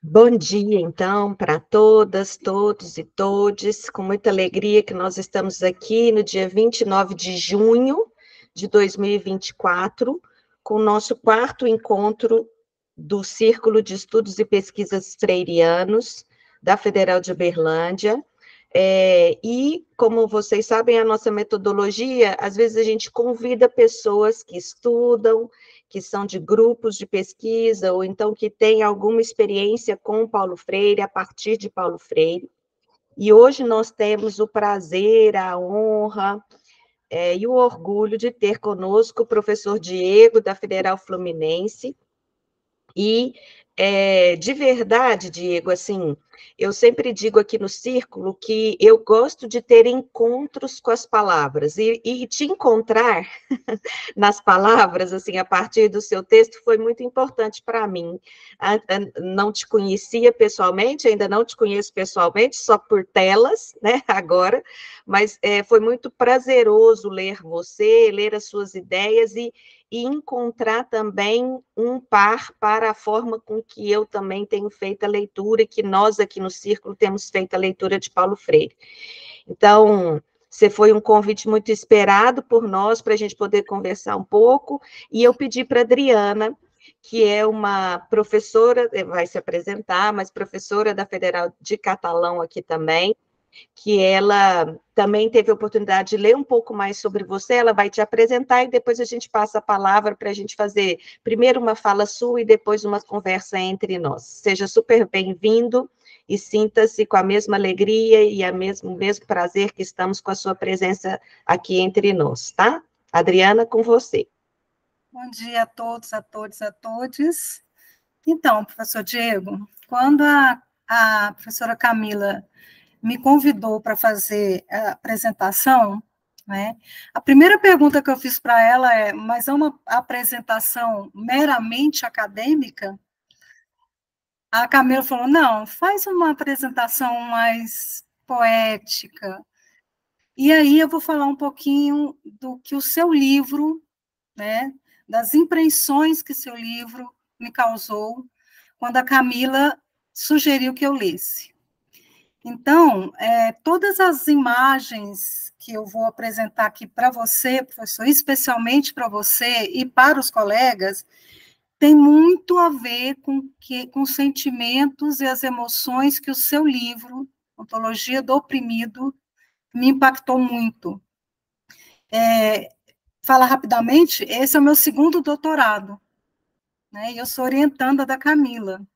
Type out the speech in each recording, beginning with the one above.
Bom dia, então, para todas, todos e todes. Com muita alegria que nós estamos aqui no dia 29 de junho de 2024, com o nosso quarto encontro do Círculo de Estudos e Pesquisas Freirianos da Federal de Uberlândia. E, como vocês sabem, a nossa metodologia, às vezes a gente convida pessoas que estudam, que são de grupos de pesquisa, ou então que têm alguma experiência com Paulo Freire, a partir de Paulo Freire. E hoje nós temos o prazer, a honra e o orgulho de ter conosco o professor Diego, da Federal Fluminense. E, de verdade, Diego, assim, eu sempre digo aqui no Círculo que eu gosto de ter encontros com as palavras, e te encontrar nas palavras, assim, a partir do seu texto, foi muito importante para mim. Não te conhecia pessoalmente, ainda não te conheço pessoalmente, só por telas, né, agora, mas foi muito prazeroso ler você, ler as suas ideias e encontrar também um par para a forma com que eu também tenho feito a leitura, e que nós aqui no Círculo temos feito a leitura de Paulo Freire. Então, você foi um convite muito esperado por nós, para a gente poder conversar um pouco, e eu pedi para a Adriana, que é uma professora, vai se apresentar, mas professora da Federal de Catalão aqui também, que ela também teve a oportunidade de ler um pouco mais sobre você, ela vai te apresentar e depois a gente passa a palavra para a gente fazer primeiro uma fala sua e depois uma conversa entre nós. Seja super bem-vindo e sinta-se com a mesma alegria e o mesmo prazer que estamos com a sua presença aqui entre nós, tá? Adriana, com você. Bom dia a todos, a todos, a todes. Então, professor Diego, quando a professora Camila me convidou para fazer a apresentação, né, a primeira pergunta que eu fiz para ela é: mas é uma apresentação meramente acadêmica? A Camila falou: não, faz uma apresentação mais poética. E aí eu vou falar um pouquinho do que o seu livro, né, das impressões que seu livro me causou quando a Camila sugeriu que eu lesse. Então, todas as imagens que eu vou apresentar aqui para você, professor, especialmente para você e para os colegas, tem muito a ver com os sentimentos e as emoções que o seu livro, Ontologia do Oprimido, me impactou muito. Fala rapidamente, esse é o meu segundo doutorado, né? E eu sou orientanda da Camila.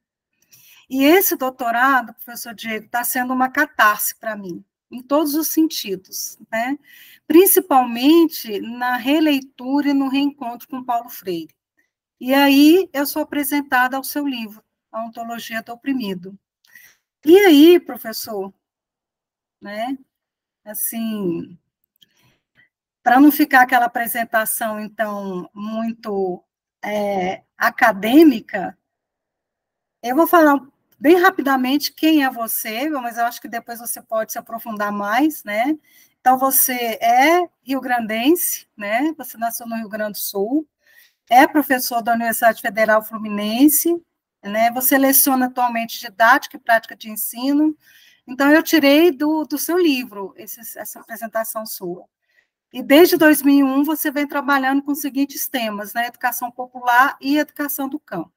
E esse doutorado, professor Diego, está sendo uma catarse para mim, em todos os sentidos, né? Principalmente na releitura e no reencontro com Paulo Freire. E aí eu sou apresentada ao seu livro, A Ontologia do Oprimido. E aí, professor, né? Assim, para não ficar aquela apresentação, então, muito acadêmica, eu vou falar bem rapidamente quem é você, mas eu acho que depois você pode se aprofundar mais, né? Então, você é rio-grandense, né? Você nasceu no Rio Grande do Sul, é professor da Universidade Federal Fluminense, né? Você leciona atualmente didática e prática de ensino. Então, eu tirei do seu livro essa apresentação sua. E desde 2001 você vem trabalhando com os seguintes temas, né? Educação popular e educação do campo.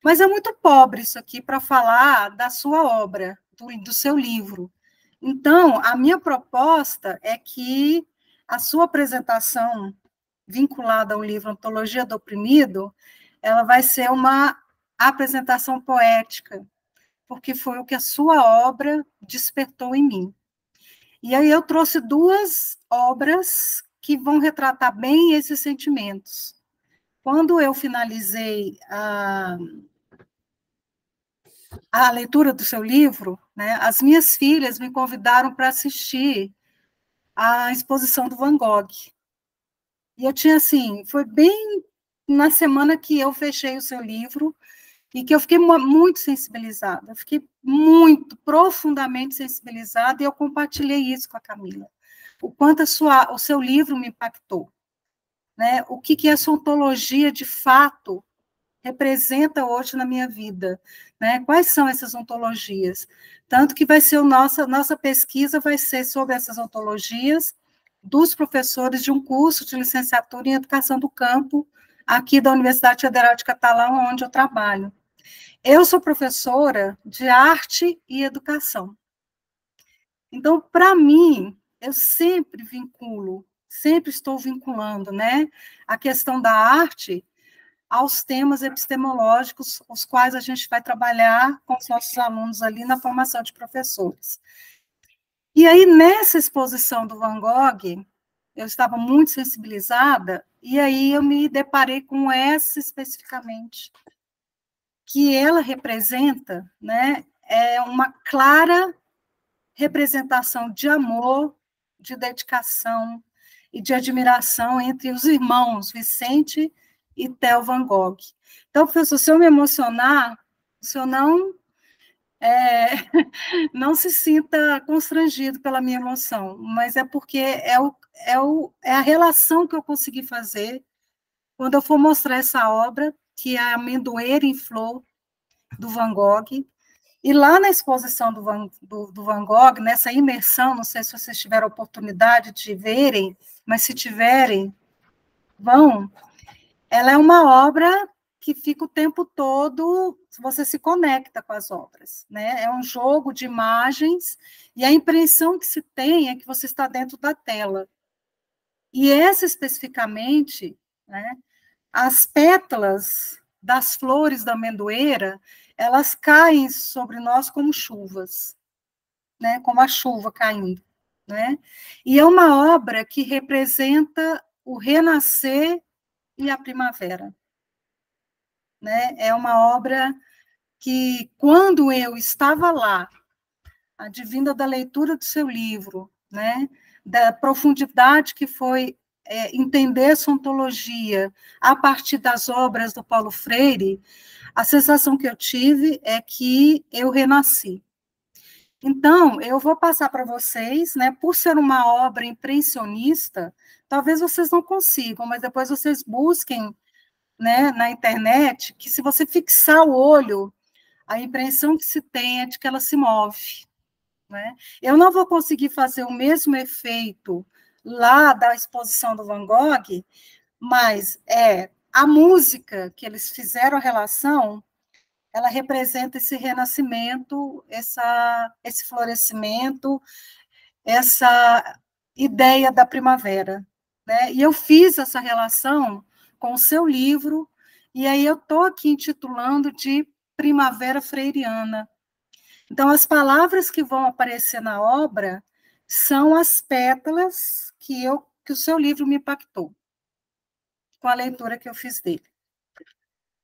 Mas é muito pobre isso aqui para falar da sua obra, do seu livro. Então, a minha proposta é que a sua apresentação vinculada ao livro Ontologia do Oprimido, ela vai ser uma apresentação poética, porque foi o que a sua obra despertou em mim. E aí eu trouxe duas obras que vão retratar bem esses sentimentos. Quando eu finalizei a leitura do seu livro, né, as minhas filhas me convidaram para assistir à exposição do Van Gogh. E eu tinha, assim, foi bem na semana que eu fechei o seu livro e que eu fiquei muito sensibilizada, eu fiquei muito, profundamente sensibilizada, e eu compartilhei isso com a Camila. O quanto o seu livro me impactou, né? O que é essa ontologia de fato representa hoje na minha vida, né? Quais são essas ontologias? Tanto que vai ser nossa pesquisa vai ser sobre essas ontologias dos professores de um curso de licenciatura em Educação do Campo, aqui da Universidade Federal de Catalão, onde eu trabalho. Eu sou professora de arte e educação. Então, para mim, eu sempre sempre estou vinculando, né, a questão da arte aos temas epistemológicos, os quais a gente vai trabalhar com os nossos alunos ali na formação de professores. E aí, nessa exposição do Van Gogh, eu estava muito sensibilizada, e aí eu me deparei com essa especificamente, que ela representa, né, uma clara representação de amor, de dedicação e de admiração entre os irmãos Vicente e Theo Van Gogh. Então, professor, se eu me emocionar, o senhor não se sinta constrangido pela minha emoção, mas é porque é a relação que eu consegui fazer quando eu for mostrar essa obra, que é a Amendoeira em Flor, do Van Gogh. E lá na exposição do Van Gogh, nessa imersão, não sei se vocês tiveram a oportunidade de verem, mas se tiverem, vão. Ela é uma obra que fica o tempo todo, você se conecta com as obras, né? É um jogo de imagens, e a impressão que se tem é que você está dentro da tela. E essa especificamente, né, as pétalas das flores da amendoeira, elas caem sobre nós como chuvas, né? Como a chuva caindo, né? E é uma obra que representa o renascer e a primavera, né? É uma obra que, quando eu estava lá, advinda da leitura do seu livro, né? Da profundidade que foi entender essa ontologia a partir das obras do Paulo Freire, a sensação que eu tive é que eu renasci. Então, eu vou passar para vocês, né, por ser uma obra impressionista, talvez vocês não consigam, mas depois vocês busquem, né, na internet, que se você fixar o olho, a impressão que se tem é de que ela se move, né? Eu não vou conseguir fazer o mesmo efeito lá da exposição do Van Gogh, mas a música que eles fizeram a relação, ela representa esse renascimento, esse florescimento, essa ideia da primavera, né? E eu fiz essa relação com o seu livro, e aí eu estou aqui intitulando de Primavera Freiriana. Então, as palavras que vão aparecer na obra são as pétalas que o seu livro me impactou, com a leitura que eu fiz dele.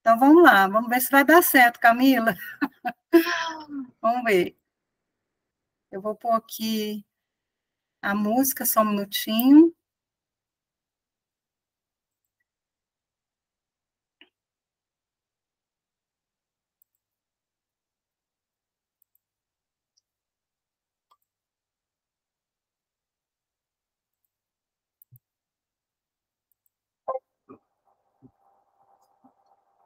Então, vamos lá, vamos ver se vai dar certo, Camila. Vamos ver. Eu vou pôr aqui a música, só um minutinho.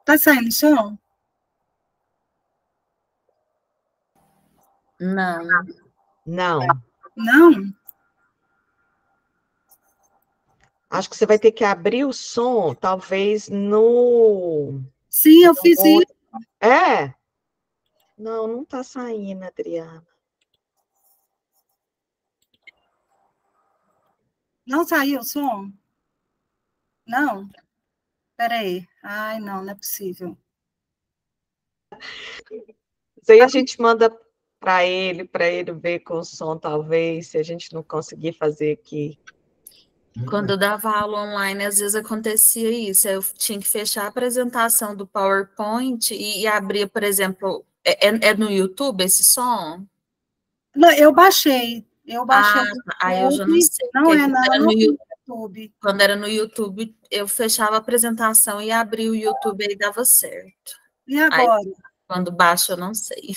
Tá saindo som? Não. Não. Não? Acho que você vai ter que abrir o som, talvez no... Sim, eu fiz isso. É? Não, não está saindo, Adriana. Não saiu o som? Não? Peraí. Ai, não é possível. Isso aí a gente manda para ele ver com o som, talvez, se a gente não conseguir fazer aqui. Quando eu dava aula online, às vezes acontecia isso. Eu tinha que fechar a apresentação do PowerPoint e abrir, por exemplo, é no YouTube esse som? Não, eu baixei. Tá. Aí eu já não sei. Não é no YouTube. Quando era no YouTube, eu fechava a apresentação e abria o YouTube e dava certo. E agora? Aí, quando baixa, eu não sei.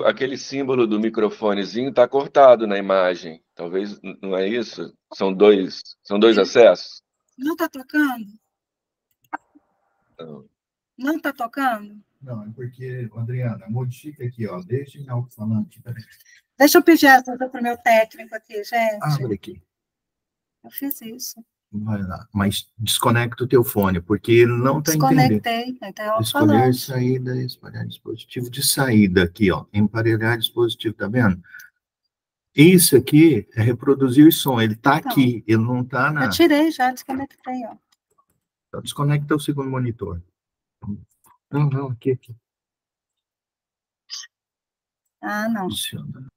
Aquele símbolo do microfonezinho está cortado na imagem. Talvez não é isso? São dois acessos? Não está tocando? Não está tocando? Não, é porque, Adriana, modifica aqui, ó, deixa em alto-falante. Deixa eu pedir ajuda para o meu técnico aqui, gente. Abre aqui. Eu fiz isso. Vai lá, mas desconecta o teu fone, porque ele não está entendendo. Desconectei, então Escolher saída, espalhar dispositivo de saída aqui, ó, emparelhar dispositivo, tá vendo? Isso aqui é reproduzir som, ele está aqui, ele não está na... Eu tirei já, desconectei, ó. Então, desconecta o segundo monitor. Não, aqui. Ah, não. Adiciona.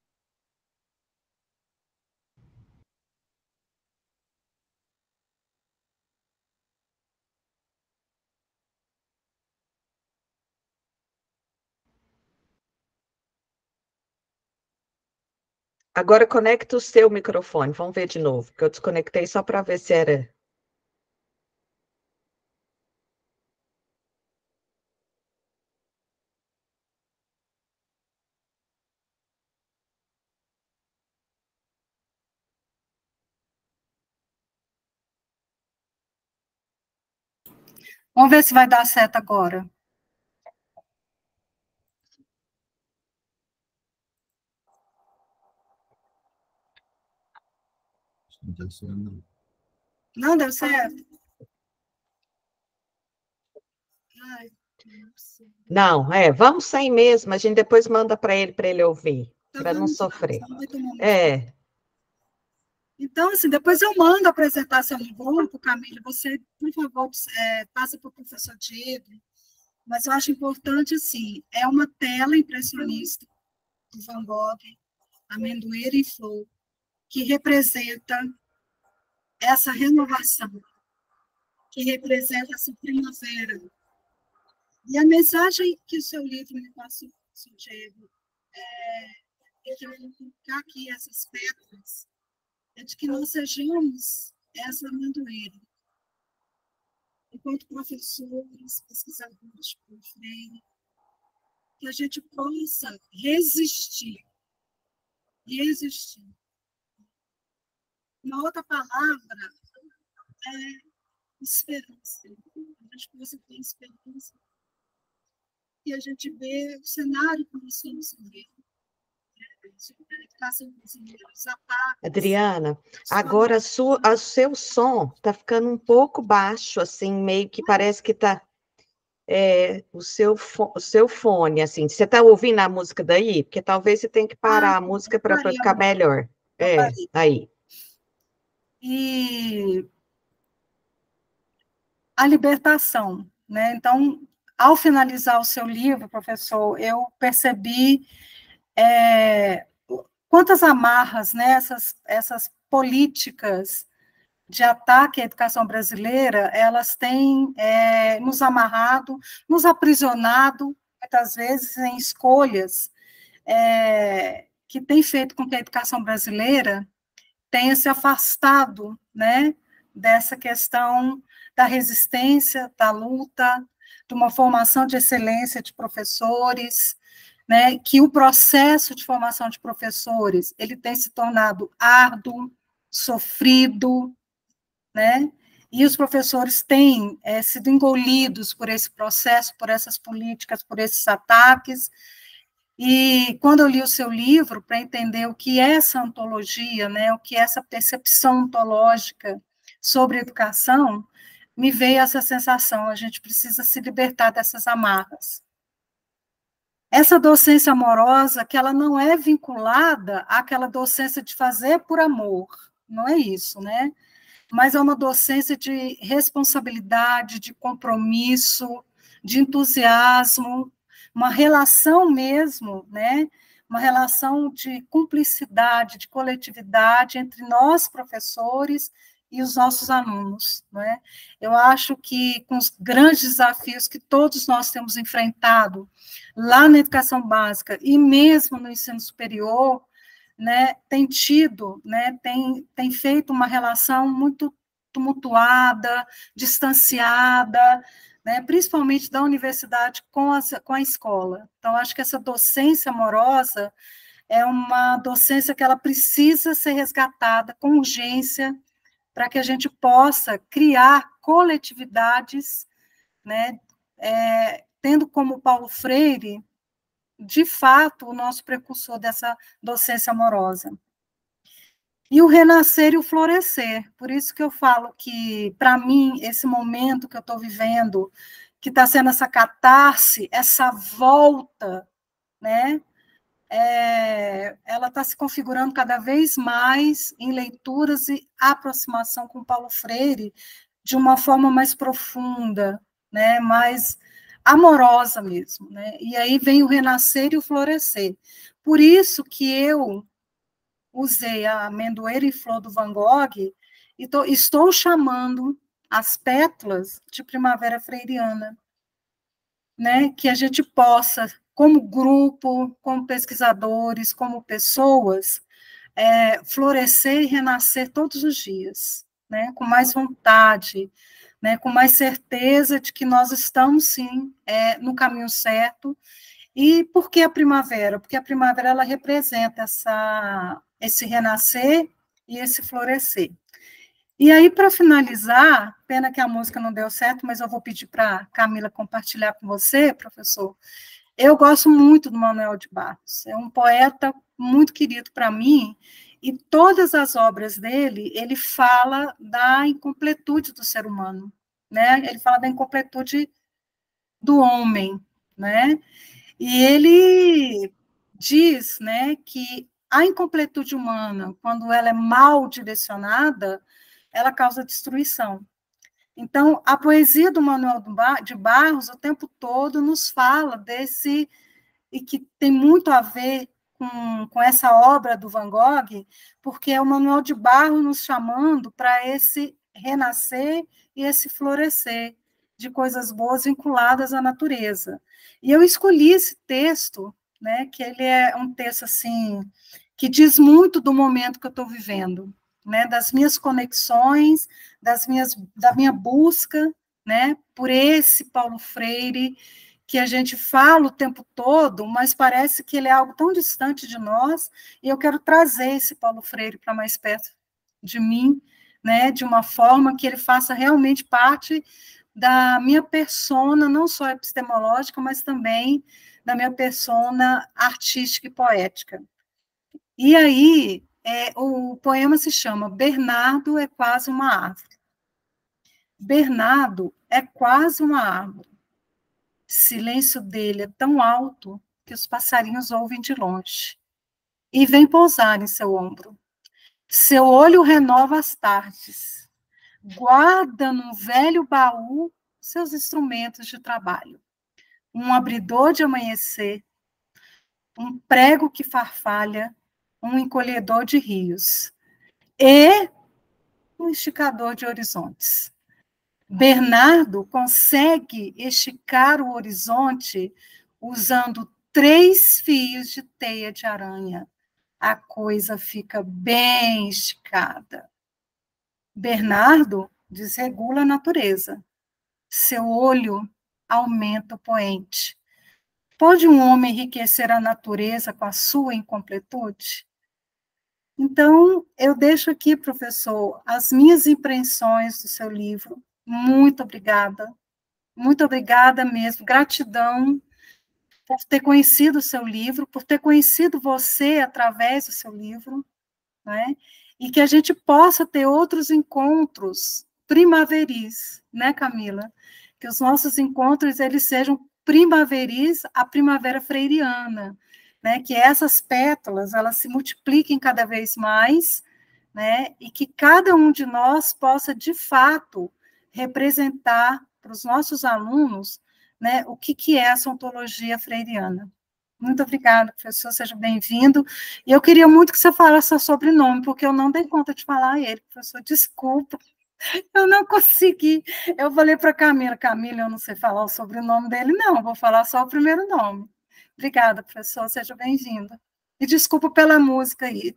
Agora conecta o seu microfone. Vamos ver de novo, porque eu desconectei só para ver se era... Vamos ver se vai dar certo agora. Não deu certo? Ai, Não, vamos sair mesmo, a gente depois manda para ele ouvir, para não sofrer. Então, assim, depois eu mando a apresentação no grupo, Camila, você, por favor, passa para o professor Diego, mas eu acho importante, assim, é uma tela impressionista do Van Gogh, Amendoeira e Flor, que representa essa renovação, que representa essa primavera. E a mensagem que o seu livro me passou, Diego, que eu vou colocar aqui essas pedras, é de que nós sejamos essa amendoeira. Enquanto professores, pesquisadores de Paulo Freire, que a gente possa resistir. Uma outra palavra é esperança. A gente possa ter esperança. E a gente vê o cenário que nós estamos vivendo. Adriana, agora o seu som está ficando um pouco baixo, assim, meio que parece que está o seu fone, assim. Você está ouvindo a música daí? Porque talvez você tenha que parar a música para ficar melhor. Aí. E a libertação, né? Então, ao finalizar o seu livro, professor, eu percebi quantas amarras, né, essas políticas de ataque à educação brasileira, elas têm nos amarrado, nos aprisionado, muitas vezes, em escolhas que têm feito com que a educação brasileira tenha se afastado, né, dessa questão da resistência, da luta, de uma formação de excelência de professores, né, que o processo de formação de professores ele tem se tornado árduo, sofrido, né, e os professores têm sido engolidos por esse processo, por essas políticas, por esses ataques. E quando eu li o seu livro, para entender o que é essa ontologia, né, o que é essa percepção ontológica sobre educação, me veio essa sensação, a gente precisa se libertar dessas amarras. Essa docência amorosa, que ela não é vinculada àquela docência de fazer por amor, não é isso, né? Mas é uma docência de responsabilidade, de compromisso, de entusiasmo, uma relação mesmo, né? Uma relação de cumplicidade, de coletividade entre nós, professores, e os nossos alunos, né? Eu acho que com os grandes desafios que todos nós temos enfrentado lá na educação básica e mesmo no ensino superior, né, tem tido, né, tem feito uma relação muito tumultuada, distanciada, né, principalmente da universidade com a escola. Então, acho que essa docência amorosa é uma docência que ela precisa ser resgatada com urgência, para que a gente possa criar coletividades, né, tendo como Paulo Freire, de fato, o nosso precursor dessa docência amorosa. E o renascer e o florescer. Por isso que eu falo que, para mim, esse momento que eu estou vivendo, que está sendo essa catarse, essa volta, né? Ela está se configurando cada vez mais em leituras e aproximação com Paulo Freire de uma forma mais profunda, né? Mais amorosa mesmo, né? E aí vem o renascer e o florescer. Por isso que eu usei a amendoeira e flor do Van Gogh e estou chamando as pétalas de primavera freiriana, né? Que a gente possa, como grupo, como pesquisadores, como pessoas, florescer e renascer todos os dias, né? Com mais vontade, né? Com mais certeza de que nós estamos, sim, no caminho certo. E por que a primavera? Porque a primavera ela representa esse renascer e esse florescer. E aí, para finalizar, pena que a música não deu certo, mas eu vou pedir para a Camila compartilhar com você, professor. Eu gosto muito do Manuel de Barros, é um poeta muito querido para mim, e todas as obras dele, ele fala da incompletude do ser humano, né? Ele fala da incompletude do homem, né? E ele diz, né, que a incompletude humana, quando ela é mal direcionada, ela causa destruição. Então, a poesia do Manuel de Barros, o tempo todo, nos fala desse, e que tem muito a ver com essa obra do Van Gogh, porque é o Manuel de Barros nos chamando para esse renascer e esse florescer de coisas boas vinculadas à natureza. E eu escolhi esse texto, né, que ele é um texto assim que diz muito do momento que eu estou vivendo, né, das minhas conexões, da minha busca, né, por esse Paulo Freire, que a gente fala o tempo todo, mas parece que ele é algo tão distante de nós, e eu quero trazer esse Paulo Freire para mais perto de mim, né, de uma forma que ele faça realmente parte da minha persona, não só epistemológica, mas também da minha persona artística e poética. E aí, o poema se chama Bernardo é quase uma árvore. Bernardo é quase uma árvore. O silêncio dele é tão alto que os passarinhos ouvem de longe e vêm pousar em seu ombro. Seu olho renova as tardes. Guarda num velho baú seus instrumentos de trabalho. Um abridor de amanhecer, um prego que farfalha, um encolhedor de rios e um esticador de horizontes. Bernardo consegue esticar o horizonte usando 3 fios de teia de aranha. A coisa fica bem esticada. Bernardo desregula a natureza. Seu olho aumenta o poente. Pode um homem enriquecer a natureza com a sua incompletude? Então, eu deixo aqui, professor, as minhas impressões do seu livro. Muito obrigada mesmo, gratidão por ter conhecido o seu livro, por ter conhecido você através do seu livro, né? E que a gente possa ter outros encontros primaveris, né, Camila? Que os nossos encontros, eles sejam primaveris, a primavera freiriana, né? Que essas pétalas, elas se multipliquem cada vez mais, né? E que cada um de nós possa, de fato, representar para os nossos alunos, né, o que é essa ontologia freiriana. Muito obrigada, professor, seja bem-vindo. E eu queria muito que você falasse seu sobrenome, porque eu não dei conta de falar ele, professor, desculpa, eu não consegui. Eu falei para Camila, eu não sei falar o sobrenome dele, não, vou falar só o primeiro nome. Obrigada, professor, seja bem-vindo. E desculpa pela música aí.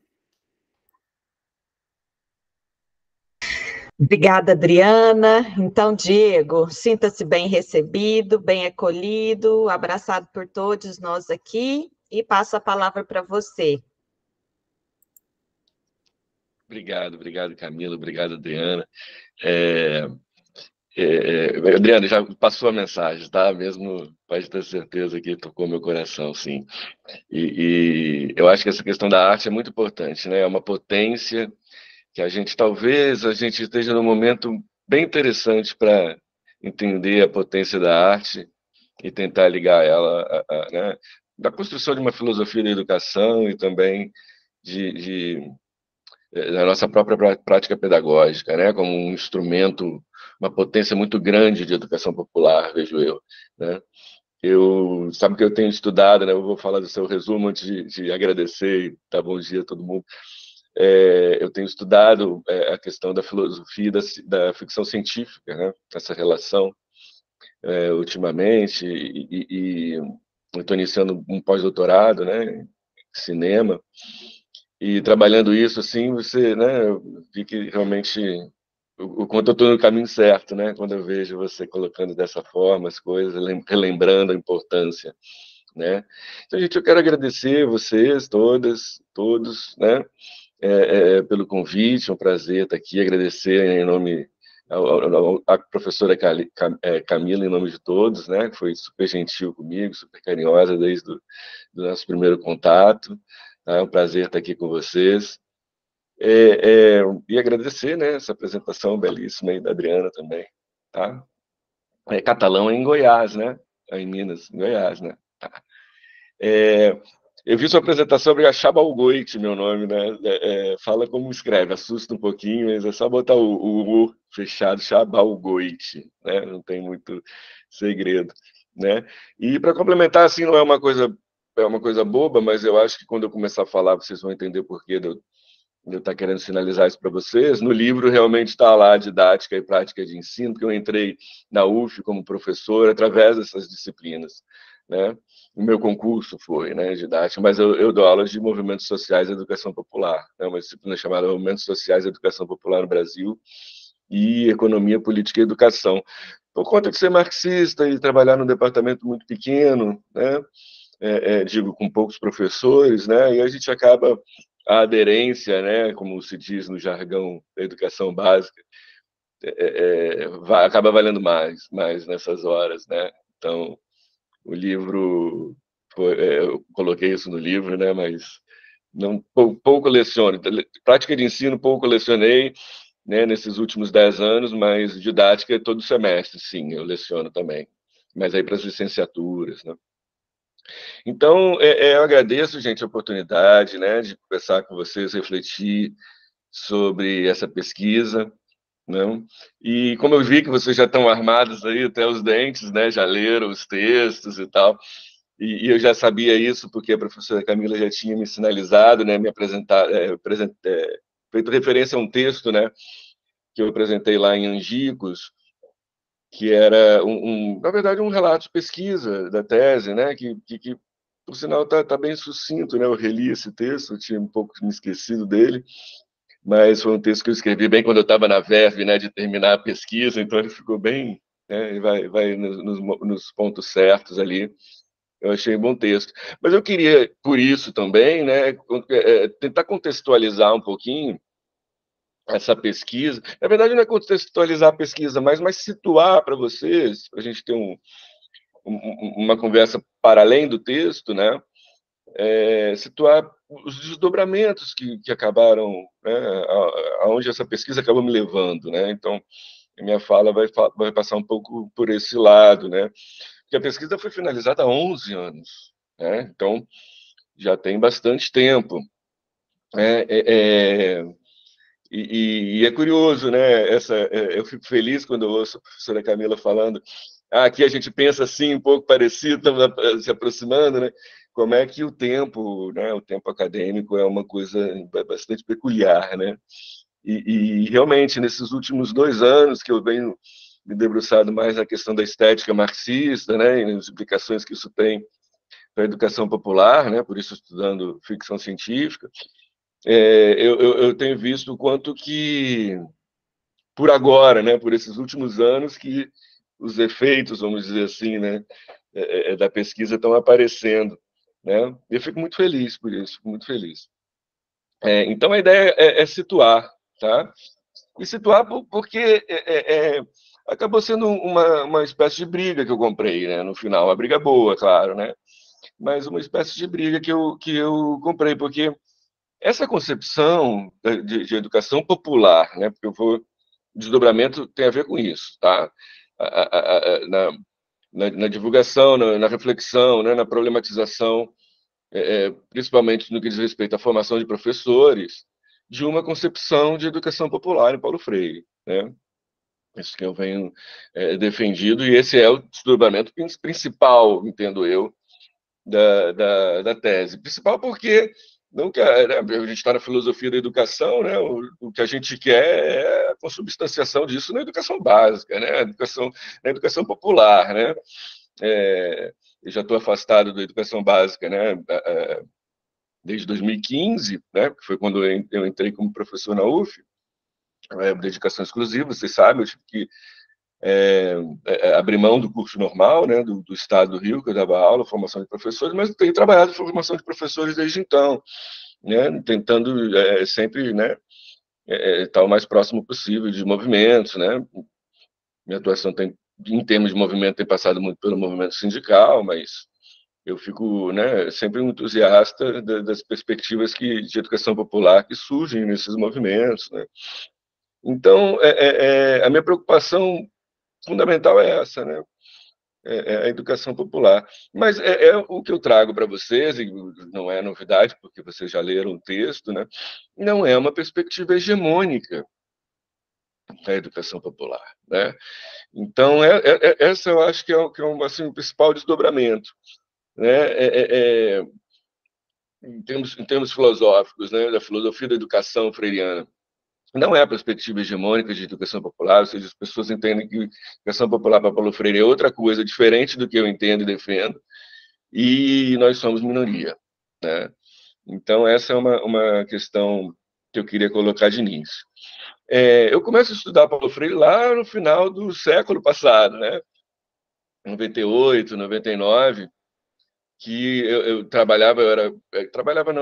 Obrigada, Adriana. Então, Diego, sinta-se bem recebido, bem acolhido, abraçado por todos nós aqui, e passo a palavra para você. Obrigado, Camila, obrigado, Adriana. Adriano, já passou a mensagem, tá? Mesmo, pode ter certeza que tocou meu coração, sim. E eu acho que essa questão da arte é muito importante, né? É uma potência que talvez a gente esteja num momento bem interessante para entender a potência da arte e tentar ligar ela né, da construção de uma filosofia da educação e também da nossa própria prática pedagógica, né, como um instrumento, uma potência muito grande de educação popular, vejo eu, né? Sabe que eu tenho estudado, né? Eu vou falar do seu resumo antes de agradecer e dar bom dia a todo mundo. Eu tenho estudado a questão da filosofia da ficção científica, né? Essa relação ultimamente, e eu estou iniciando um pós-doutorado, né? Em cinema, e trabalhando isso, assim, você, né? Eu vi que realmente o quanto eu estou no caminho certo, né? Quando eu vejo você colocando dessa forma as coisas, relembrando a importância, né? Então, gente, eu quero agradecer vocês, todas, todos, né? Pelo convite, é um prazer estar aqui, agradecer em nome à professora Camila, em nome de todos, né? Que foi super gentil comigo, super carinhosa desde o nosso primeiro contato. Tá? É um prazer estar aqui com vocês. E agradecer, né, essa apresentação belíssima aí da Adriana também, tá? Catalão é em Goiás, né? Em Minas, em Goiás, né? Tá. Eu vi sua apresentação, obrigado, Chabalgoite, meu nome, né? Fala como escreve, assusta um pouquinho, mas é só botar o U fechado, Chabalgoite, né? Não tem muito segredo, né? E para complementar, assim, não é uma coisa boba, mas eu acho que quando eu começar a falar, vocês vão entender o porquê de eu estar querendo sinalizar isso para vocês. No livro realmente está lá a didática e prática de ensino, porque eu entrei na UF como professor através dessas disciplinas, né? O meu concurso foi, né, didática, mas eu dou aulas de movimentos sociais e educação popular, né, uma disciplina chamada Movimentos Sociais e Educação Popular no Brasil e Economia, Política e Educação. Por conta de ser marxista e trabalhar num departamento muito pequeno, né, digo, com poucos professores, né, e a gente acaba a aderência, né, como se diz no jargão da educação básica, acaba valendo mais nessas horas, né? Então, o livro, eu coloquei isso no livro, né? Mas não pouco leciono, prática de ensino pouco lecionei, né? Nesses últimos 10 anos, mas didática todo semestre, sim, eu leciono também, mas aí para as licenciaturas, né? Então, eu agradeço, gente, a oportunidade, né, de conversar com vocês, refletir sobre essa pesquisa, né? E como eu vi que vocês já estão armados aí até os dentes, né, já leram os textos e tal, e eu já sabia isso porque a professora Camila já tinha me sinalizado, né, me apresentado, feito referência a um texto, né, que eu apresentei lá em Angicos, que era na verdade, um relato de pesquisa da tese, né, que por sinal tá bem sucinto, né, eu reli esse texto, eu tinha um pouco me esquecido dele, mas foi um texto que eu escrevi bem quando eu estava na verve, né, de terminar a pesquisa, então ele ficou bem, né, vai nos pontos certos ali. Eu achei um bom texto. Mas eu queria, por isso também, né, tentar contextualizar um pouquinho essa pesquisa. Na verdade, não é contextualizar a pesquisa, mas situar para vocês, para a gente ter uma conversa para além do texto, né? Situar os desdobramentos que acabaram, né, aonde essa pesquisa acabou me levando, né? Então, a minha fala vai passar um pouco por esse lado, né? Porque a pesquisa foi finalizada há 11 anos, né? Então, já tem bastante tempo. E é curioso, né? Eu fico feliz quando eu ouço a professora Camila falando. Aqui a gente pensa assim, um pouco parecido, estamos se aproximando, né? Como é que o tempo, né? O tempo acadêmico é uma coisa bastante peculiar, né? E realmente, nesses últimos 2 anos que eu venho me debruçado mais na questão da estética marxista, né? E as implicações que isso tem para a educação popular, né? Por isso estudando ficção científica, eu tenho visto o quanto que, por agora, né, por esses últimos anos, que os efeitos, vamos dizer assim, né, da pesquisa estão aparecendo, né? Eu fico muito feliz por isso, fico muito feliz. Então, a ideia é situar, tá? E situar porque acabou sendo uma espécie de briga que eu comprei, né? No final, uma briga boa, claro, né? Mas uma espécie de briga que eu comprei, porque essa concepção de educação popular, né? Porque desdobramento tem a ver com isso, tá? Na divulgação, na reflexão, né? Na problematização, principalmente no que diz respeito à formação de professores, de uma concepção de educação popular em Paulo Freire, né? Isso que eu venho defendido, e esse é o desdobramento principal, entendo eu, da tese. Principal porque não quer, né, a gente está na filosofia da educação, né, o que a gente quer é a consubstanciação disso na educação básica, né, na educação popular. Né. Eu já estou afastado da educação básica, né, desde 2015, né, que foi quando eu entrei como professor na UF, dedicação exclusiva, vocês sabem, eu tive que abrir mão do curso normal, né, do Estado do Rio, que eu dava aula, formação de professores, mas tenho trabalhado em formação de professores desde então, né, tentando sempre, né, estar o mais próximo possível de movimentos, né. Minha atuação em termos de movimento, tem passado muito pelo movimento sindical, mas eu fico, né, sempre um entusiasta das perspectivas de educação popular que surgem nesses movimentos, né. Então, a minha preocupação fundamental é essa, né? A educação popular. Mas é o que eu trago para vocês, e não é novidade, porque vocês já leram o texto, né? Não é uma perspectiva hegemônica da educação popular, né? Então, essa eu acho que é assim, o principal desdobramento, né? Em termos filosóficos, né? Da filosofia da educação freiriana. Não é a perspectiva hegemônica de educação popular, ou seja, as pessoas entendem que educação popular para Paulo Freire é outra coisa, diferente do que eu entendo e defendo, e nós somos minoria, né? Então, essa é uma questão que eu queria colocar de início. Eu começo a estudar Paulo Freire lá no final do século passado, né? 98, 99, que eu trabalhava, eu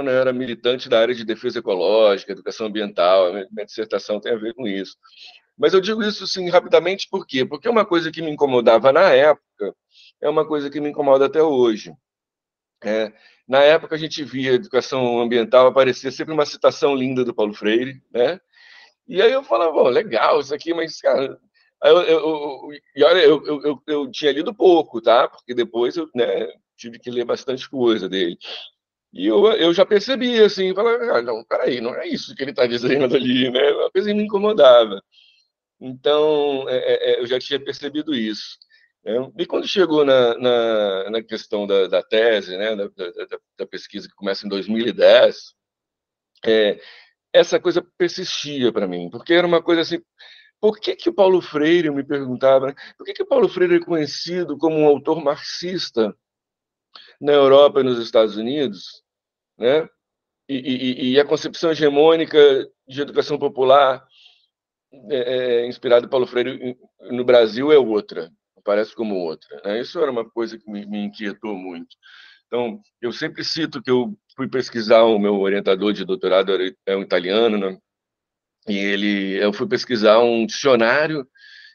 era militante da área de defesa ecológica, educação ambiental, minha dissertação tem a ver com isso. Mas eu digo isso, assim, rapidamente, por quê? Porque uma coisa que me incomodava na época é uma coisa que me incomoda até hoje. Na época, a gente via a educação ambiental aparecer sempre uma citação linda do Paulo Freire, né? E aí eu falava, oh, legal isso aqui, mas, cara... E olha, eu tinha lido pouco, tá? Porque depois eu, né, tive que ler bastante coisa dele. E eu já percebi, assim, falava, não, peraí, não é isso que ele está dizendo ali, né? Uma coisa que me incomodava. Então, eu já tinha percebido isso. Né? E quando chegou na questão da tese, né, da pesquisa que começa em 2010, essa coisa persistia para mim, porque era uma coisa assim, por que o Paulo Freire, eu me perguntava, por que o Paulo Freire é conhecido como um autor marxista na Europa e nos Estados Unidos, né? E a concepção hegemônica de educação popular inspirada em Paulo Freire no Brasil é outra, parece como outra, né? Isso era uma coisa que me inquietou muito. Então, eu sempre cito que eu fui pesquisar, o meu orientador de doutorado é um italiano, né? E eu fui pesquisar um dicionário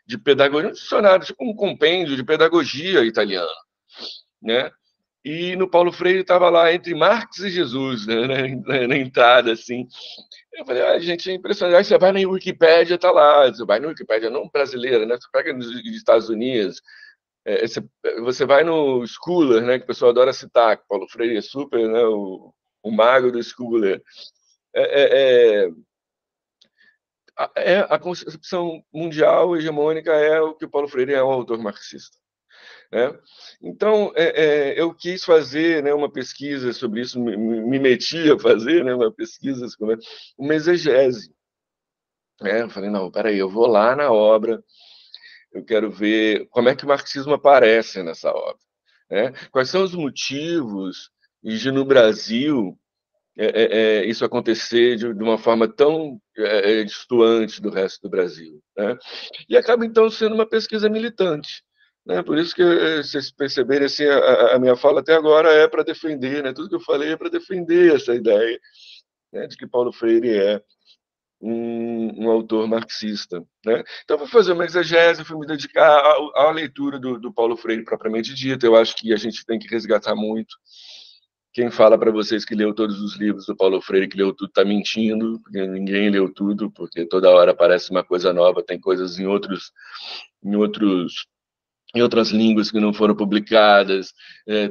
de pedagogia, um dicionário, tipo um compêndio de pedagogia italiana, né? E no Paulo Freire estava lá entre Marx e Jesus, né? Na entrada, assim. Eu falei, gente, é impressionante. Aí você vai na Wikipédia, tá lá. Você vai na Wikipédia, não brasileira, né? Você pega nos Estados Unidos. Você vai no Schuller, né? Que o pessoal adora citar, que Paulo Freire é super, né? O mago do Schuller. A concepção mundial hegemônica é o que o Paulo Freire é um autor marxista. Né? Então, eu quis fazer, né, uma pesquisa sobre isso, me meti a fazer, né, uma pesquisa, uma exegese. Eu falei, não, peraí, eu vou lá na obra, eu quero ver como é que o marxismo aparece nessa obra. Né? Quais são os motivos de, no Brasil, isso acontecer de uma forma tão distoante do resto do Brasil. Né? E acaba, então, sendo uma pesquisa militante. Né? Por isso que, vocês perceberem, assim, a minha fala até agora é para defender, né? Tudo que eu falei é para defender essa ideia, né, de que Paulo Freire é um autor marxista, né? Então, vou fazer uma exegese, fui me dedicar à leitura do Paulo Freire propriamente dita. Eu acho que a gente tem que resgatar muito. Quem fala para vocês que leu todos os livros do Paulo Freire, que leu tudo, está mentindo, porque ninguém leu tudo, porque toda hora aparece uma coisa nova, tem coisas em outras línguas que não foram publicadas,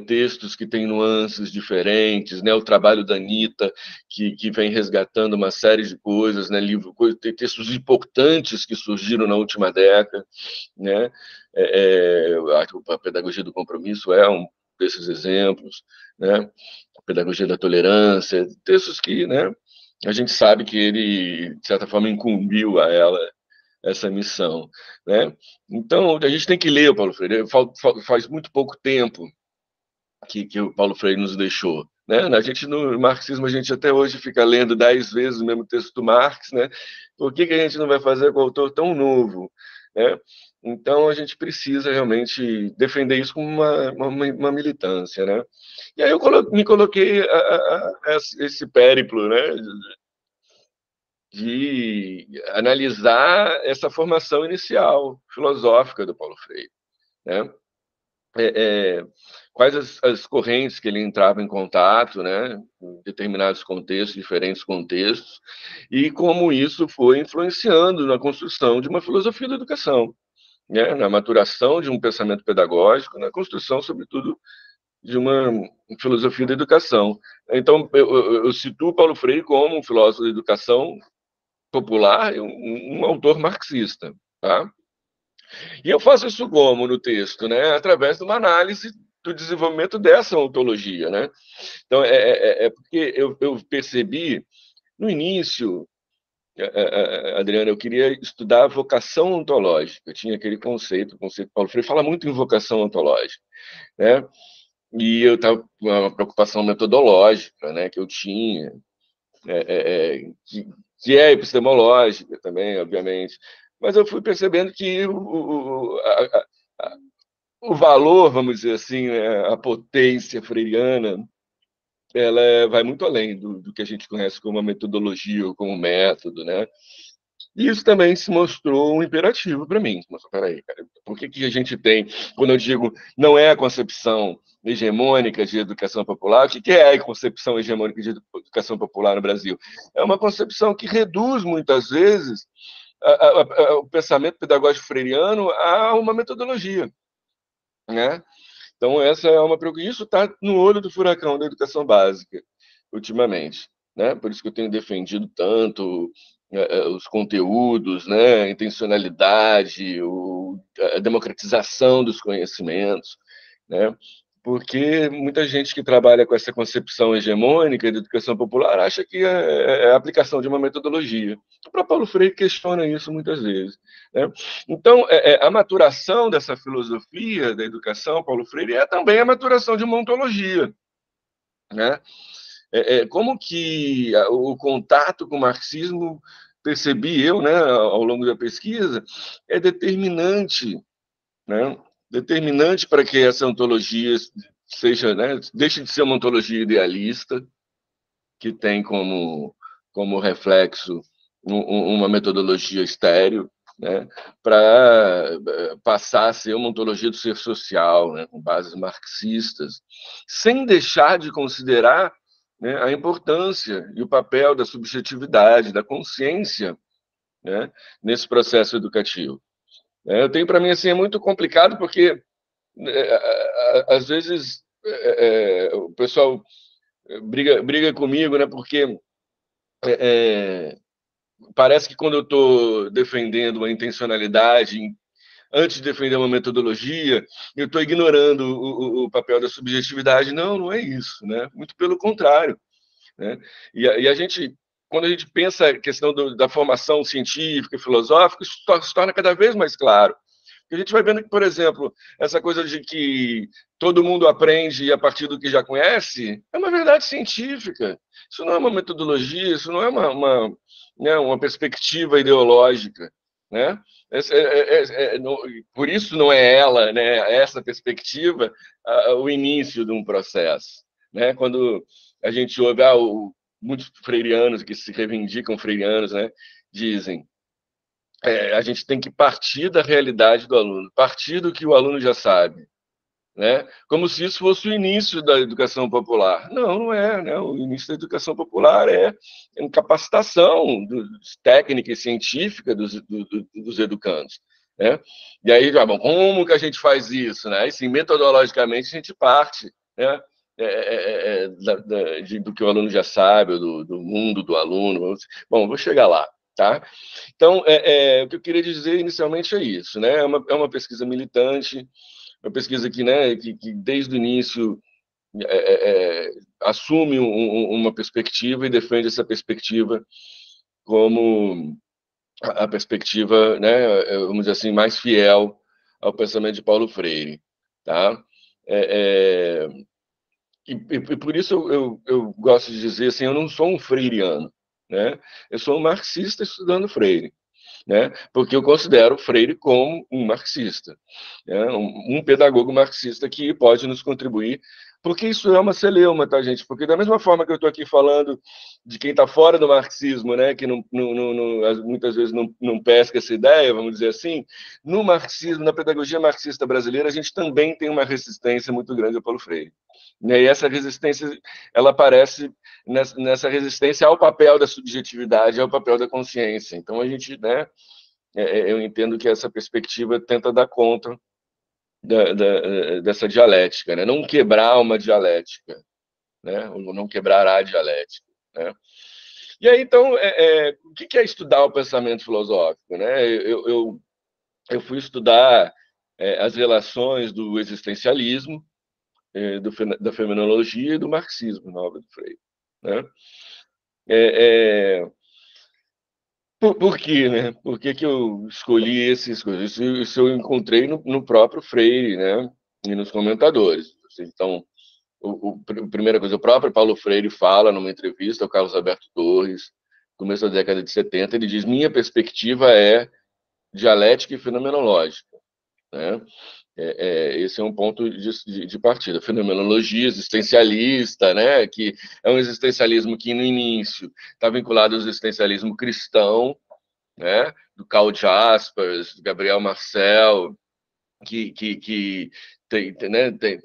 textos que têm nuances diferentes, né? O trabalho da Anitta, que vem resgatando uma série de coisas, né? Tem textos importantes que surgiram na última década, né? A pedagogia do compromisso é um desses exemplos, né? A pedagogia da tolerância, textos que, né, a gente sabe que ele, de certa forma, incumbiu a ela essa missão, né? Então, a gente tem que ler o Paulo Freire. Faz muito pouco tempo que o Paulo Freire nos deixou, né? A gente, no marxismo, a gente até hoje fica lendo 10 vezes o mesmo texto do Marx, né? Por que a gente não vai fazer com um autor tão novo, né? Então, a gente precisa realmente defender isso com uma militância, né? E aí eu me coloquei a esse périplo, né, de analisar essa formação inicial filosófica do Paulo Freire, né? Quais as correntes que ele entrava em contato, né, em determinados contextos, diferentes contextos, e como isso foi influenciando na construção de uma filosofia da educação, né, na maturação de um pensamento pedagógico, na construção, sobretudo, de uma filosofia da educação. Então, eu situo Paulo Freire como um filósofo da educação popular, um autor marxista, tá? E eu faço isso como no texto, né? Através de uma análise do desenvolvimento dessa ontologia, né? Então, porque eu percebi, no início, Adriana, eu queria estudar a vocação ontológica. Eu tinha aquele conceito, o conceito Paulo Freire fala muito em vocação ontológica, né? E eu estava com uma preocupação metodológica, né, que eu tinha, que é epistemológica também, obviamente, mas eu fui percebendo que o valor, vamos dizer assim, né, a potência freiriana, ela vai muito além do que a gente conhece como uma metodologia ou como método, né? E isso também se mostrou um imperativo para mim. Mas, peraí, cara, por que a gente tem, quando eu digo não é a concepção hegemônica de educação popular, o que é a concepção hegemônica de educação popular no Brasil? É uma concepção que reduz, muitas vezes, o pensamento pedagógico freiriano a uma metodologia, né? Então, essa é uma preocupação. Isso está no olho do furacão da educação básica, ultimamente, né? Por isso que eu tenho defendido tanto os conteúdos, né? A intencionalidade, a democratização dos conhecimentos, né? Porque muita gente que trabalha com essa concepção hegemônica da educação popular acha que é a aplicação de uma metodologia. O próprio Paulo Freire questiona isso muitas vezes, né? Então, a maturação dessa filosofia da educação, Paulo Freire, é também a maturação de uma ontologia, né? Como que o contato com o marxismo, percebi eu, né, ao longo da pesquisa, é determinante, né? Determinante para que essa ontologia seja, né, deixe de ser uma ontologia idealista, que tem como reflexo uma metodologia estéril, né, para passar a ser uma ontologia do ser social, né, com bases marxistas, sem deixar de considerar, né, a importância e o papel da subjetividade, da consciência, né, nesse processo educativo. Eu tenho, para mim, assim, é muito complicado, porque às vezes o pessoal briga comigo, né, porque parece que quando eu estou defendendo uma intencionalidade, antes de defender uma metodologia, eu estou ignorando o papel da subjetividade. Não, não é isso, né? Muito pelo contrário, né? E a gente, quando a gente pensa a questão da formação científica e filosófica, isso se torna cada vez mais claro. A gente vai vendo que, por exemplo, essa coisa de que todo mundo aprende a partir do que já conhece é uma verdade científica. Isso não é uma metodologia, isso não é uma perspectiva ideológica, né? Por isso não é ela, né, essa perspectiva, o início de um processo, né? Quando a gente ouve muitos freirianos que se reivindicam freirianos, né, dizem. A gente tem que partir da realidade do aluno, partir do que o aluno já sabe, né? Como se isso fosse o início da educação popular. Não, não é, né? O início da educação popular é em capacitação técnica e científica dos educandos, né? E aí, bom, como que a gente faz isso, né? E, sim, metodologicamente a gente parte, né? Do que o aluno já sabe, do mundo do aluno. Bom, vou chegar lá. Tá? Então, o que eu queria dizer inicialmente é isso, né? É uma pesquisa militante, uma pesquisa que, né, que desde o início assume uma perspectiva e defende essa perspectiva como a perspectiva, né, vamos dizer assim, mais fiel ao pensamento de Paulo Freire, tá? E por isso eu gosto de dizer assim, eu não sou um freiriano, né? Eu sou um marxista estudando Freire, né? Porque eu considero Freire como um marxista, né? Um pedagogo marxista que pode nos contribuir, porque isso é uma celeuma, tá, gente? Porque da mesma forma que eu estou aqui falando de quem está fora do marxismo, né? Que muitas vezes não pesca essa ideia, vamos dizer assim, no marxismo, na pedagogia marxista brasileira, a gente também tem uma resistência muito grande ao Paulo Freire. E essa resistência, ela aparece nessa resistência ao papel da subjetividade, ao papel da consciência. Então, a gente, né, eu entendo que essa perspectiva tenta dar conta dessa dialética, né? Não quebrar uma dialética, né? Ou não quebrar a dialética, né? E aí, então, o que é estudar o pensamento filosófico, né? Eu fui estudar as relações do existencialismo, da fenomenologia e do marxismo na obra do Freire, né? Por quê, né? Por que eu escolhi essas coisas? Isso eu encontrei no próprio Freire, né? E nos comentadores. Então, a primeira coisa, o próprio Paulo Freire fala numa entrevista ao Carlos Alberto Torres, começo da década de 70, ele diz: minha perspectiva é dialética e fenomenológica, né? Esse é um ponto de partida. Fenomenologia existencialista, né? Que é um existencialismo que, no início, está vinculado ao existencialismo cristão, né? Do Karl Jaspers, do Gabriel Marcel, que tem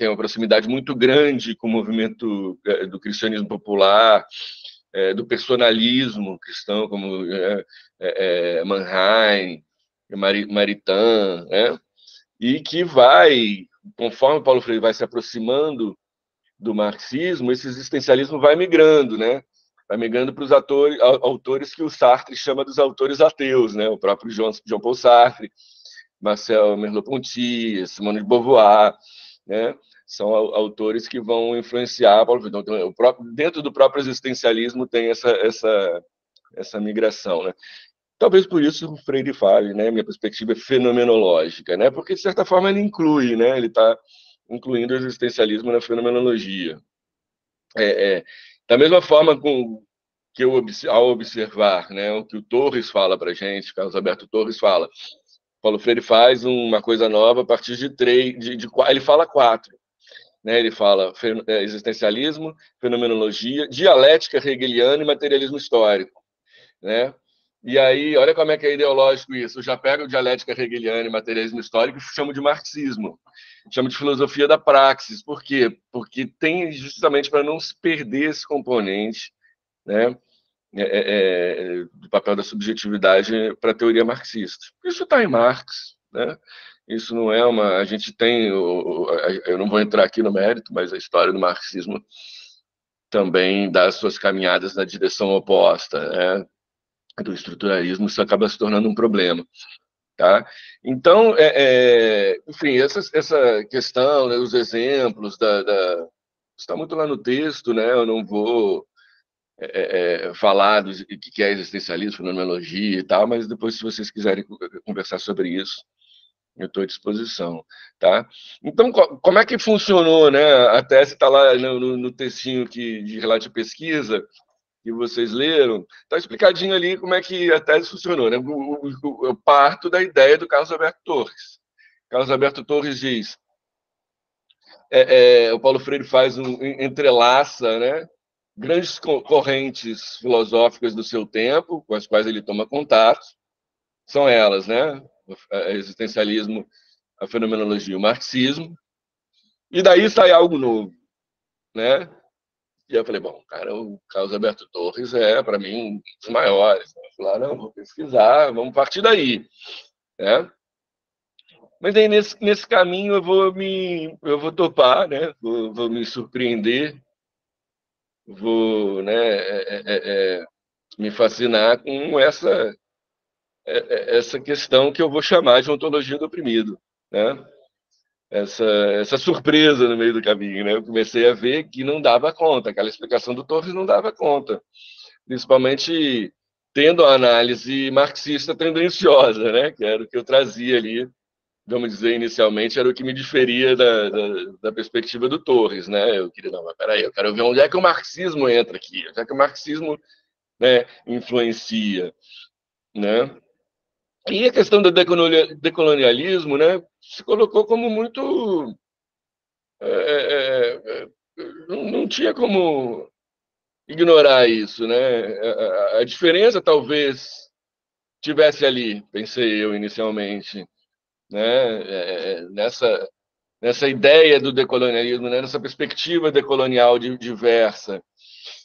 uma proximidade muito grande com o movimento do cristianismo popular, do personalismo cristão, como Mannheim, Maritain, né? E que vai, conforme Paulo Freire vai se aproximando do marxismo, esse existencialismo vai migrando, né? Vai migrando para os autores que o Sartre chama dos autores ateus, né? O próprio Jean Paul Sartre, Marcel Merleau-Ponty, Simone de Beauvoir, né? São autores que vão influenciar Paulo Freire. Então, dentro do próprio existencialismo tem essa migração, né? Talvez por isso o Freire fale, né? Minha perspectiva é fenomenológica, né? Porque, de certa forma, ele inclui, né? Ele está incluindo o existencialismo na fenomenologia. Da mesma forma que eu, ao observar, né, o que o Torres fala para a gente, Carlos Alberto Torres fala, Paulo Freire faz uma coisa nova a partir de 3, ele fala 4. Né? Ele fala existencialismo, fenomenologia, dialética hegeliana e materialismo histórico, né? E aí, olha como é que é ideológico isso. Eu já pego o dialética hegeliana e materialismo histórico e chamo de marxismo. Chamo de filosofia da praxis. Por quê? Porque tem justamente para não se perder esse componente, né, do papel da subjetividade para a teoria marxista. Isso está em Marx, né? Isso não é uma... A gente tem... Eu não vou entrar aqui no mérito, mas a história do marxismo também dá as suas caminhadas na direção oposta, né? Do estruturalismo, isso acaba se tornando um problema, tá? Então, enfim, essa questão, né, os exemplos está muito lá no texto, né? Eu não vou falar do que é existencialismo, fenomenologia e tal, mas depois, se vocês quiserem conversar sobre isso, eu estou à disposição, tá? Então, como é que funcionou, né? A tese está lá no textinho de relato de pesquisa, que vocês leram, está explicadinho ali como é que a tese funcionou, né? Eu parto da ideia do Carlos Alberto Torres. Carlos Alberto Torres diz, o Paulo Freire entrelaça, né, grandes correntes filosóficas do seu tempo, com as quais ele toma contato, são elas, né? O existencialismo, a fenomenologia e o marxismo, e daí sai algo novo, né? E eu falei, bom, cara, o Carlos Alberto Torres é, para mim, um dos maiores. Eu falei, não, vou pesquisar, vamos partir daí, né? Mas aí, nesse caminho, eu vou topar, né? Vou me surpreender, vou, né, me fascinar com essa questão que eu vou chamar de ontologia do oprimido, né? Essa surpresa no meio do caminho, né? Eu comecei a ver que não dava conta, aquela explicação do Torres não dava conta, principalmente tendo a análise marxista tendenciosa, né? Que era o que eu trazia ali, vamos dizer, inicialmente, era o que me diferia da perspectiva do Torres, né? Eu queria, não, mas peraí, eu quero ver onde é que o marxismo entra aqui, onde é que o marxismo, né, influencia, né? E a questão do decolonialismo, né, se colocou como muito... não tinha como ignorar isso, né? A diferença talvez tivesse ali, pensei eu inicialmente, né? Nessa ideia do decolonialismo, né? Nessa perspectiva decolonial diversa.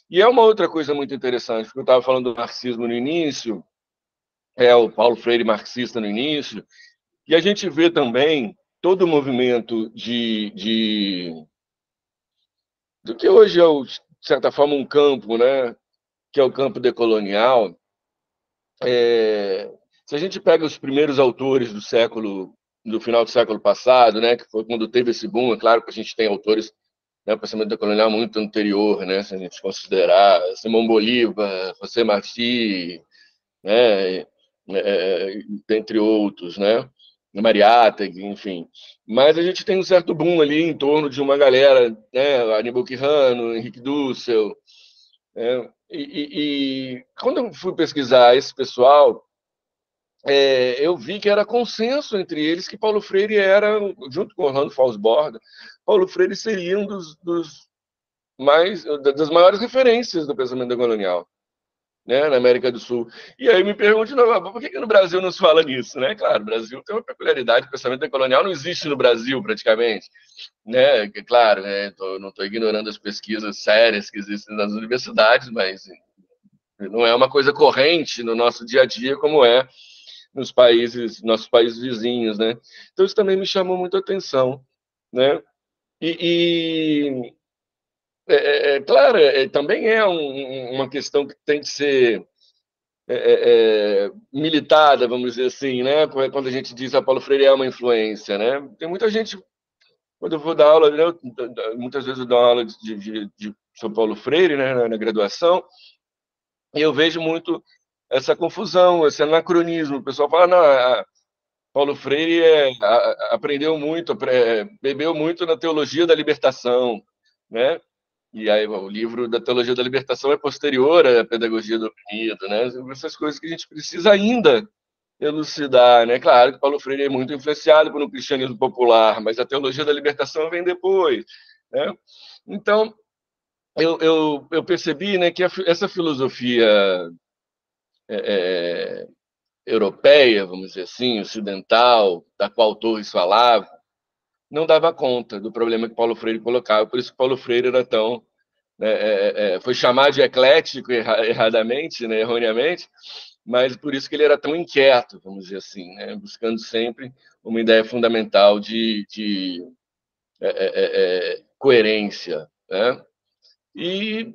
E é uma outra coisa muito interessante, porque eu estava falando do marxismo no início, o Paulo Freire marxista no início, e a gente vê também todo o movimento do que hoje é, de certa forma, um campo, né, que é o campo decolonial. Se a gente pega os primeiros autores do final do século passado, né, que foi quando teve esse boom, é claro que a gente tem autores, né, o pensamento decolonial muito anterior, né, se a gente considerar Simão Bolívar, José Martí, né, entre outros, né, Mariátegui, enfim. Mas a gente tem um certo boom ali em torno de uma galera, né, Aníbal Quijano, Henrique Dussel, né, e quando eu fui pesquisar esse pessoal, eu vi que era consenso entre eles que Paulo Freire era, junto com Orlando Falsborda, Paulo Freire seria um das maiores referências do pensamento decolonial, né, na América do Sul. E aí me pergunto, por que no Brasil não se fala nisso, né? Claro, o Brasil tem uma peculiaridade, o pensamento decolonial não existe no Brasil, praticamente, né? Claro, né, não estou ignorando as pesquisas sérias que existem nas universidades, mas não é uma coisa corrente no nosso dia a dia como é nossos países vizinhos, né? Então isso também me chamou muito a atenção, né? Claro, também é uma questão que tem que ser militada, vamos dizer assim, né? Quando a gente diz que Paulo Freire é uma influência, né? Tem muita gente, quando eu vou dar aula, né, muitas vezes eu dou aula de São Paulo Freire, né, na graduação, e eu vejo muito essa confusão, esse anacronismo. O pessoal fala, não, Paulo Freire aprendeu muito, bebeu muito na teologia da libertação, né? E aí o livro da teologia da libertação é posterior à pedagogia do oprimido, né? Essas coisas que a gente precisa ainda elucidar, né? Claro que Paulo Freire é muito influenciado por um cristianismo popular, mas a teologia da libertação vem depois, né? Então, eu percebi, né, que essa filosofia europeia, vamos dizer assim, ocidental, da qual Torres falava, não dava conta do problema que Paulo Freire colocava. Por isso que Paulo Freire era tão... foi chamado de eclético erradamente, né, erroneamente, mas por isso que ele era tão inquieto, vamos dizer assim, né, buscando sempre uma ideia fundamental de coerência, né? E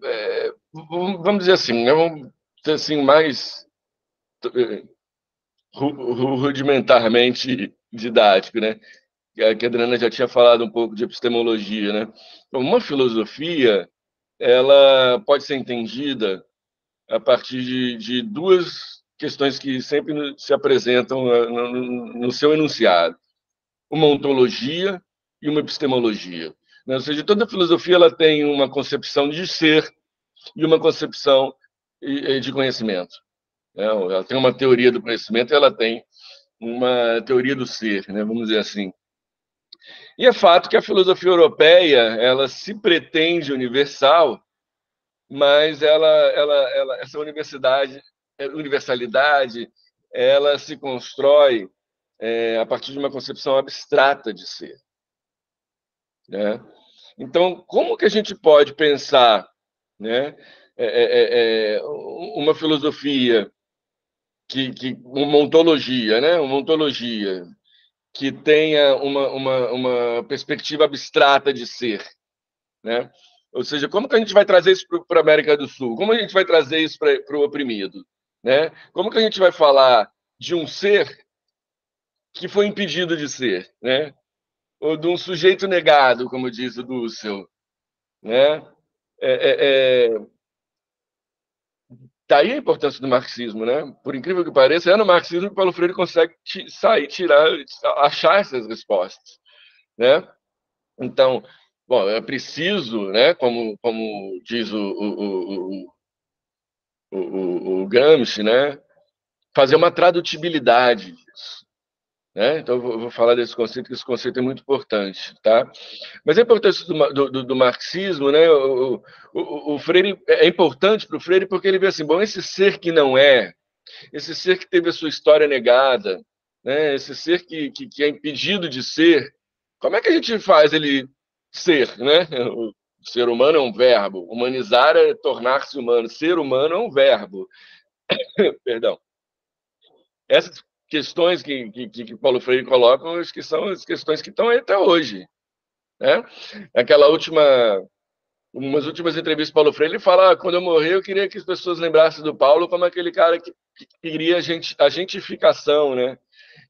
vamos dizer assim, né, vamos dizer assim, mais rudimentarmente didático, né? Que a Adriana já tinha falado um pouco de epistemologia, né? Então, uma filosofia, ela pode ser entendida a partir de duas questões que sempre se apresentam no seu enunciado: uma ontologia e uma epistemologia. Ou seja, toda filosofia ela tem uma concepção de ser e uma concepção de conhecimento. Ela tem uma teoria do conhecimento e ela tem uma teoria do ser, né? Vamos dizer assim. E é fato que a filosofia europeia ela se pretende universal mas essa universalidade, ela se constrói a partir de uma concepção abstrata de ser, né? Então, como que a gente pode pensar, né, uma filosofia uma ontologia, né, uma ontologia que tenha uma perspectiva abstrata de ser, né? Ou seja, como que a gente vai trazer isso para a América do Sul? Como a gente vai trazer isso para o oprimido, né? Como que a gente vai falar de um ser que foi impedido de ser, né? Ou de um sujeito negado, como diz o Dussel, né? Daí a importância do marxismo, né? Por incrível que pareça, é no marxismo que Paulo Freire consegue achar essas respostas, né? Então, bom, é preciso, né? Como diz o Gramsci, né? Fazer uma tradutibilidade disso, né? Então, eu vou falar desse conceito, que esse conceito é muito importante, tá? Mas a importância do marxismo, né? O Freire é importante para o Freire porque ele vê assim, bom, esse ser que não é, esse ser que teve a sua história negada, né? Esse ser que é impedido de ser, como é que a gente faz ele ser, né? O ser humano é um verbo, humanizar é tornar-se humano, ser humano é um verbo. Perdão. Essas questões que Paulo Freire coloca, acho que são as questões que estão aí até hoje, né? Umas últimas entrevistas do Paulo Freire, ele fala, quando eu morrer, eu queria que as pessoas lembrassem do Paulo como aquele cara que queria a gentificação, né?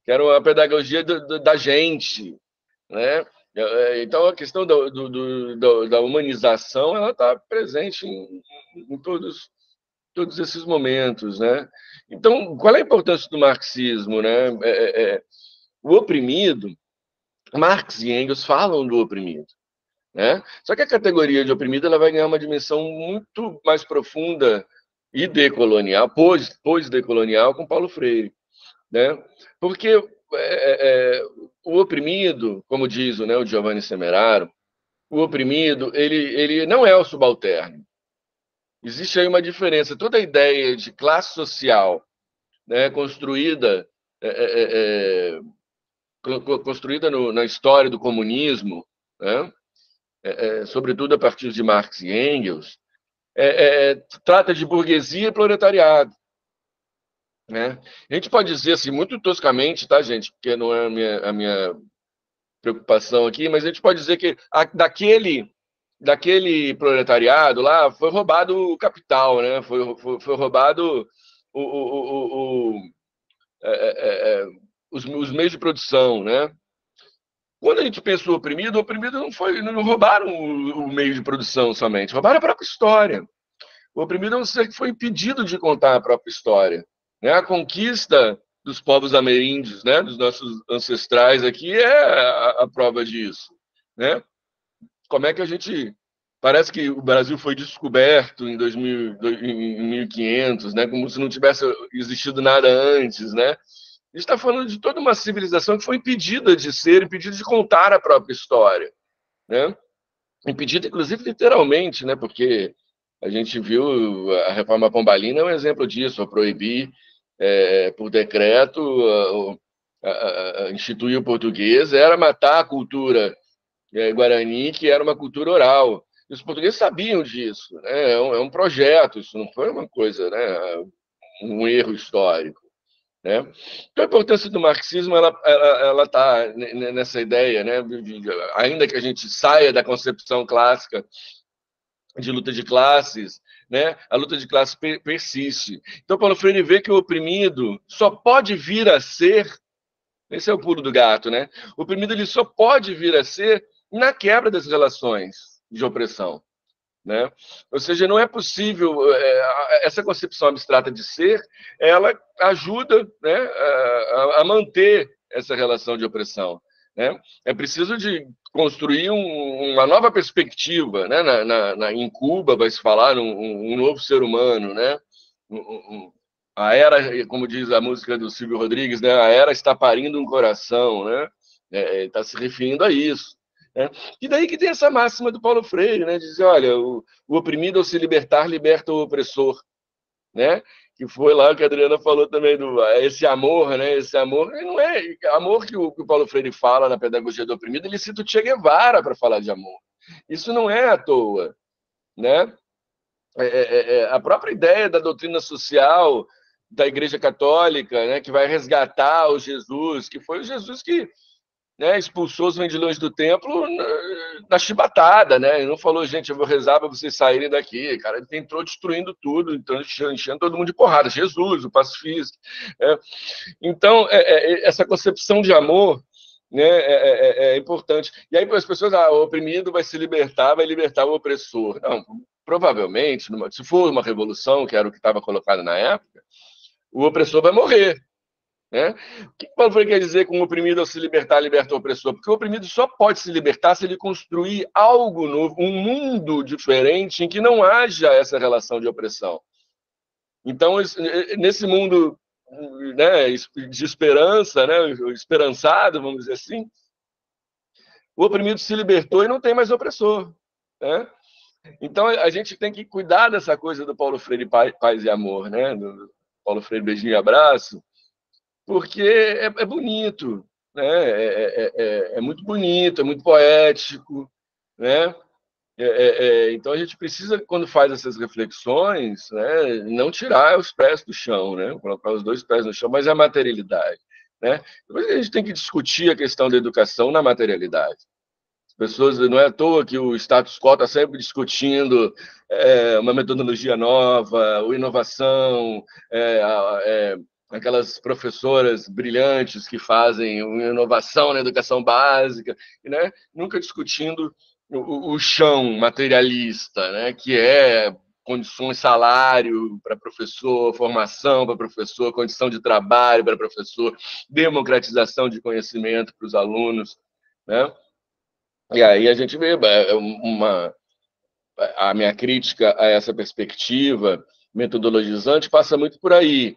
Que era uma pedagogia da gente, né? Então, a questão da humanização, ela está presente em todos esses momentos, né? Então, qual é a importância do marxismo, né? O oprimido, Marx e Engels falam do oprimido, né? Só que a categoria de oprimido ela vai ganhar uma dimensão muito mais profunda e decolonial, pós-decolonial, com Paulo Freire, né? Porque o oprimido, como diz o Giovanni Semeraro, o oprimido ele não é o subalterno. Existe aí uma diferença. Toda a ideia de classe social, né, construída na história do comunismo, né, sobretudo a partir de Marx e Engels, trata de burguesia e proletariado, né? A gente pode dizer assim, muito toscamente, tá, gente? Porque não é a minha preocupação aqui, mas a gente pode dizer que daquele proletariado lá foi roubado o capital, né? Foi roubado os meios de produção, né? Quando a gente pensa o oprimido não roubaram o meio de produção somente, roubaram a própria história. O oprimido é um ser que foi impedido de contar a própria história, né? A conquista dos povos ameríndios, né, dos nossos ancestrais aqui é a prova disso, né? Como é que a gente parece que o Brasil foi descoberto em 1500, né, como se não tivesse existido nada antes, né? A gente está falando de toda uma civilização que foi impedida de ser, impedida de contar a própria história, né? Impedida, inclusive, literalmente, né? Porque a gente viu a reforma pombalina é um exemplo disso, a proibir por decreto, instituir o português, era matar a cultura guarani, que era uma cultura oral. E os portugueses sabiam disso, né? É um projeto, isso não foi uma coisa, né? Um erro histórico, né? Então, a importância do marxismo ela está nessa ideia, né? Ainda que a gente saia da concepção clássica de luta de classes, né? A luta de classes persiste. Então, Paulo Freire vê que o oprimido só pode vir a ser, esse é o pulo do gato, né? O oprimido ele só pode vir a ser na quebra das relações de opressão, né? Ou seja, não é possível essa concepção abstrata de ser, ela ajuda, né, a manter essa relação de opressão, né? É preciso de construir uma nova perspectiva, né? Em Cuba vai se falar um novo ser humano, né? A era, como diz a música do Silvio Rodrigues, né? A era está parindo um coração, né? Está se referindo a isso. né? E daí que tem essa máxima do Paulo Freire, né? Dizer, olha, o oprimido ao se libertar, liberta o opressor, né? Que foi lá que a Adriana falou também, esse amor, né? Esse amor, não é amor que o Paulo Freire fala na Pedagogia do Oprimido, ele cita o Che Guevara para falar de amor. Isso não é à toa, né? A própria ideia da doutrina social da Igreja Católica, né, que vai resgatar o Jesus, que foi o Jesus que, né, expulsou os vendilhões do templo na chibatada, né? Ele não falou, gente, eu vou rezar para vocês saírem daqui. Cara, ele entrou destruindo tudo, então enchendo todo mundo de porrada. Jesus, o pacifista. Então, essa concepção de amor, né, é importante. E aí as pessoas, o oprimido vai se libertar, vai libertar o opressor. Não, provavelmente, se for uma revolução, que era o que estava colocado na época, o opressor vai morrer. Né? O que Paulo Freire quer dizer com o oprimido ao se libertar, liberta o opressor? Porque o oprimido só pode se libertar se ele construir algo novo, um mundo diferente em que não haja essa relação de opressão. Então, nesse mundo, né, de esperança, né, esperançado, vamos dizer assim, o oprimido se libertou e não tem mais opressor. Né? Então, a gente tem que cuidar dessa coisa do Paulo Freire Paz e Amor, né? Do Paulo Freire Beijinho e Abraço, porque é bonito, né? É muito bonito, é muito poético, né? Então a gente precisa, quando faz essas reflexões, né, não tirar os pés do chão, né? Colocar os dois pés no chão, mas é a materialidade, né? Depois a gente tem que discutir a questão da educação na materialidade. As pessoas, não é à toa que o status quo está sempre discutindo uma metodologia nova, ou inovação, aquelas professoras brilhantes que fazem inovação na educação básica, né? Nunca discutindo o chão materialista, né? Que é condições, salário para professor, formação para professor, condição de trabalho para professor, democratização de conhecimento para os alunos, né? E aí a gente vê a minha crítica a essa perspectiva metodologizante passa muito por aí,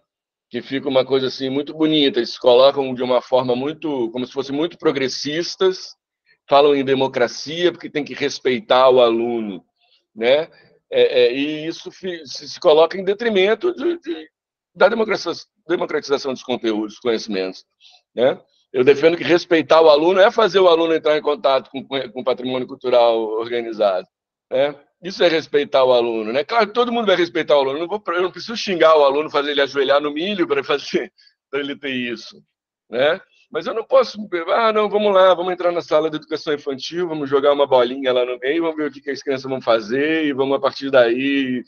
que fica uma coisa assim muito bonita, eles se colocam de uma forma muito, como se fossem muito progressistas, falam em democracia porque tem que respeitar o aluno, né? E isso se coloca em detrimento da democratização dos conteúdos, dos conhecimentos, né? Eu defendo que respeitar o aluno é fazer o aluno entrar em contato com o patrimônio cultural organizado, né? Isso é respeitar o aluno, né? Claro que todo mundo vai respeitar o aluno. Eu não preciso xingar o aluno, fazer ele ajoelhar no milho para ele ter isso, né? Mas eu não posso, não, vamos lá, vamos entrar na sala de educação infantil, vamos jogar uma bolinha lá no meio, vamos ver o que as crianças vão fazer e vamos a partir daí.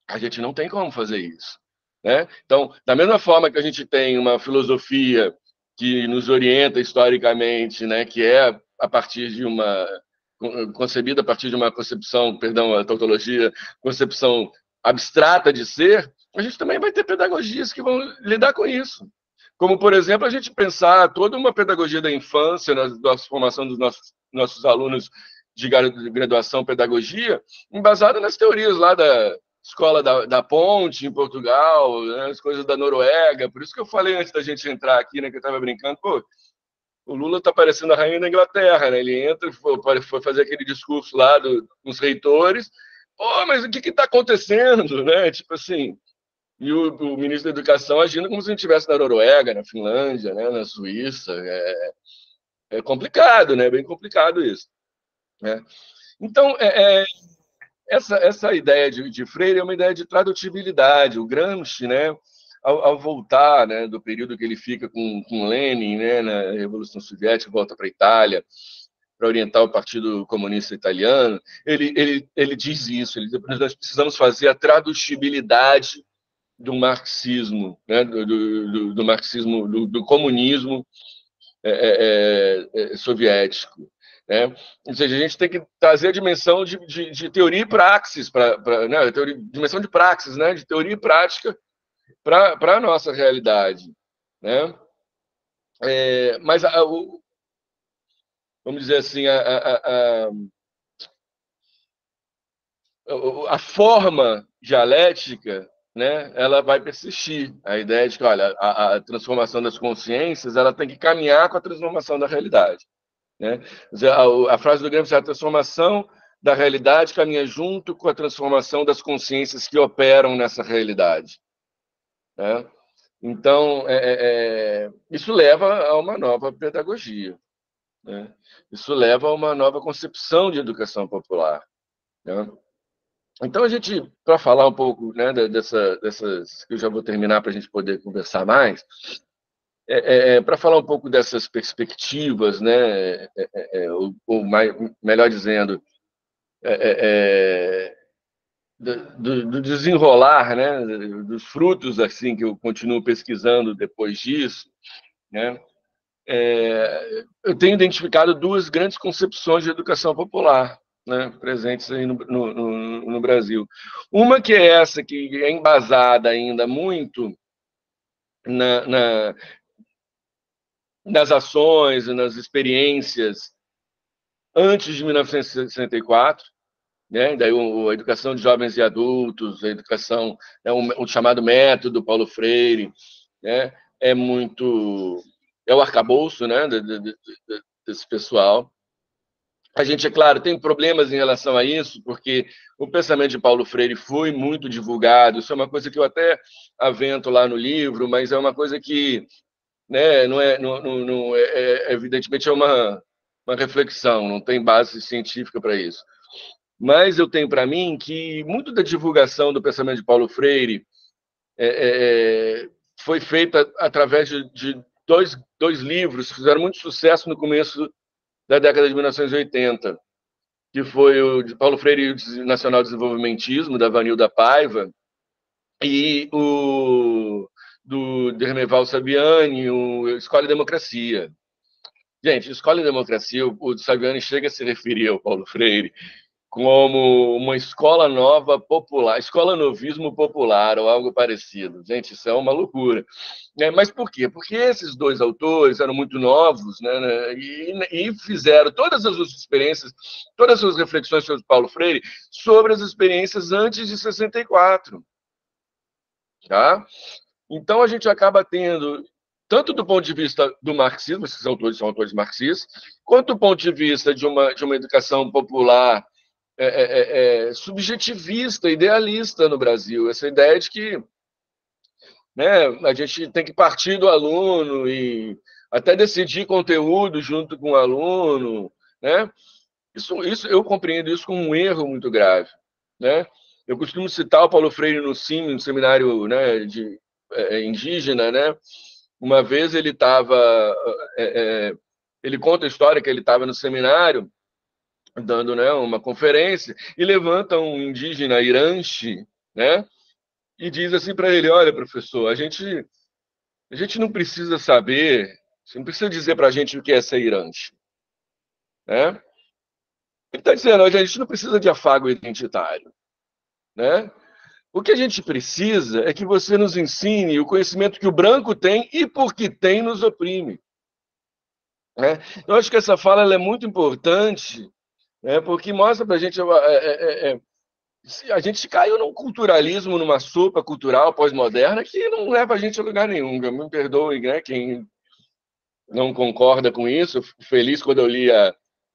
A gente não tem como fazer isso, né? Então, da mesma forma que a gente tem uma filosofia que nos orienta historicamente, né, que é a partir de concebida a partir de uma concepção, perdão, a tautologia, concepção abstrata de ser, a gente também vai ter pedagogias que vão lidar com isso. Como, por exemplo, a gente pensar toda uma pedagogia da infância, na formação dos nossos alunos de graduação pedagogia, embasada nas teorias lá da escola da Ponte, em Portugal, né, as coisas da Noruega. Por isso que eu falei antes da gente entrar aqui, né, que eu estava brincando, pô, o Lula está parecendo a rainha da Inglaterra, né? Ele entra, foi fazer aquele discurso lá com os reitores, pô, mas o que está acontecendo, né? Tipo assim, e o ministro da Educação agindo como se a gente estivesse na Noruega, na Finlândia, né, na Suíça. É complicado, né? Bem complicado isso, né? Então, essa ideia de Freire é uma ideia de tradutibilidade. O Gramsci, né, ao voltar, né, do período que ele fica com Lenin, né, na Revolução Soviética, volta para a Itália para orientar o Partido Comunista Italiano, ele diz isso, ele diz que nós precisamos fazer a tradutibilidade do marxismo, né, do marxismo, do comunismo soviético. Né? Ou seja, a gente tem que trazer a dimensão de teoria e praxis, né? Dimensão de praxis, né? De teoria e prática para a nossa realidade. Né? Mas, vamos dizer assim, a forma dialética, né, ela vai persistir. A ideia de que, olha, a transformação das consciências ela tem que caminhar com a transformação da realidade. né? A frase do Gramsci é: a transformação da realidade caminha junto com a transformação das consciências que operam nessa realidade, né? Então, isso leva a uma nova pedagogia, né? Isso leva a uma nova concepção de educação popular, né? Então, a gente, para falar um pouco, né, dessas, que eu já vou terminar para a gente poder conversar mais, para falar um pouco dessas perspectivas, né, melhor dizendo, do desenrolar, né, dos frutos assim que eu continuo pesquisando depois disso, né, eu tenho identificado duas grandes concepções de educação popular, né, presentes aí no Brasil. Uma que é essa, que é embasada ainda muito nas ações e nas experiências antes de 1964, né? Daí a educação de jovens e adultos, a educação, o chamado método Paulo Freire, né? É o arcabouço, né, desse pessoal. A gente, é claro, tem problemas em relação a isso, porque o pensamento de Paulo Freire foi muito divulgado. Isso é uma coisa que eu até avento lá no livro, mas é uma coisa que, né, evidentemente é uma reflexão, não tem base científica para isso. Mas eu tenho para mim que muito da divulgação do pensamento de Paulo Freire foi feita através de dois livros que fizeram muito sucesso no começo da década de 1980, que foi o de Paulo Freire e o Nacional Desenvolvimentismo, da Vanilda Paiva, e o do Dermeval Saviani, o Escola e Democracia. Gente, Escola e Democracia, o Saviani chega a se referir ao Paulo Freire como uma escola nova popular, escola novismo popular ou algo parecido. Gente, isso é uma loucura. Mas por quê? Porque esses dois autores eram muito novos, né, e fizeram todas as suas experiências, todas as suas reflexões sobre Paulo Freire, sobre as experiências antes de 64. Tá? Então, a gente acaba tendo, tanto do ponto de vista do marxismo, esses autores são autores marxistas, quanto do ponto de vista de uma educação popular subjetivista, idealista no Brasil. Essa ideia de que, né, a gente tem que partir do aluno e até decidir conteúdo junto com o aluno, né? Isso eu compreendo isso como um erro muito grave, né? Eu costumo citar o Paulo Freire no CIM, no seminário, né, indígena, né? Uma vez ele estava, ele conta a história que ele estava no seminário dando, né, uma conferência, e levanta um indígena Iranche, né, e diz assim para ele: olha, professor, a gente não precisa saber, você não precisa dizer para a gente o que é ser Iranche, né? Ele está dizendo: a gente não precisa de afago identitário, né? O que a gente precisa é que você nos ensine o conhecimento que o branco tem e porque tem nos oprime, né? Eu acho que essa fala ela é muito importante, porque mostra para a gente a gente caiu num culturalismo, numa sopa cultural pós-moderna que não leva a gente a lugar nenhum. Me perdoe, né, quem não concorda com isso. Eu fico feliz quando eu li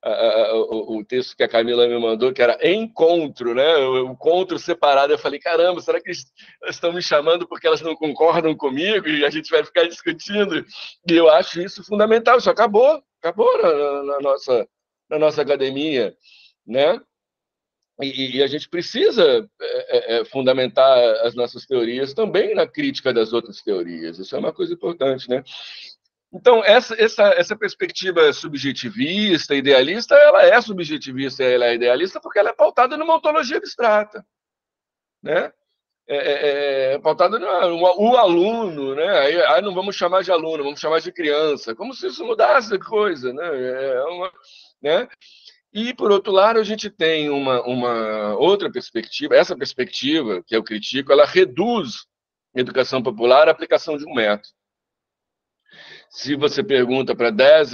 o texto que a Camila me mandou, que era encontro, né? O encontro separado. Eu falei: caramba, será que elas estão me chamando porque elas não concordam comigo e a gente vai ficar discutindo? E eu acho isso fundamental. Isso acabou na nossa academia, né? E a gente precisa fundamentar as nossas teorias também na crítica das outras teorias. Isso é uma coisa importante, né? Então, essa perspectiva subjetivista, idealista, ela é subjetivista, ela é idealista porque ela é pautada numa ontologia abstrata, né? Pautada no aluno, né? Aí não vamos chamar de aluno, vamos chamar de criança, como se isso mudasse a coisa, né? Né? E, por outro lado, a gente tem uma outra perspectiva. Essa perspectiva, que eu critico, ela reduz a educação popular à aplicação de um método. Se você pergunta para 10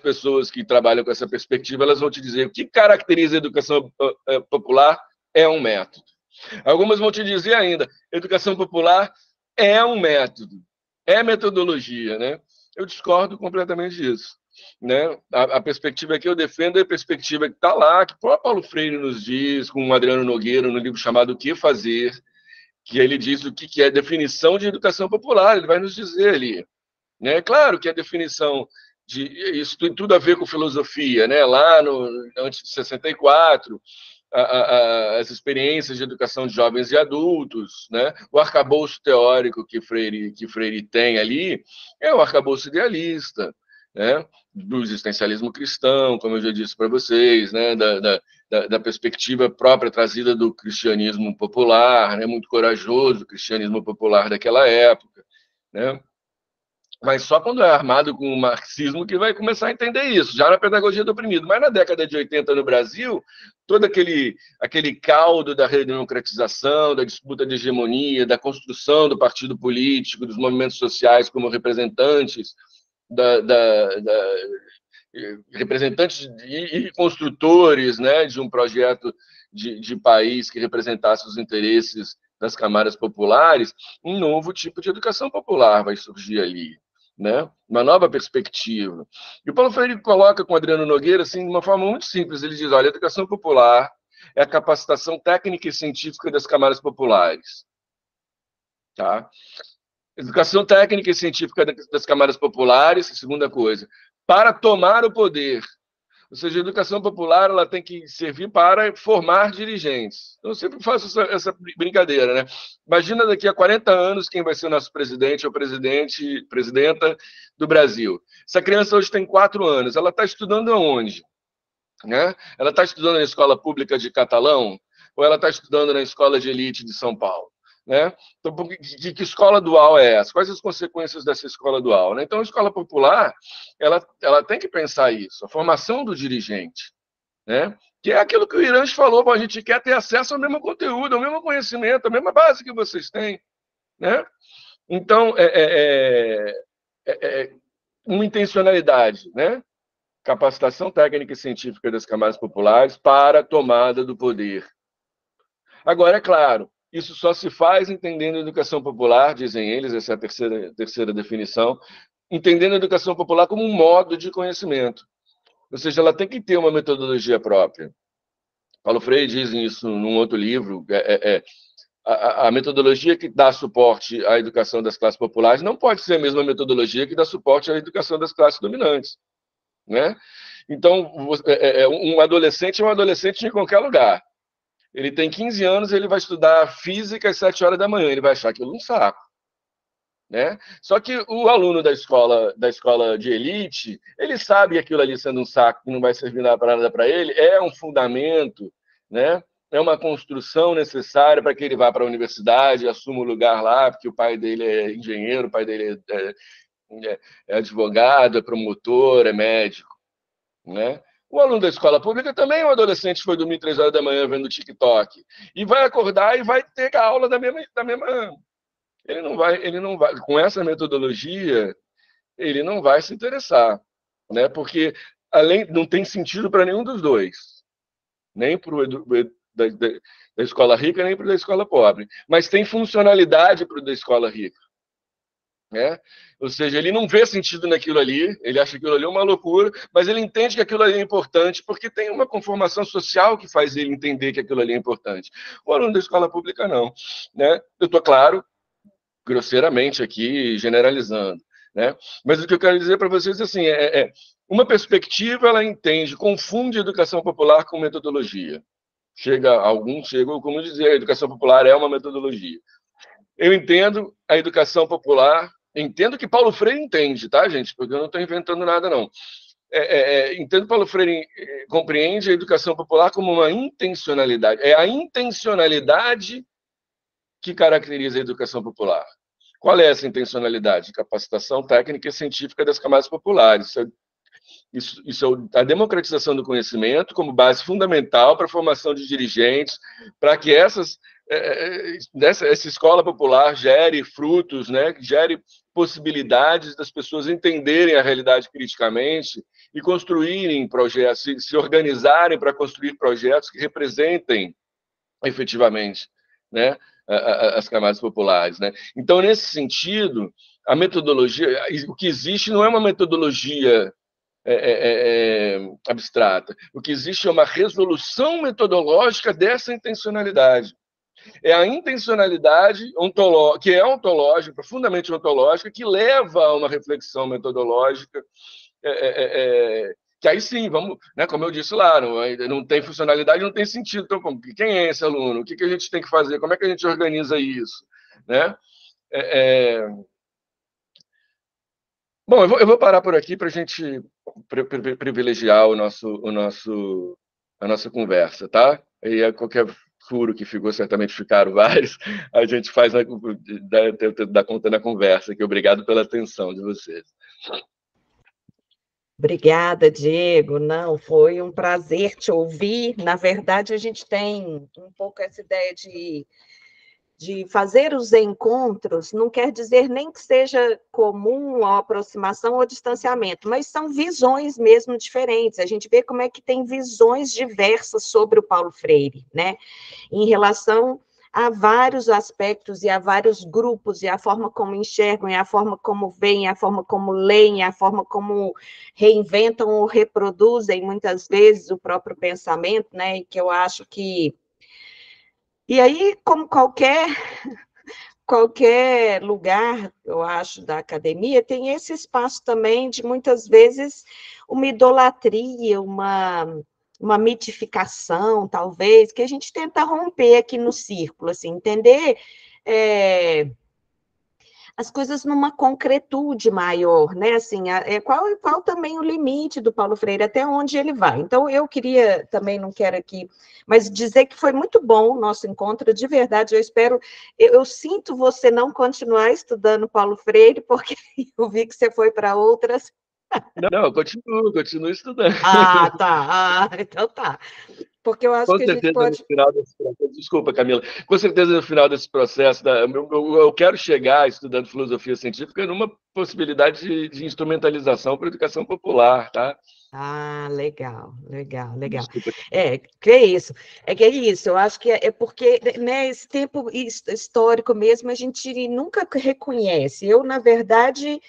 pessoas que trabalham com essa perspectiva, elas vão te dizer: o que caracteriza a educação popular é um método. Algumas vão te dizer ainda: educação popular é um método, é metodologia, né? Eu discordo completamente disso. né? A perspectiva que eu defendo é a perspectiva que está lá, que o próprio Paulo Freire nos diz, com o Adriano Nogueira, no livro chamado O que Fazer, que ele diz o que é definição de educação popular, ele vai nos dizer ali. Né? Claro que a definição de isso tem tudo a ver com filosofia, né? Lá antes de 64, as experiências de educação de jovens e adultos, né? O arcabouço teórico que Freire tem ali é o arcabouço idealista, né? Do existencialismo cristão, como eu já disse para vocês, né? Da perspectiva própria trazida do cristianismo popular, né? Muito corajoso, o cristianismo popular daquela época, né? Mas só quando é armado com o marxismo que vai começar a entender isso, já na pedagogia do oprimido. Mas na década de 80 no Brasil, todo aquele caldo da redemocratização, da disputa de hegemonia, da construção do partido político, dos movimentos sociais como representantes, representantes e construtores, né, de um projeto de país que representasse os interesses das camadas populares, um novo tipo de educação popular vai surgir ali. Né? Uma nova perspectiva. E o Paulo Freire coloca com o Adriano Nogueira assim, de uma forma muito simples. Ele diz, olha, a educação popular é a capacitação técnica e científica das camadas populares. Tá? Educação técnica e científica das camadas populares, segunda coisa, para tomar o poder. Ou seja, a educação popular ela tem que servir para formar dirigentes. Eu sempre faço essa brincadeira, né? Imagina daqui a 40 anos quem vai ser nosso presidente ou presidenta do Brasil. Essa criança hoje tem 4 anos. Ela está estudando aonde? Né? Ela está estudando na escola pública de Catalão ou ela está estudando na escola de elite de São Paulo? Né? Então, que escola dual é essa? Quais as consequências dessa escola dual? Né? Então, a escola popular ela tem que pensar isso, a formação do dirigente, né? Que é aquilo que o Irange falou, a gente quer ter acesso ao mesmo conteúdo, ao mesmo conhecimento, à mesma base que vocês têm. Né? Então, uma intencionalidade, né? Capacitação técnica e científica das camadas populares para a tomada do poder. Agora, é claro, isso só se faz entendendo a educação popular, dizem eles, essa é a terceira definição, entendendo a educação popular como um modo de conhecimento. Ou seja, ela tem que ter uma metodologia própria. Paulo Freire diz isso num outro livro, a metodologia que dá suporte à educação das classes populares não pode ser a mesma metodologia que dá suporte à educação das classes dominantes. Né? Então, um adolescente é um adolescente em qualquer lugar. Ele tem 15 anos, ele vai estudar física às 7 horas da manhã, ele vai achar aquilo um saco. Né? Só que o aluno da escola de elite, ele sabe que aquilo ali sendo um saco que não vai servir para nada para ele, é um fundamento, né? É uma construção necessária para que ele vá para a universidade, assuma o lugar lá, porque o pai dele é engenheiro, o pai dele é advogado, é promotor, é médico. Né? O aluno da escola pública também é um adolescente que foi dormir 3 horas da manhã vendo TikTok. E vai acordar e vai ter a aula da mesma... Ele não vai, com essa metodologia, ele não vai se interessar. Né? Porque não tem sentido para nenhum dos dois. Nem para o da escola rica, nem para o da escola pobre. Mas tem funcionalidade para o da escola rica. Né? Ou seja, ele não vê sentido naquilo ali, ele acha que aquilo ali é uma loucura, mas ele entende que aquilo ali é importante porque tem uma conformação social que faz ele entender que aquilo ali é importante. O aluno da escola pública, não. Né? Eu estou, claro, grosseiramente aqui, generalizando. Né? Mas o que eu quero dizer para vocês assim, uma perspectiva, ela entende, confunde educação popular com metodologia. Alguns chegam como dizer, a educação popular é uma metodologia. Eu entendo a educação popular, entendo que Paulo Freire entende, tá, gente? Porque eu não estou inventando nada, não. Entendo que Paulo Freire compreende a educação popular como uma intencionalidade. É a intencionalidade que caracteriza a educação popular. Qual é essa intencionalidade? Capacitação técnica e científica das camadas populares. Isso é a democratização do conhecimento como base fundamental para a formação de dirigentes, para que essa escola popular gere frutos, né? Gere possibilidades das pessoas entenderem a realidade criticamente e construírem projetos, se organizarem para construir projetos que representem efetivamente, né, as camadas populares. Né? Então, nesse sentido, a metodologia, o que existe não é uma metodologia abstrata. O que existe é uma resolução metodológica dessa intencionalidade. É a intencionalidade que é ontológica, profundamente ontológica, que leva a uma reflexão metodológica, que aí sim, vamos, né, como eu disse lá, não tem funcionalidade, não tem sentido. Então, quem é esse aluno? O que a gente tem que fazer? Como é que a gente organiza isso? Né? Bom, eu vou parar por aqui para a gente privilegiar a nossa conversa, tá? E qualquer furo que ficou, certamente ficaram vários, a gente faz da conta na conversa aqui. Obrigado pela atenção de vocês. Obrigada, Diego. Não, foi um prazer te ouvir. Na verdade, a gente tem um pouco essa ideia de fazer os encontros, não quer dizer nem que seja comum a aproximação ou distanciamento, mas são visões mesmo diferentes. A gente vê como é que tem visões diversas sobre o Paulo Freire, né? Em relação a vários aspectos e a vários grupos, e a forma como enxergam, e a forma como veem, a forma como leem, a forma como reinventam ou reproduzem, muitas vezes, o próprio pensamento, né? E que eu acho que... E aí, como qualquer lugar, eu acho, da academia, tem esse espaço também de, muitas vezes, uma idolatria, uma mitificação, talvez, que a gente tenta romper aqui no círculo, assim, entender as coisas numa concretude maior, né? Assim, qual também o limite do Paulo Freire, até onde ele vai. Então, eu queria, também não quero aqui, mas dizer que foi muito bom o nosso encontro, de verdade, eu sinto você não continuar estudando Paulo Freire, porque eu vi que você foi para outras. Não, eu continuo estudando. Tá, então tá. Porque eu acho Com que a gente certeza, pode... no final desse processo, desculpa, Camila, com certeza no final desse processo, eu quero chegar, estudando filosofia científica, numa possibilidade de instrumentalização para a educação popular, tá? Legal. Desculpa. Que é isso. Que é isso, eu acho que é porque, né, esse tempo histórico mesmo, a gente nunca reconhece. Eu, na verdade,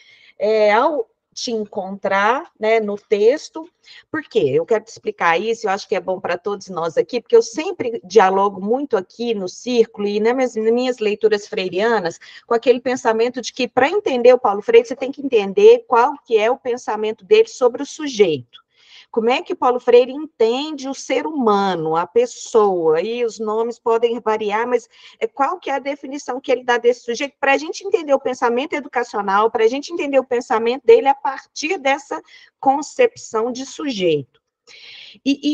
ao te encontrar, né, no texto, por quê? Eu quero te explicar isso, eu acho que é bom para todos nós aqui, porque eu sempre dialogo muito aqui no círculo e nas minhas leituras freirianas, com aquele pensamento de que, para entender o Paulo Freire, você tem que entender qual que é o pensamento dele sobre o sujeito. Como é que Paulo Freire entende o ser humano, a pessoa, e os nomes podem variar, mas qual que é a definição que ele dá desse sujeito, para a gente entender o pensamento educacional, para a gente entender o pensamento dele a partir dessa concepção de sujeito.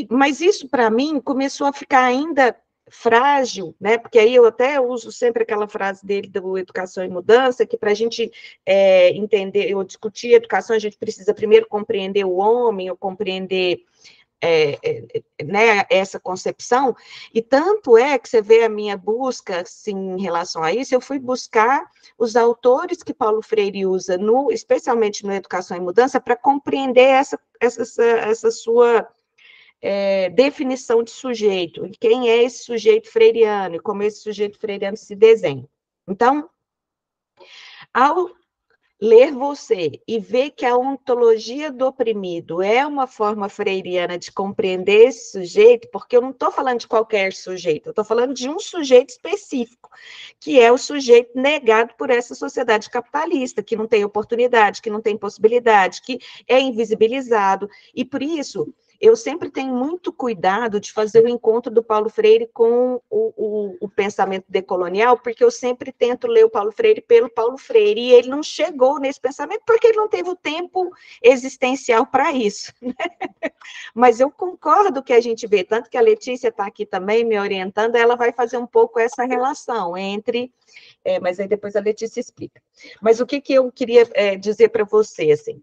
Mas isso, para mim, começou a ficar ainda frágil, né? Porque aí eu até uso sempre aquela frase dele do Educação e Mudança, que para a gente entender ou discutir educação, a gente precisa primeiro compreender o homem, ou compreender né, essa concepção, e tanto é que você vê a minha busca, assim, em relação a isso, eu fui buscar os autores que Paulo Freire usa, especialmente no Educação e Mudança, para compreender essa sua definição de sujeito, quem é esse sujeito freiriano, e como esse sujeito freiriano se desenha. Então, ao ler você e ver que a ontologia do oprimido é uma forma freiriana de compreender esse sujeito, porque eu não estou falando de qualquer sujeito, eu estou falando de um sujeito específico, que é o sujeito negado por essa sociedade capitalista, que não tem oportunidade, que não tem possibilidade, que é invisibilizado, e por isso eu sempre tenho muito cuidado de fazer o encontro do Paulo Freire com o pensamento decolonial, porque eu sempre tento ler o Paulo Freire pelo Paulo Freire, e ele não chegou nesse pensamento porque ele não teve o tempo existencial para isso. Né? Mas eu concordo que a gente vê, tanto que a Letícia está aqui também me orientando, ela vai fazer um pouco essa relação entre... mas aí depois a Letícia explica. Mas o que eu queria dizer para você, assim...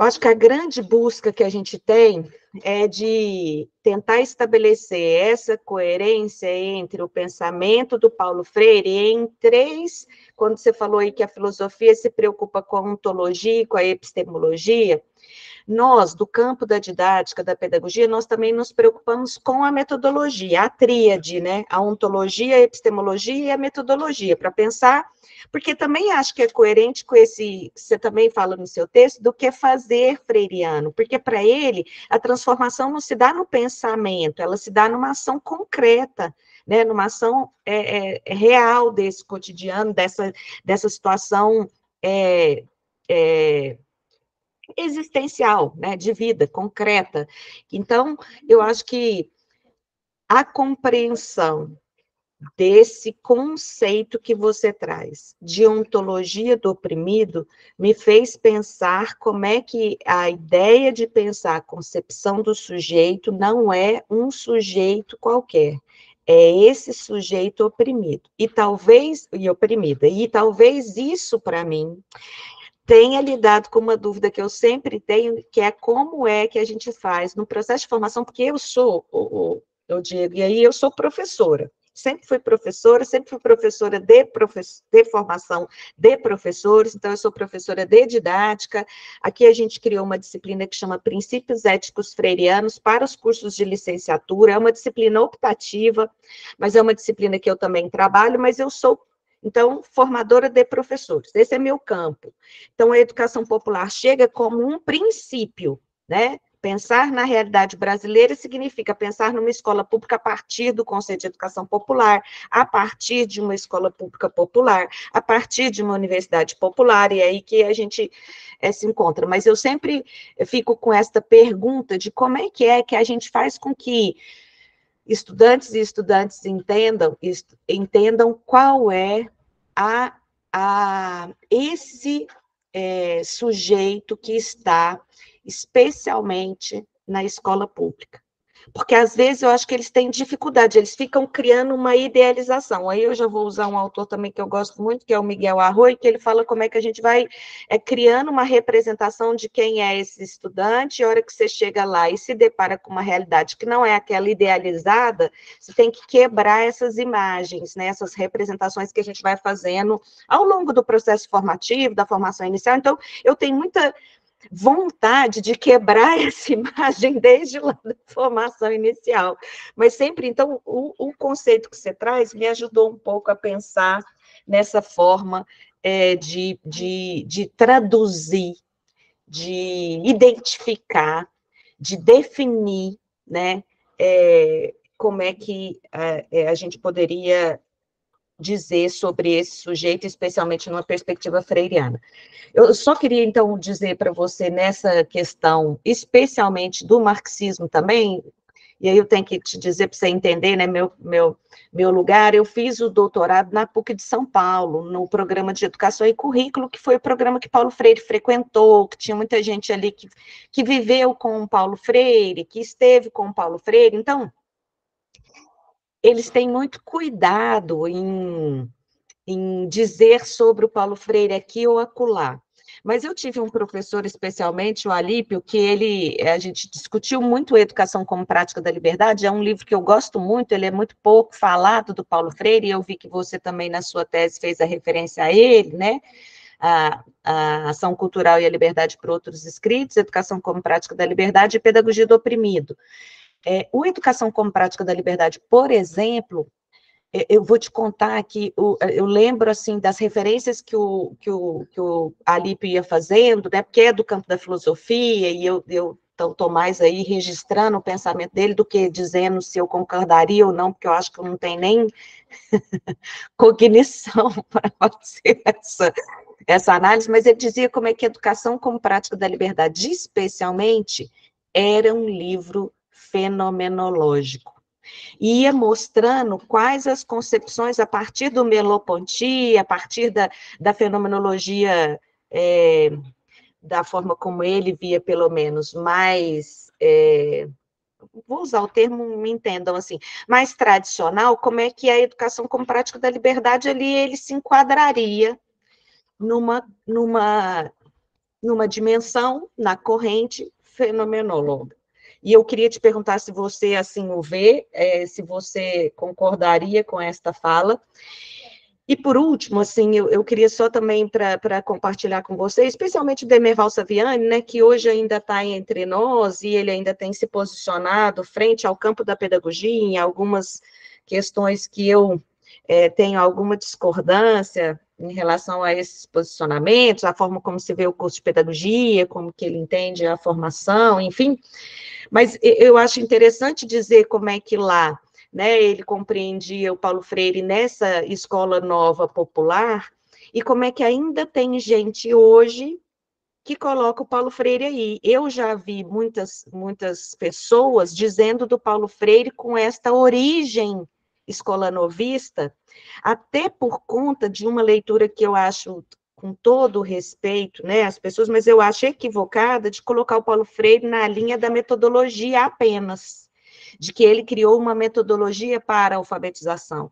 Eu acho que a grande busca que a gente tem é de tentar estabelecer essa coerência entre o pensamento do Paulo Freire em três, quando você falou aí que a filosofia se preocupa com a ontologia e com a epistemologia, Nós, do campo da didática, da pedagogia, nós também nos preocupamos com a metodologia, a tríade, né? A ontologia, a epistemologia e a metodologia, para pensar, porque também acho que é coerente com esse, que você também fala no seu texto, do que fazer freiriano, porque para ele, a transformação não se dá no pensamento, ela se dá numa ação concreta, né? Numa ação real desse cotidiano, dessa situação existencial, né, de vida concreta. Então, eu acho que a compreensão desse conceito que você traz, de ontologia do oprimido, me fez pensar como é que a ideia de pensar a concepção do sujeito não é um sujeito qualquer, é esse sujeito oprimido, e talvez isso, para mim, tenha lidado com uma dúvida que eu sempre tenho, que é como é que a gente faz no processo de formação, porque eu sou, eu digo, e aí eu sou professora, sempre fui professora de formação de professores, então eu sou professora de didática. Aqui a gente criou uma disciplina que chama Princípios Éticos Freirianos para os cursos de licenciatura, é uma disciplina optativa, mas é uma disciplina que eu também trabalho, mas eu sou, então, formadora de professores, esse é meu campo. Então, a educação popular chega como um princípio, né? Pensar na realidade brasileira significa pensar numa escola pública a partir do conceito de educação popular, a partir de uma escola pública popular, a partir de uma universidade popular, e é aí que a gente se encontra. Mas eu sempre fico com esta pergunta de como é que a gente faz com que estudantes e estudantes entendam qual é esse sujeito que está especialmente na escola pública. Porque, às vezes, eu acho que eles têm dificuldade, eles ficam criando uma idealização. Aí eu já vou usar um autor também que eu gosto muito, que é o Miguel Arroyo, que ele fala como é que a gente vai criando uma representação de quem é esse estudante, e a hora que você chega lá e se depara com uma realidade que não é aquela idealizada, você tem que quebrar essas imagens, né, essas representações que a gente vai fazendo ao longo do processo formativo, da formação inicial. Então, eu tenho muita vontade de quebrar essa imagem desde lá da formação inicial, mas sempre, então, o conceito que você traz me ajudou um pouco a pensar nessa forma de traduzir, de identificar, de definir, né, como é que a gente poderia dizer sobre esse sujeito, especialmente numa perspectiva freiriana. Eu só queria, então, dizer para você, nessa questão, especialmente do marxismo também, e aí eu tenho que te dizer, para você entender, né, meu lugar, eu fiz o doutorado na PUC de São Paulo, no programa de Educação e Currículo, que foi o programa que Paulo Freire frequentou, que tinha muita gente ali que viveu com o Paulo Freire, que esteve com o Paulo Freire. Então, eles têm muito cuidado em dizer sobre o Paulo Freire aqui ou acolá. Mas eu tive um professor, especialmente, o Alípio, que a gente discutiu muito Educação como Prática da Liberdade, é um livro que eu gosto muito, ele é muito pouco falado do Paulo Freire, e eu vi que você também, na sua tese, fez a referência a ele, né? A Ação Cultural e a Liberdade por Outros Escritos, Educação como Prática da Liberdade e Pedagogia do Oprimido. O Educação como Prática da Liberdade, por exemplo, eu vou te contar que eu lembro, assim, das referências que o Alípio ia fazendo, né, porque é do campo da filosofia, e eu estou mais aí registrando o pensamento dele do que dizendo se eu concordaria ou não, porque eu acho que eu não tenho nem cognição para fazer essa análise, mas ele dizia como é que a Educação como Prática da Liberdade, especialmente, era um livro fenomenológico. E ia mostrando quais as concepções, a partir do Merleau-Ponty, a partir da fenomenologia, da forma como ele via, pelo menos, mais, vou usar o termo, me entendam assim, mais tradicional, como é que a educação como prática da liberdade, ali, ele se enquadraria numa dimensão, na corrente fenomenológica. E eu queria te perguntar se você assim o vê, se você concordaria com esta fala. E por último, assim, eu queria só também para compartilhar com vocês, especialmente o Demerval Saviani, né, que hoje ainda está entre nós e ele ainda tem se posicionado frente ao campo da pedagogia em algumas questões que eu tenho alguma discordância em relação a esses posicionamentos, a forma como se vê o curso de pedagogia, como que ele entende a formação, enfim. Mas eu acho interessante dizer como é que lá, né, ele compreendia o Paulo Freire nessa escola nova popular, e como é que ainda tem gente hoje que coloca o Paulo Freire aí. Eu já vi muitas pessoas dizendo do Paulo Freire com esta origem escolanovista, até por conta de uma leitura que eu acho, com todo o respeito, né, às pessoas, mas eu acho equivocada de colocar o Paulo Freire na linha da metodologia apenas, de que ele criou uma metodologia para a alfabetização.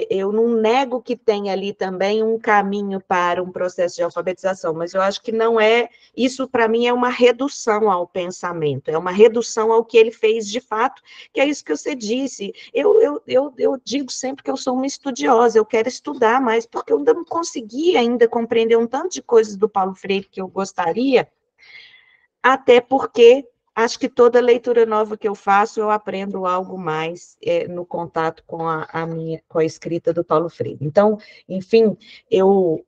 Eu não nego que tem ali também um caminho para um processo de alfabetização, mas eu acho que não é, isso para mim é uma redução ao pensamento, é uma redução ao que ele fez de fato, que é isso que você disse. Eu digo sempre que eu sou uma estudiosa, eu quero estudar mais, porque eu ainda não consegui ainda compreender um tanto de coisas do Paulo Freire que eu gostaria, até porque acho que toda leitura nova que eu faço, eu aprendo algo mais no contato com com a escrita do Paulo Freire. Então, enfim, eu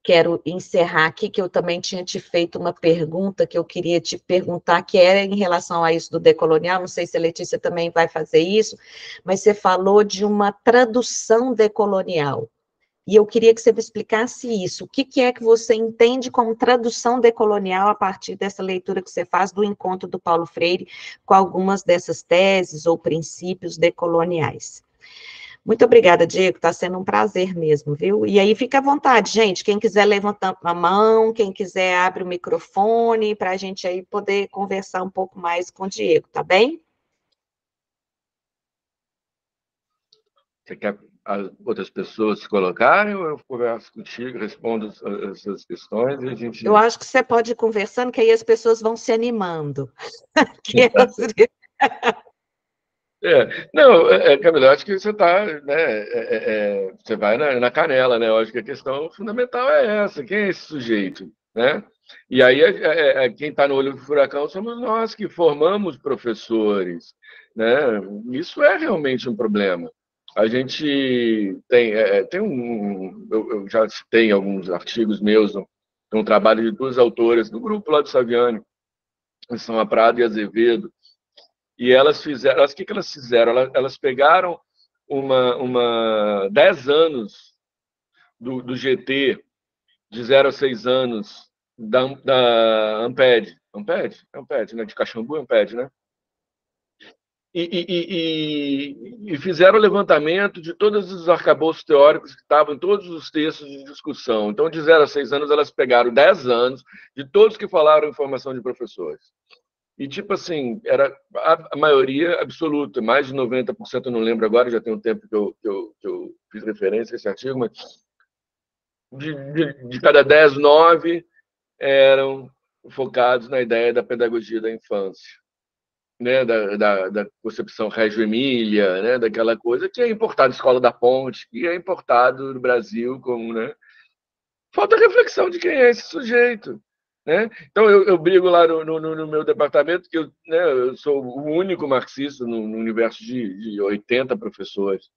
quero encerrar aqui, que eu também tinha te feito uma pergunta que eu queria te perguntar, que era em relação a isso do decolonial, não sei se a Letícia também vai fazer isso, mas você falou de uma tradução decolonial. E eu queria que você me explicasse isso. O que é que você entende como tradução decolonial a partir dessa leitura que você faz do encontro do Paulo Freire com algumas dessas teses ou princípios decoloniais? Muito obrigada, Diego. Está sendo um prazer mesmo, viu? E aí fica à vontade, gente. Quem quiser levantar a mão, quem quiser abre o microfone para a gente aí poder conversar um pouco mais com o Diego, tá bem? Você quer as outras pessoas se colocarem ou eu converso contigo, respondo essas questões e a gente... Eu acho que você pode ir conversando, que aí as pessoas vão se animando. Não, Camila, eu acho que você está, né, você vai na canela, né? Eu acho que a questão fundamental é essa, quem é esse sujeito, né? E aí, quem está no olho do furacão somos nós que formamos professores, né? Isso é realmente um problema. A gente tem eu já citei alguns artigos meus, um trabalho de duas autoras do grupo lá do Saviani, que são a Prado e a Azevedo, e elas fizeram, o que elas fizeram? Elas pegaram 10 anos do GT, de 0 a 6 anos, da Amped, né? De Caxambu, Amped, né? E fizeram o levantamento de todos os arcabouços teóricos que estavam em todos os textos de discussão. Então, de 0 a 6 anos, elas pegaram 10 anos de todos que falaram em formação de professores. E, tipo assim, era a maioria absoluta, mais de 90%, eu não lembro agora, já tem um tempo que eu fiz referência a esse artigo, mas de cada 10, 9 eram focados na ideia da pedagogia da infância, né, da concepção Reggio Emília, né, daquela coisa que é importada da Escola da Ponte, que é importado no Brasil como, né? Falta reflexão de quem é esse sujeito, né? Então eu brigo lá no meu departamento que eu sou o único marxista no universo de 80 professores.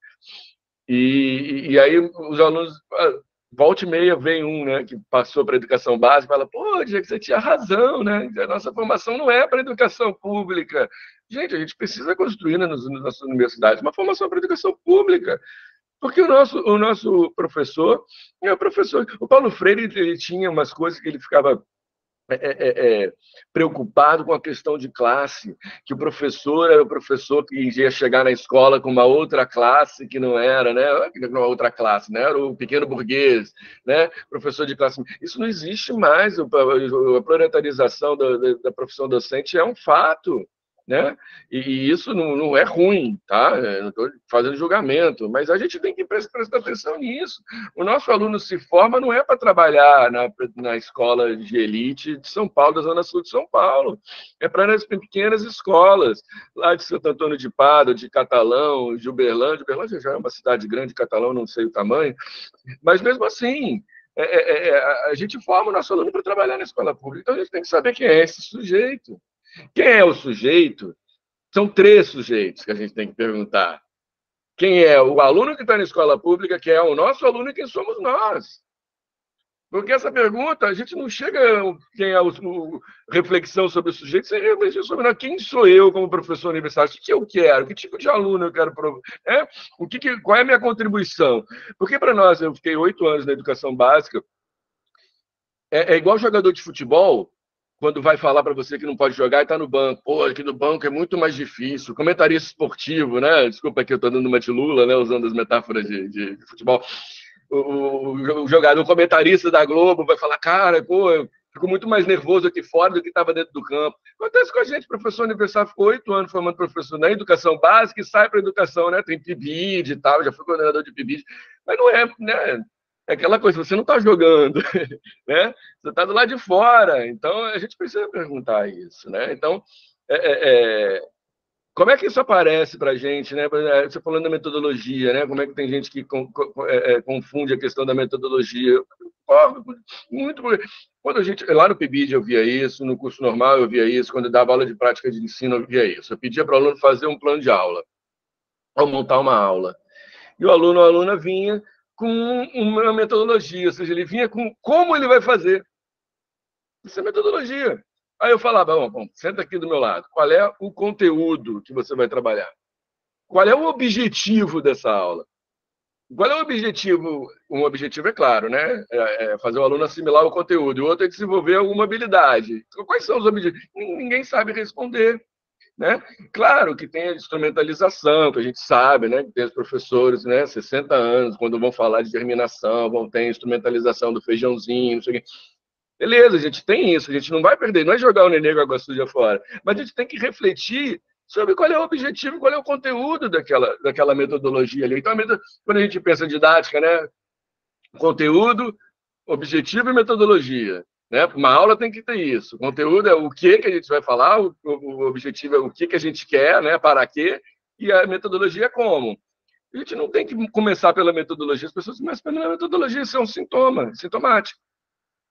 E aí os alunos, volta e meia vem né, que passou para a educação básica, fala, pô, Diego, você tinha razão, né? A nossa formação não é para a educação pública. Gente, a gente precisa construir nas nossas universidades uma formação para a educação pública. Porque o nosso professor é o professor. O Paulo Freire ele tinha umas coisas que ele ficava preocupado com a questão de classe, que o professor era o professor que ia chegar na escola com uma outra classe que não era, né? Uma outra classe, né? Era o pequeno burguês, né? Professor de classe. Isso não existe mais. A proletarização da profissão docente é um fato. né? E isso não é ruim, tá? Eu não estou fazendo julgamento, mas a gente tem que prestar atenção nisso. O nosso aluno se forma não é para trabalhar na escola de elite de São Paulo, da Zona Sul de São Paulo, é para nas pequenas escolas, lá de Santo Antônio de Pádua, de Catalão, de Uberlândia. Uberlândia já é uma cidade grande, Catalão não sei o tamanho, mas mesmo assim, a gente forma o nosso aluno para trabalhar na escola pública, então a gente tem que saber quem é esse sujeito. Quem é o sujeito? São 3 sujeitos que a gente tem que perguntar. Quem é o aluno que está na escola pública, quem é o nosso aluno e quem somos nós? Porque essa pergunta, a gente não chega quem é reflexão sobre o sujeito, sem refletir sobre quem sou eu como professor universitário, o que eu quero, que tipo de aluno eu quero, qual é a minha contribuição? Porque para nós, eu fiquei 8 anos na educação básica, é igual jogador de futebol, quando vai falar para você que não pode jogar e está no banco. Pô, aqui no banco é muito mais difícil. Comentarista esportivo, né? Desculpa que eu estou dando uma de Lula, né? Usando as metáforas de futebol. O jogador, o comentarista da Globo vai falar, cara, pô, eu fico muito mais nervoso aqui fora do que estava dentro do campo. Acontece com a gente, professor universitário, ficou 8 anos formando professor na educação básica e sai para a educação, né? Tem PIBID e tal, já fui coordenador de PIBID. Mas não é, né? É aquela coisa, você não está jogando, né? Você está do lado de fora. Então, a gente precisa perguntar isso, né? Então, como é que isso aparece para a gente, né? Você falando da metodologia, né? Como é que tem gente que confunde a questão da metodologia? Muito. Quando a gente, lá no PIBID eu via isso, no curso normal eu via isso, quando eu dava aula de prática de ensino eu via isso. Eu pedia para o aluno fazer um plano de aula, ou montar uma aula. E o aluno ou a aluna vinha com uma metodologia, ou seja, ele vinha com como ele vai fazer. Isso é metodologia. Aí eu falava, bom, senta aqui do meu lado. Qual é o conteúdo que você vai trabalhar? Qual é o objetivo dessa aula? Qual é o objetivo? Um objetivo é claro, né? É fazer o aluno assimilar o conteúdo. E o outro é desenvolver alguma habilidade. Quais são os objetivos? Ninguém sabe responder. Né? Claro que tem a instrumentalização, que a gente sabe, né? Que tem os professores, né? 60 anos, quando vão falar de germinação, vão ter a instrumentalização do feijãozinho, não sei o quê. Beleza, a gente tem isso, a gente não vai perder, não é jogar o neném com água suja fora, mas a gente tem que refletir sobre qual é o objetivo, qual é o conteúdo daquela metodologia ali. Então, quando a gente pensa em didática, né? Conteúdo, objetivo e metodologia. Né? Uma aula tem que ter isso. O conteúdo é o que a gente vai falar, o objetivo é o que a gente quer, né? Para quê, e a metodologia é como. A gente não tem que começar pela metodologia, as pessoas começam pela metodologia, isso é um sintoma, sintomático.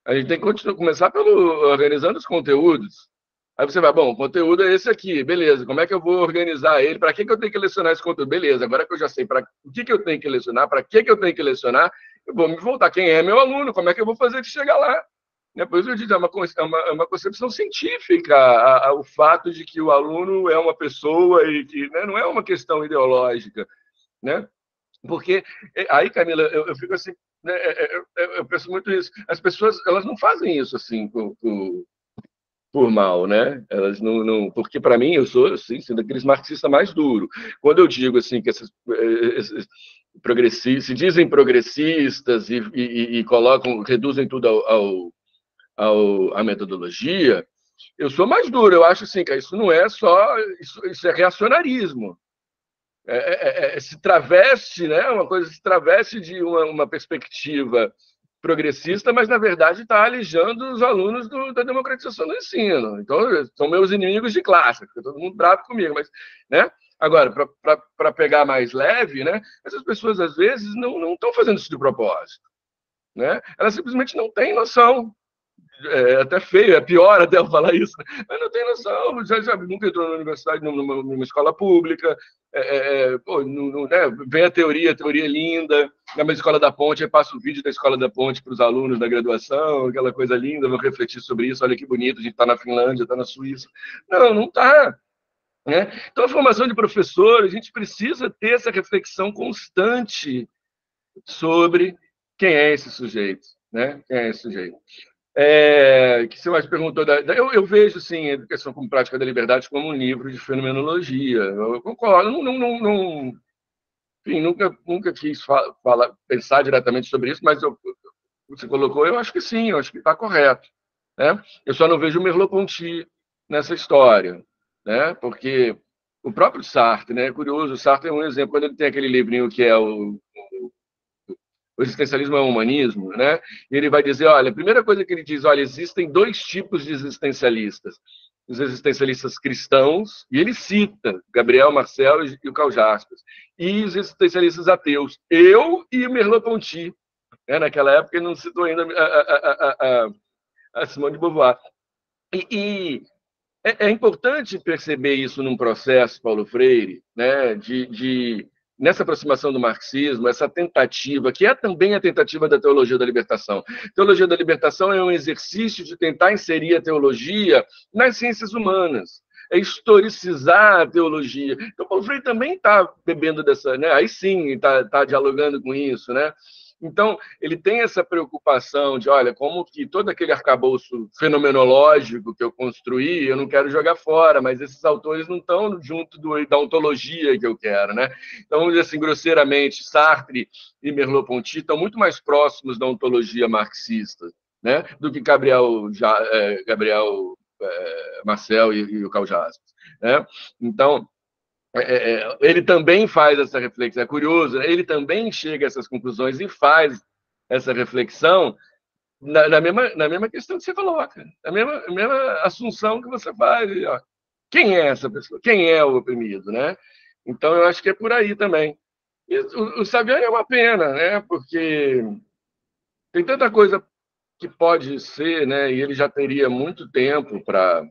A gente tem que começar organizando os conteúdos. Aí você vai, bom, o conteúdo é esse aqui, beleza, como é que eu vou organizar ele? Para que eu tenho que lecionar esse conteúdo? Beleza, agora que eu já sei para o que eu tenho que lecionar, para que eu tenho que lecionar, eu vou me voltar. Quem é meu aluno? Como é que eu vou fazer de chegar lá? Por isso eu digo, é uma concepção científica o fato de que o aluno é uma pessoa e que, né, não é uma questão ideológica. Né? Porque, aí, Camila, eu fico assim, né, eu penso muito isso. As pessoas, elas não fazem isso assim por mal, né? Elas não porque para mim eu sou assim, sendo aqueles marxistas mais duro. Quando eu digo assim que esses progressistas se dizem progressistas e colocam, reduzem tudo à metodologia, eu sou mais duro. Eu acho assim que isso não é só isso é reacionarismo. Se traveste, né? Uma coisa se traveste de uma perspectiva progressista, mas na verdade está alijando os alunos da democratização do ensino. Então, são meus inimigos de classe, fica todo mundo bravo comigo, mas, né? Agora, para pegar mais leve, né? Essas pessoas às vezes não estão fazendo isso de propósito, né? Elas simplesmente não têm noção. É até feio, é pior até eu falar isso, mas não tem noção, já nunca entrou na universidade, numa escola pública, né? Vem a teoria linda, na escola da ponte, aí passa o vídeo da escola da ponte para os alunos da graduação, aquela coisa linda, vou refletir sobre isso, olha que bonito, a gente está na Finlândia, está na Suíça. Não está. Né? Então, a formação de professor, a gente precisa ter essa reflexão constante sobre quem é esse sujeito, né? Quem é esse sujeito. Que você mais perguntou, eu vejo sim, a Educação como Prática da Liberdade como um livro de fenomenologia. Eu concordo, enfim, nunca quis pensar diretamente sobre isso, mas você colocou, eu acho que sim, eu acho que está correto. Né? Eu só não vejo o Merleau-Ponty nessa história. né? Porque o próprio Sartre, né? É curioso, o Sartre é um exemplo, quando ele tem aquele livrinho que é o existencialismo é o humanismo, né? E ele vai dizer, olha, a primeira coisa que ele diz, olha, existem dois tipos de existencialistas. Os existencialistas cristãos, e ele cita Gabriel Marcel e o Karl Jaspers, e os existencialistas ateus, eu e Merleau-Ponty. Né? Naquela época ele não citou ainda a Simone de Beauvoir. E é importante perceber isso num processo, Paulo Freire, né, nessa aproximação do marxismo, essa tentativa, que é também a tentativa da teologia da libertação. A teologia da libertação é um exercício de tentar inserir a teologia nas ciências humanas, é historicizar a teologia. Então, Paulo Freire também está bebendo dessa, né? Aí sim está dialogando com isso, né? Então, ele tem essa preocupação de, olha, como que todo aquele arcabouço fenomenológico que eu construí, eu não quero jogar fora, mas esses autores não estão junto da ontologia que eu quero, né? Então, vamos dizer assim, grosseiramente, Sartre e Merleau-Ponty estão muito mais próximos da ontologia marxista, né, do que Gabriel Marcel e o Karl Jaspers, né? Então, ele também faz essa reflexão, é curioso, né? Ele também chega a essas conclusões e faz essa reflexão na mesma questão que você coloca, na mesma assunção que você faz. Ó. Quem é essa pessoa? Quem é o oprimido? Né? Então, eu acho que é por aí também. E o Saviani é uma pena, né? Porque tem tanta coisa que pode ser, né? E ele já teria muito tempo para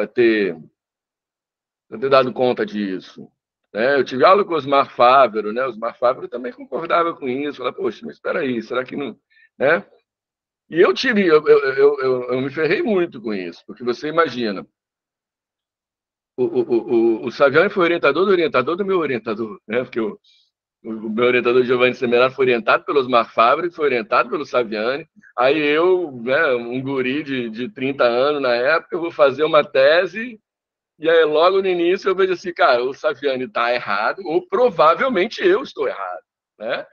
ter dado conta disso. Né? Eu tive aula com o Osmar Fávero, né? O Osmar Fávero também concordava com isso. Falei, poxa, mas espera aí, será que não... Né? E eu me ferrei muito com isso, porque você imagina, o Saviani foi orientador do meu orientador, né? Porque o meu orientador Giovanni Semeraro foi orientado pelo Osmar Fávero, foi orientado pelo Saviani. Aí eu, né, um guri de 30 anos na época, eu vou fazer uma tese. E aí, logo no início, eu vejo assim, cara, o Saviani está errado, ou provavelmente eu estou errado, né?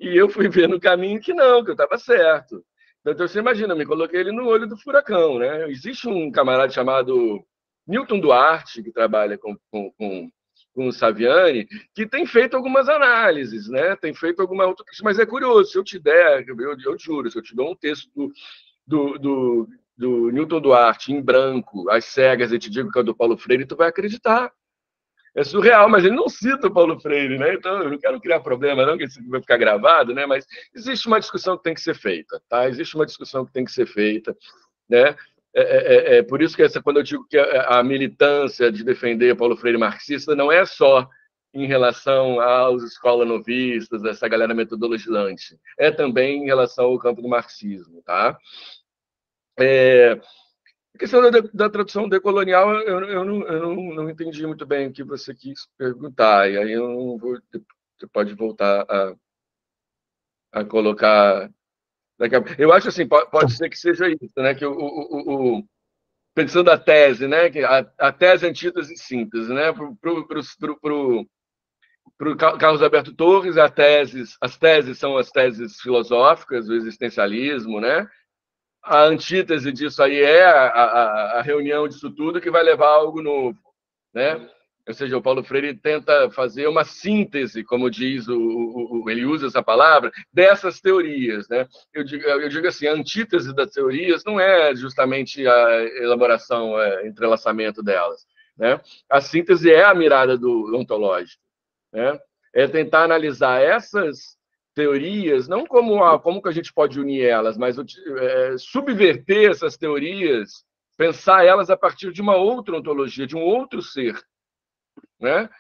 E eu fui ver no caminho que não, que eu estava certo. Então, você imagina, eu me coloquei ele no olho do furacão, né? Existe um camarada chamado Newton Duarte, que trabalha com o Saviani, que tem feito algumas análises, né? Tem feito alguma outra... Mas é curioso, se eu te der, eu juro, se eu te dou um texto do Newton Duarte, em branco, às cegas, e te digo que é do Paulo Freire, tu vai acreditar. É surreal, mas ele não cita o Paulo Freire, né? Então, eu não quero criar problema, não, que isso vai ficar gravado, né? Mas existe uma discussão que tem que ser feita, tá? Existe uma discussão que tem que ser feita, né? Por isso que quando eu digo que a militância de defender Paulo Freire marxista não é só em relação aos escola-novistas, essa galera metodologizante, é também em relação ao campo do marxismo, tá? A questão da tradução decolonial, eu não entendi muito bem o que você quis perguntar, e aí eu não vou, você pode voltar a colocar. Eu acho assim, pode ser que seja isso, né? Que pensando a tese, né? Que a tese, antítese e síntese, né? Para o Carlos Alberto Torres, as teses são as teses filosóficas, o existencialismo, né? A antítese disso aí é a reunião disso tudo que vai levar a algo novo, né? Ou seja, o Paulo Freire tenta fazer uma síntese, como diz ele usa essa palavra, dessas teorias, né? Eu digo assim, a antítese das teorias não é justamente a elaboração, entrelaçamento delas, né? A síntese é a mirada do ontológico, né? É tentar analisar essas teorias, não como que a gente pode unir elas, mas subverter essas teorias, pensar elas a partir de uma outra ontologia, de um outro ser, né?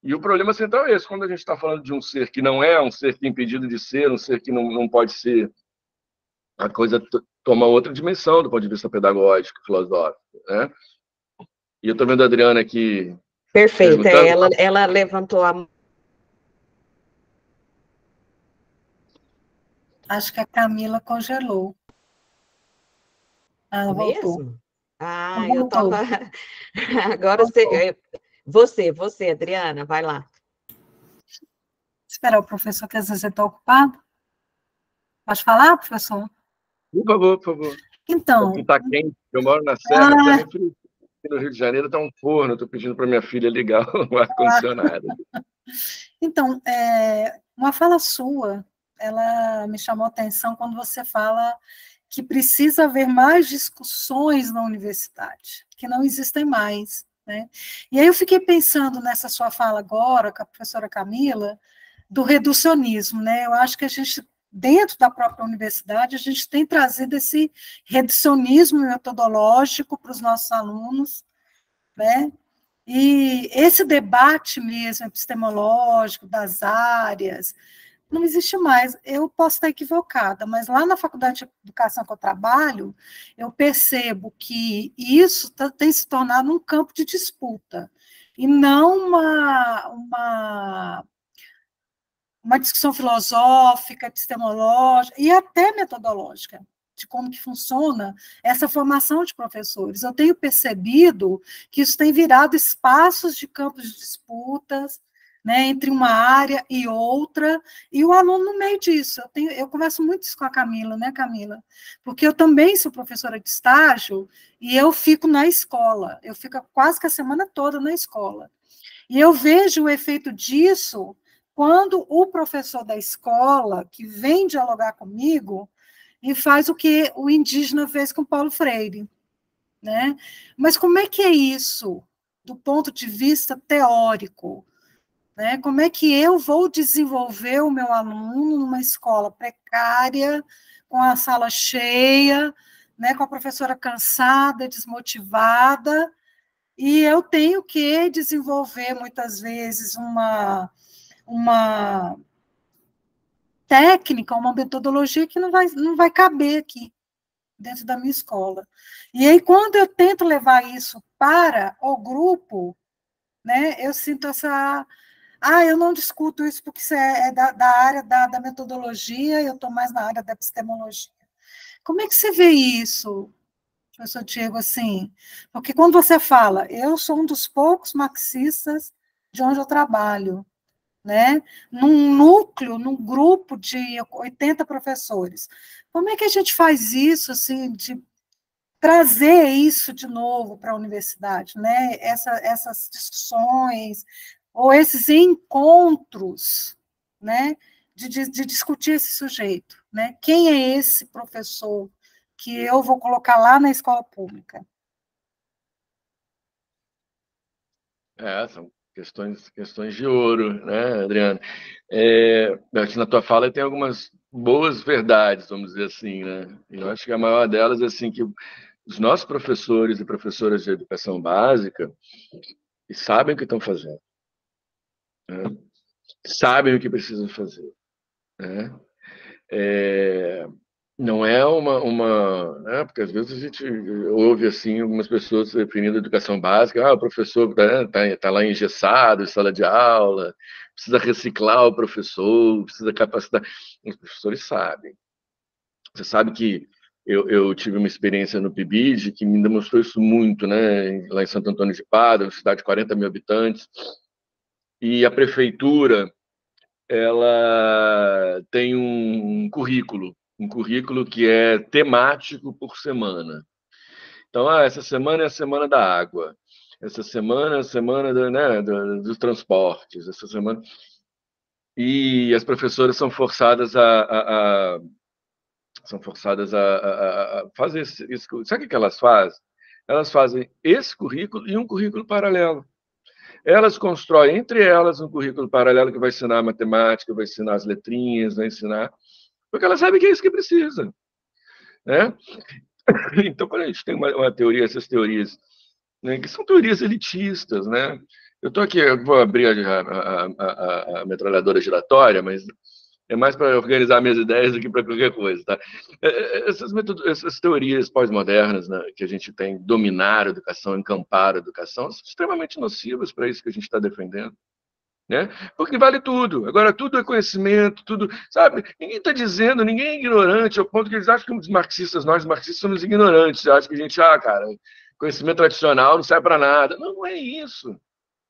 E o problema central é esse, quando a gente está falando de um ser que não é um ser que é impedido de ser, um ser que não pode ser, a coisa toma outra dimensão do ponto de vista pedagógico, filosófico, né? E eu estou vendo a Adriana aqui... Perfeito, ela levantou a... Acho que a Camila congelou. Ela voltou. Mesmo? Eu estava... Agora você, Adriana, vai lá. Esperar o professor, que às vezes está ocupado. Pode falar, professor? Por favor. Então... Está quente, eu moro na Serra, está frio. no Rio de Janeiro está um forno, estou pedindo para minha filha ligar o ar-condicionado. Então, uma fala sua, ela me chamou a atenção quando você fala que precisa haver mais discussões na universidade, que não existem mais, né? E aí eu fiquei pensando nessa sua fala agora, com a professora Camila, do reducionismo, né? Eu acho que a gente, dentro da própria universidade, a gente tem trazido esse reducionismo metodológico para os nossos alunos, né? E esse debate mesmo epistemológico das áreas não existe mais. Eu posso estar equivocada, mas lá na Faculdade de Educação que eu trabalho, eu percebo que isso tem se tornado um campo de disputa, e não uma discussão filosófica, epistemológica e até metodológica, de como que funciona essa formação de professores. Eu tenho percebido que isso tem virado espaços de campos de disputas, né, entre uma área e outra, e o aluno no meio disso. Eu converso muito isso com a Camila, né, Camila? Porque eu também sou professora de estágio, e eu fico na escola, eu fico quase que a semana toda na escola. E eu vejo o efeito disso quando o professor da escola, que vem dialogar comigo, e faz o que o indígena fez com Paulo Freire, né? Mas como é que é isso, do ponto de vista teórico? Né? Como é que eu vou desenvolver o meu aluno numa escola precária, com a sala cheia, né, com a professora cansada, desmotivada, e eu tenho que desenvolver, muitas vezes, uma técnica, uma metodologia que não vai caber aqui, dentro da minha escola. E aí, quando eu tento levar isso para o grupo, né, eu sinto essa... eu não discuto isso porque isso é da área da metodologia, eu estou mais na área da epistemologia. Como é que você vê isso, professor Diego, assim? Porque quando você fala, eu sou um dos poucos marxistas de onde eu trabalho, né? Num núcleo, num grupo de 80 professores. Como é que a gente faz isso, assim, de trazer isso de novo para a universidade, né? Essas discussões, ou esses encontros, né, de discutir esse sujeito, né? Quem é esse professor que eu vou colocar lá na escola pública? São questões de ouro, né, Adriana? Aqui na tua fala tem algumas boas verdades, vamos dizer assim, né? Eu acho que a maior delas é assim que os nossos professores e professoras de educação básica sabem o que estão fazendo, né? Sabem o que precisam fazer, né? Não é né? Porque às vezes a gente ouve assim algumas pessoas se referindo à educação básica, o professor tá lá engessado em sala de aula, precisa reciclar o professor, precisa capacitar. Os professores sabem. Você sabe que eu tive uma experiência no PIBID que me demonstrou isso muito, né? Lá em Santo Antônio de Pádua, uma cidade de 40 mil habitantes, e a prefeitura ela tem um currículo que é temático por semana. Então, essa semana é a semana da água, essa semana é a semana dos transportes, essa semana... E as professoras são forçadas a fazer isso. Sabe o que elas fazem? Elas fazem esse currículo e um currículo paralelo. Elas constroem entre elas um currículo paralelo que vai ensinar matemática, vai ensinar as letrinhas, vai ensinar... Porque elas sabem que é isso que precisa, né? Então, quando a gente tem uma teoria, essas teorias, né, que são teorias elitistas, né? Eu estou aqui, eu vou abrir a metralhadora giratória, mas é mais para organizar minhas ideias do que para qualquer coisa, tá? Essas teorias pós-modernas, né, que a gente tem, dominar a educação, encampar a educação, são extremamente nocivas para isso que a gente está defendendo, né? Porque vale tudo. Agora, tudo é conhecimento, tudo... Sabe? Ninguém está dizendo, ninguém é ignorante, ao ponto que eles acham que nós marxistas somos ignorantes. Acham que a gente, cara, conhecimento tradicional não serve para nada. Não, não é isso.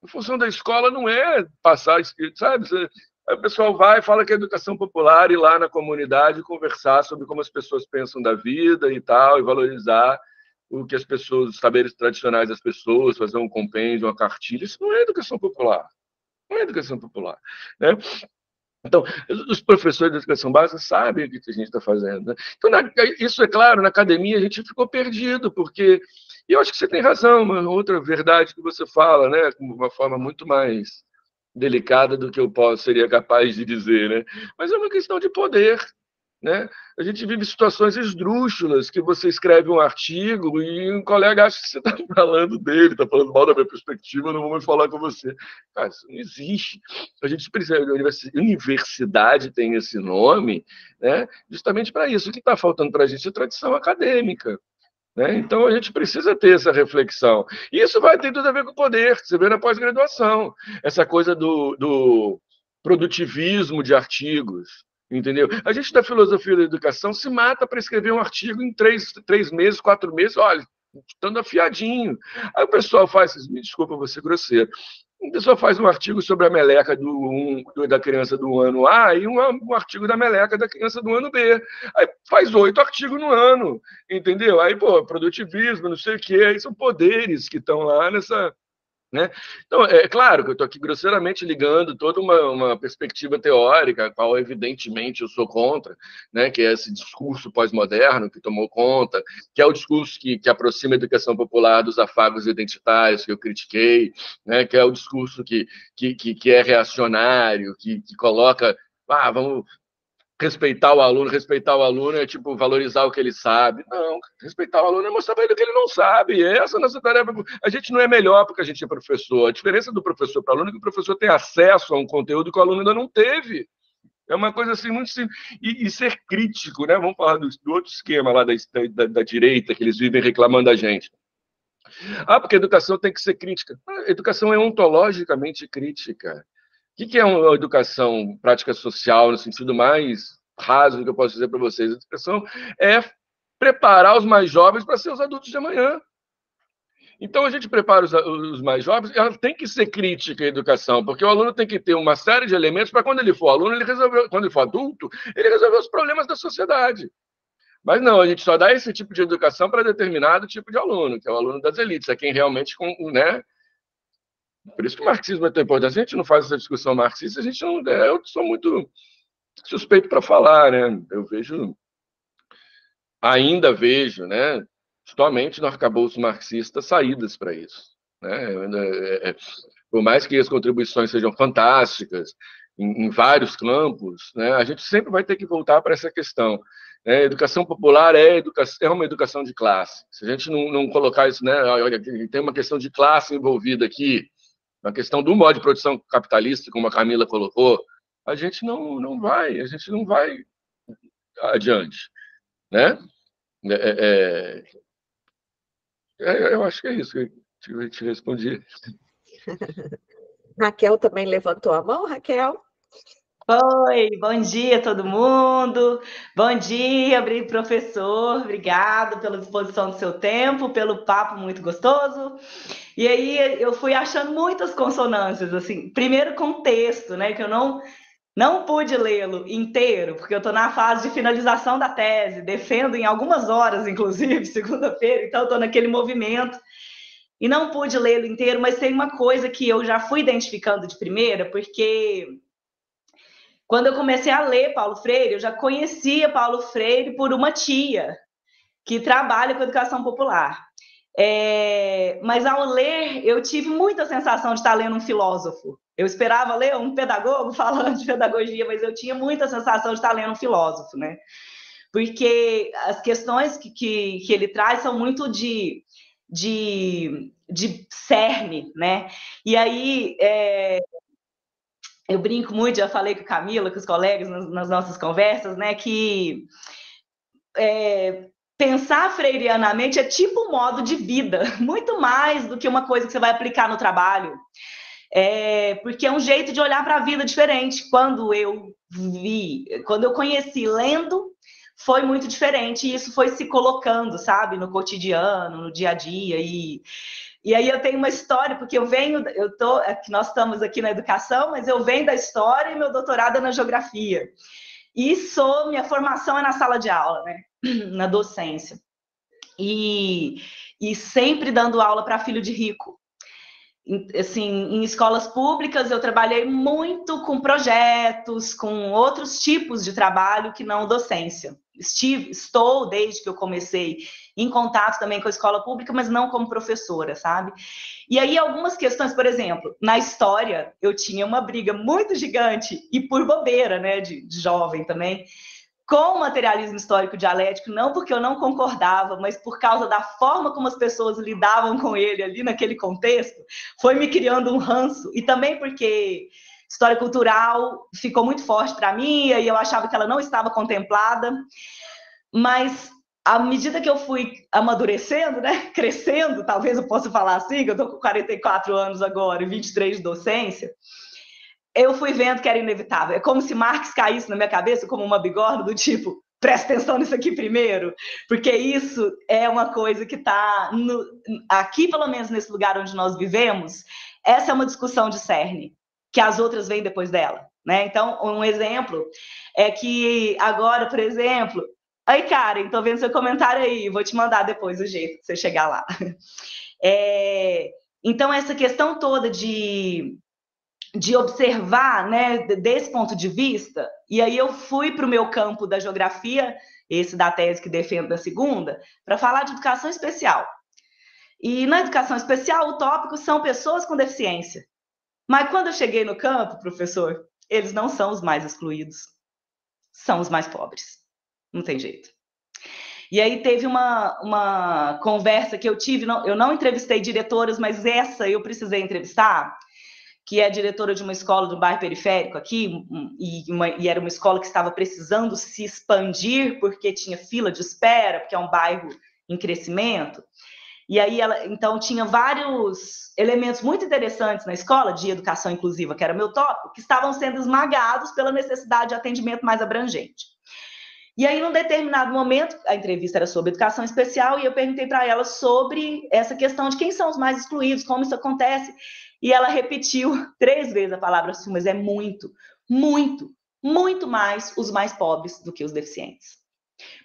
A função da escola não é passar escrito, sabe? Aí o pessoal vai e fala que é educação popular, ir lá na comunidade conversar sobre como as pessoas pensam da vida e tal, e valorizar o que as pessoas, os saberes tradicionais das pessoas, fazer um compêndio, uma cartilha. Isso não é educação popular. Não é educação popular, né? Então, os professores de educação básica sabem o que a gente está fazendo, né? Então, isso é claro, na academia a gente ficou perdido, porque, e eu acho que você tem razão, uma outra verdade que você fala, né, de uma forma muito mais delicada do que eu seria capaz de dizer, né? Mas é uma questão de poder, né? A gente vive situações esdrúxulas, que você escreve um artigo e um colega acha que você está falando dele, está falando mal da minha perspectiva, eu não vou mais falar com você. Cara, isso não existe. A gente precisa, a universidade tem esse nome, né? Justamente para isso. O que está faltando para a gente é tradição acadêmica, né? Então, a gente precisa ter essa reflexão. E isso vai ter tudo a ver com o poder, que você vê na pós-graduação. Essa coisa do produtivismo de artigos, entendeu? A gente da filosofia da educação se mata para escrever um artigo em 3 meses, 4 meses, olha, estando afiadinho. Aí o pessoal faz, me desculpa, vou ser grosseiro, o pessoal faz um artigo sobre a meleca da criança do ano A e um artigo da meleca da criança do ano B. Aí faz 8 artigos no ano, entendeu? Aí, pô, produtivismo, não sei o quê, aí são poderes que estão lá nessa... Né? Então, é claro que eu estou aqui grosseiramente ligando toda uma perspectiva teórica, a qual evidentemente eu sou contra, né? Que é esse discurso pós-moderno que tomou conta, que é o discurso que aproxima a educação popular dos afagos identitários que eu critiquei, né? Que é o discurso que é reacionário, que coloca, vamos... respeitar o aluno é tipo valorizar o que ele sabe. Não, respeitar o aluno é mostrar para ele o que ele não sabe. Essa é a nossa tarefa. A gente não é melhor porque a gente é professor. A diferença do professor para o aluno é que o professor tem acesso a um conteúdo que o aluno ainda não teve. É uma coisa assim muito simples. E ser crítico, né? Vamos falar do outro esquema lá da direita, que eles vivem reclamando da gente. Porque a educação tem que ser crítica. A educação é ontologicamente crítica. O que é uma educação prática social, no sentido mais raso que eu posso dizer para vocês? A educação é preparar os mais jovens para ser os adultos de amanhã. Então, a gente prepara os mais jovens, ela tem que ser crítica a educação, porque o aluno tem que ter uma série de elementos para quando ele for aluno, quando ele for adulto, ele resolver os problemas da sociedade. Mas não, a gente só dá esse tipo de educação para determinado tipo de aluno, que é o aluno das elites, é quem realmente, né? Por isso que o marxismo é tão importante. A gente não faz essa discussão marxista, a gente não... Eu sou muito suspeito para falar, né? Ainda vejo, né? Somente no arcabouço marxista saídas para isso, né? Por mais que as contribuições sejam fantásticas em vários campos, né? A gente sempre vai ter que voltar para essa questão. Educação popular é uma educação de classe. Se a gente não colocar isso, né? Olha, tem uma questão de classe envolvida aqui, na questão do modo de produção capitalista, como a Camila colocou, a gente não vai adiante, né? Eu acho que é isso que eu te respondi. Raquel também levantou a mão, Raquel? Oi, bom dia a todo mundo. Bom dia, professor. Obrigado pela disposição do seu tempo, pelo papo muito gostoso. E aí eu fui achando muitas consonâncias, assim. Primeiro com o texto, né, que eu não pude lê-lo inteiro, porque eu estou na fase de finalização da tese, defendo em algumas horas, inclusive, segunda-feira, então eu estou naquele movimento. E não pude lê-lo inteiro, mas tem uma coisa que eu já fui identificando de primeira, porque... Quando eu comecei a ler Paulo Freire, eu já conhecia Paulo Freire por uma tia que trabalha com educação popular. Mas ao ler, eu tive muita sensação de estar lendo um filósofo. Eu esperava ler um pedagogo falando de pedagogia, mas eu tinha muita sensação de estar lendo um filósofo, né? Porque as questões que ele traz são muito de cerne, né? E aí... Eu brinco muito, já falei com a Camila, com os colegas nas nossas conversas, né, que pensar freirianamente é tipo um modo de vida, muito mais do que uma coisa que você vai aplicar no trabalho, porque é um jeito de olhar para a vida diferente. Quando eu conheci lendo, foi muito diferente, e isso foi se colocando, sabe, no cotidiano, no dia a dia, E aí eu tenho uma história, porque nós estamos aqui na educação, mas eu venho da história e meu doutorado é na geografia. E minha formação é na sala de aula, né? Na docência. e sempre dando aula para filho de rico. Assim, em escolas públicas eu trabalhei muito com projetos, com outros tipos de trabalho que não docência. Estou, desde que eu comecei, em contato também com a escola pública, mas não como professora, sabe? E aí algumas questões, por exemplo, na história eu tinha uma briga muito gigante, e por bobeira, né, de jovem também, com o materialismo histórico dialético, não porque eu não concordava, mas por causa da forma como as pessoas lidavam com ele ali naquele contexto, foi me criando um ranço, e também porque história cultural ficou muito forte para mim, e eu achava que ela não estava contemplada, mas à medida que eu fui amadurecendo, né, crescendo, talvez eu possa falar assim, que eu estou com 44 anos agora e 23 de docência, eu fui vendo que era inevitável. É como se Marx caísse na minha cabeça como uma bigorna do tipo, presta atenção nisso aqui primeiro, porque isso é uma coisa que está aqui, pelo menos nesse lugar onde nós vivemos, essa é uma discussão de cerne, que as outras vêm depois dela, né? Então, um exemplo é que agora, por exemplo, aí, Karen, tô vendo seu comentário aí, vou te mandar depois o jeito de você chegar lá. Então, essa questão toda de observar, né, desse ponto de vista, e aí eu fui para o meu campo da geografia, esse da tese que defendo da segunda, para falar de educação especial. E na educação especial, o tópico são pessoas com deficiência. Mas quando eu cheguei no campo, professor, eles não são os mais excluídos, são os mais pobres. Não tem jeito. E aí teve uma conversa que eu tive, eu não entrevistei diretoras, mas essa eu precisei entrevistar, que é diretora de uma escola do bairro periférico aqui, e era uma escola que estava precisando se expandir porque tinha fila de espera, porque é um bairro em crescimento. E aí ela, então, tinha vários elementos muito interessantes na escola de educação inclusiva, que era meu tópico, que estavam sendo esmagados pela necessidade de atendimento mais abrangente. E aí, num determinado momento, a entrevista era sobre educação especial, e eu perguntei para ela sobre essa questão de quem são os mais excluídos, como isso acontece, e ela repetiu 3 vezes a palavra assim, mas é muito, muito, muito mais os mais pobres do que os deficientes.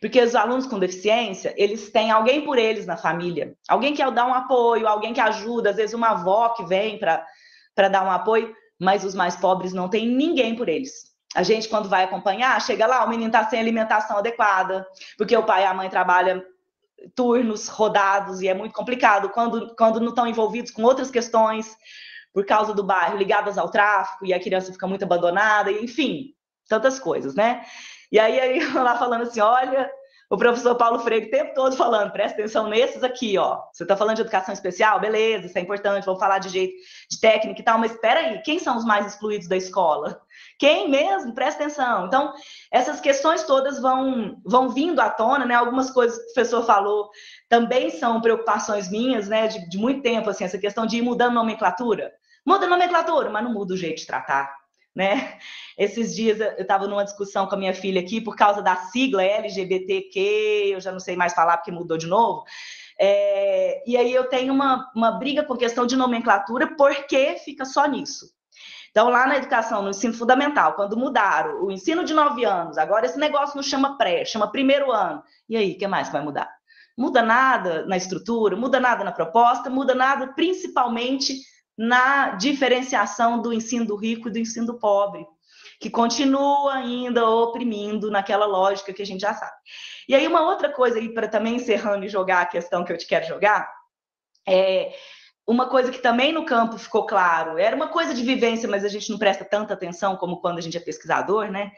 Porque os alunos com deficiência, eles têm alguém por eles na família, alguém que dá um apoio, alguém que ajuda, às vezes uma avó que vem para dar um apoio, mas os mais pobres não tem ninguém por eles. A gente, quando vai acompanhar, chega lá, o menino está sem alimentação adequada, porque o pai e a mãe trabalham turnos rodados e é muito complicado quando não estão envolvidos com outras questões por causa do bairro, ligadas ao tráfico, e a criança fica muito abandonada, enfim, tantas coisas, né? E aí lá falando assim, olha, o professor Paulo Freire o tempo todo falando, presta atenção nesses aqui, ó. Você está falando de educação especial? Beleza, isso é importante, vamos falar de jeito, de técnica e tal, mas espera aí, quem são os mais excluídos da escola? Quem mesmo? Presta atenção. Então, essas questões todas vão vindo à tona, né? Algumas coisas que o professor falou também são preocupações minhas, né? De muito tempo, assim, essa questão de ir mudando nomenclatura. Muda a nomenclatura, mas não muda o jeito de tratar, né? Esses dias eu estava numa discussão com a minha filha aqui por causa da sigla LGBTQ, eu já não sei mais falar porque mudou de novo. E aí eu tenho uma briga com questão de nomenclatura porque fica só nisso. Então, lá na educação, no ensino fundamental, quando mudaram o ensino de 9 anos, agora esse negócio não chama pré, chama primeiro ano. E aí, o que mais vai mudar? Muda nada na estrutura, muda nada na proposta, muda nada principalmente na diferenciação do ensino do rico e do ensino do pobre, que continua ainda oprimindo naquela lógica que a gente já sabe. E aí, uma outra coisa aí, para também encerrando e jogar a questão que eu te quero jogar, uma coisa que também no campo ficou claro, era uma coisa de vivência, mas a gente não presta tanta atenção como quando a gente é pesquisador, né?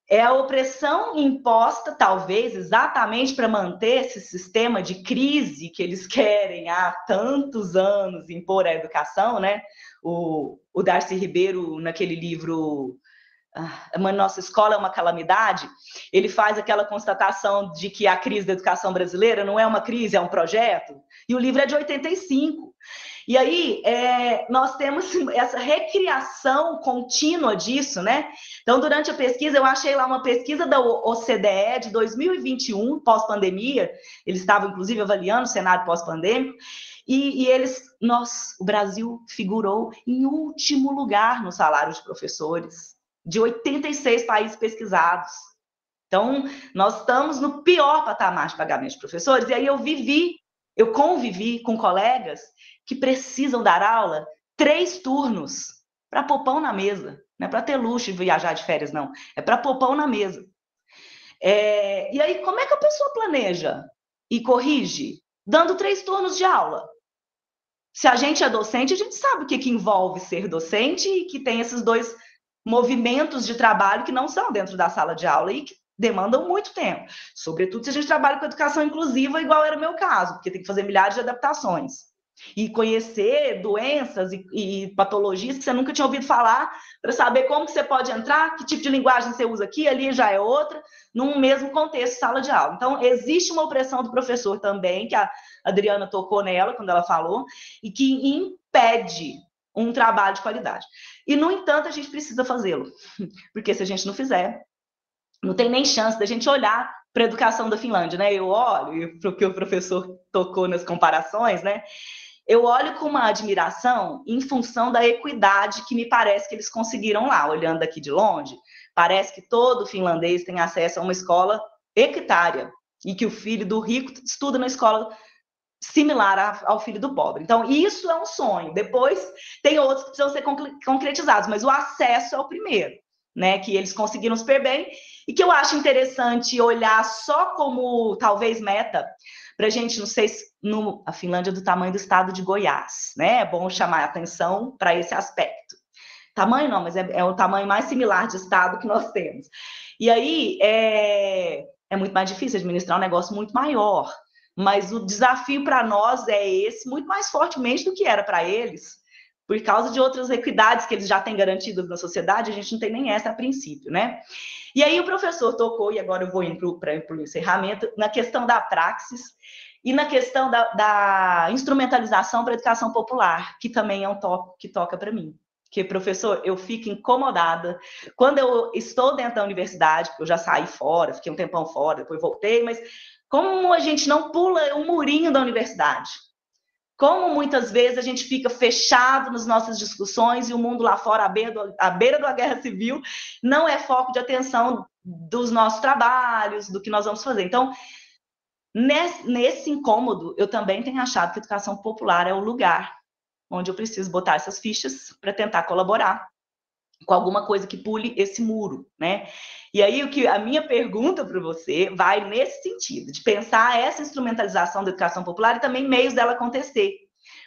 É a opressão imposta, talvez, exatamente para manter esse sistema de crise que eles querem há tantos anos impor à educação, né? O Darcy Ribeiro, naquele livro Nossa Escola é uma Calamidade, ele faz aquela constatação de que a crise da educação brasileira não é uma crise, é um projeto, e o livro é de 85. E aí, nós temos essa recriação contínua disso, né? Então, durante a pesquisa, eu achei lá uma pesquisa da OCDE de 2021, pós-pandemia, eles estavam, inclusive, avaliando o cenário pós-pandêmico, e o Brasil figurou em último lugar no salário de professores, de 86 países pesquisados. Então, nós estamos no pior patamar de pagamento de professores, e aí eu convivi com colegas que precisam dar aula 3 turnos para pôr pão na mesa. Não é para ter luxo de viajar de férias, não. É para pôr pão na mesa. E aí, como é que a pessoa planeja e corrige? Dando 3 turnos de aula. Se a gente é docente, a gente sabe o que envolve ser docente e que tem esses 2 movimentos de trabalho que não são dentro da sala de aula e que demandam muito tempo. Sobretudo se a gente trabalha com educação inclusiva, igual era o meu caso, porque tem que fazer milhares de adaptações. E conhecer doenças e patologias que você nunca tinha ouvido falar, para saber como que você pode entrar, que tipo de linguagem você usa aqui, ali já é outra, num mesmo contexto, sala de aula. Então, existe uma opressão do professor também, que a Adriana tocou nela quando ela falou, e que impede um trabalho de qualidade. E, no entanto, a gente precisa fazê-lo, porque se a gente não fizer, não tem nem chance da gente olhar para a educação da Finlândia, né? Eu olho, porque o professor tocou nas comparações, né? Eu olho com uma admiração em função da equidade que me parece que eles conseguiram lá, olhando aqui de longe. Parece que todo finlandês tem acesso a uma escola equitária e que o filho do rico estuda na escola similar ao filho do pobre. Então, isso é um sonho. Depois, tem outros que precisam ser concretizados, mas o acesso é o primeiro, né? Que eles conseguiram super bem e que eu acho interessante olhar só como, talvez, meta, para a gente, não sei se a Finlândia é do tamanho do estado de Goiás, né? É bom chamar a atenção para esse aspecto. Tamanho não, mas é o tamanho mais similar de estado que nós temos. E aí, é muito mais difícil administrar um negócio muito maior, mas o desafio para nós é esse, muito mais fortemente do que era para eles, por causa de outras equidades que eles já têm garantidas na sociedade, a gente não tem nem essa a princípio, né? E aí o professor tocou, e agora eu vou indo para o encerramento, na questão da praxis e na questão da instrumentalização para a educação popular, que também é um tópico que toca para mim. Porque, professor, eu fico incomodada quando eu estou dentro da universidade, porque eu já saí fora, fiquei um tempão fora, depois voltei, mas como a gente não pula o murinho da universidade? Como muitas vezes a gente fica fechado nas nossas discussões e o mundo lá fora, à beira da guerra civil, não é foco de atenção dos nossos trabalhos, do que nós vamos fazer. Então, nesse incômodo, eu também tenho achado que a educação popular é o lugar onde eu preciso botar essas fichas para tentar colaborar com alguma coisa que pule esse muro, né? E aí, a minha pergunta para você vai nesse sentido, de pensar essa instrumentalização da educação popular e também meios dela acontecer.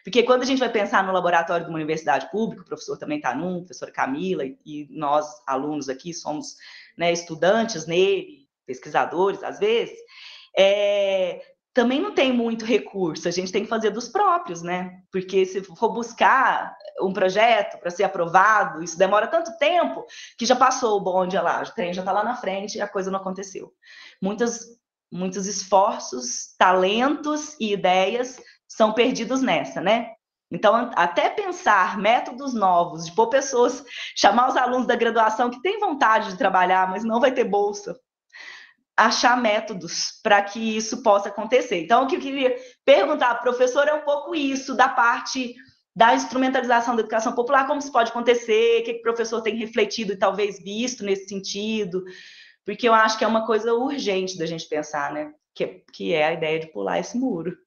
Porque quando a gente vai pensar no laboratório de uma universidade pública, o professor também está a professora Camila, e nós, alunos aqui, somos, né, estudantes nele, pesquisadores, às vezes, também não tem muito recurso, a gente tem que fazer dos próprios, né? Porque se for buscar um projeto para ser aprovado, isso demora tanto tempo que já passou o bonde lá, o trem já está lá na frente e a coisa não aconteceu. Muitos esforços, talentos e ideias são perdidos nessa, né? Então, até pensar métodos novos, de pôr pessoas, chamar os alunos da graduação que têm vontade de trabalhar, mas não vai ter bolsa, achar métodos para que isso possa acontecer. Então, o que eu queria perguntar para o professor é um pouco isso, da parte da instrumentalização da educação popular, como isso pode acontecer, o que o professor tem refletido e talvez visto nesse sentido, porque eu acho que é uma coisa urgente da gente pensar, né? Que é a ideia de pular esse muro.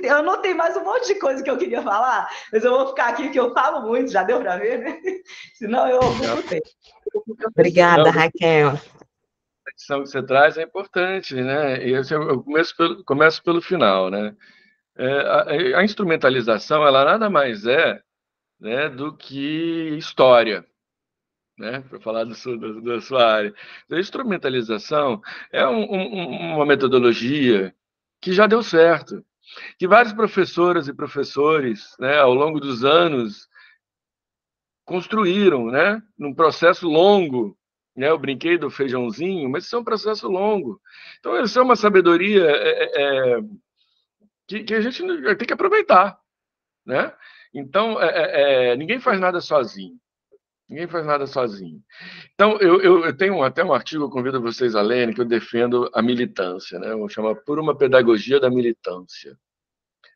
Eu anotei mais um monte de coisa que eu queria falar, mas eu vou ficar aqui, que eu falo muito, já deu para ver, né? Senão eu ocupo o tempo. Obrigada, Raquel. A questão que você traz é importante, né? E eu começo pelo final, né? A instrumentalização, ela nada mais é, né, do que história, né? Para falar da sua área. A instrumentalização é uma metodologia que já deu certo, que vários professoras e professores, né, ao longo dos anos, construíram, né, num processo longo. Eu brinquei do feijãozinho, mas isso é um processo longo. Então, isso é uma sabedoria que a gente tem que aproveitar, né? Então, ninguém faz nada sozinho. Ninguém faz nada sozinho. Então, eu tenho até um artigo, eu convido vocês a lerem, que eu defendo a militância, né? Eu chamo Por uma Pedagogia da Militância.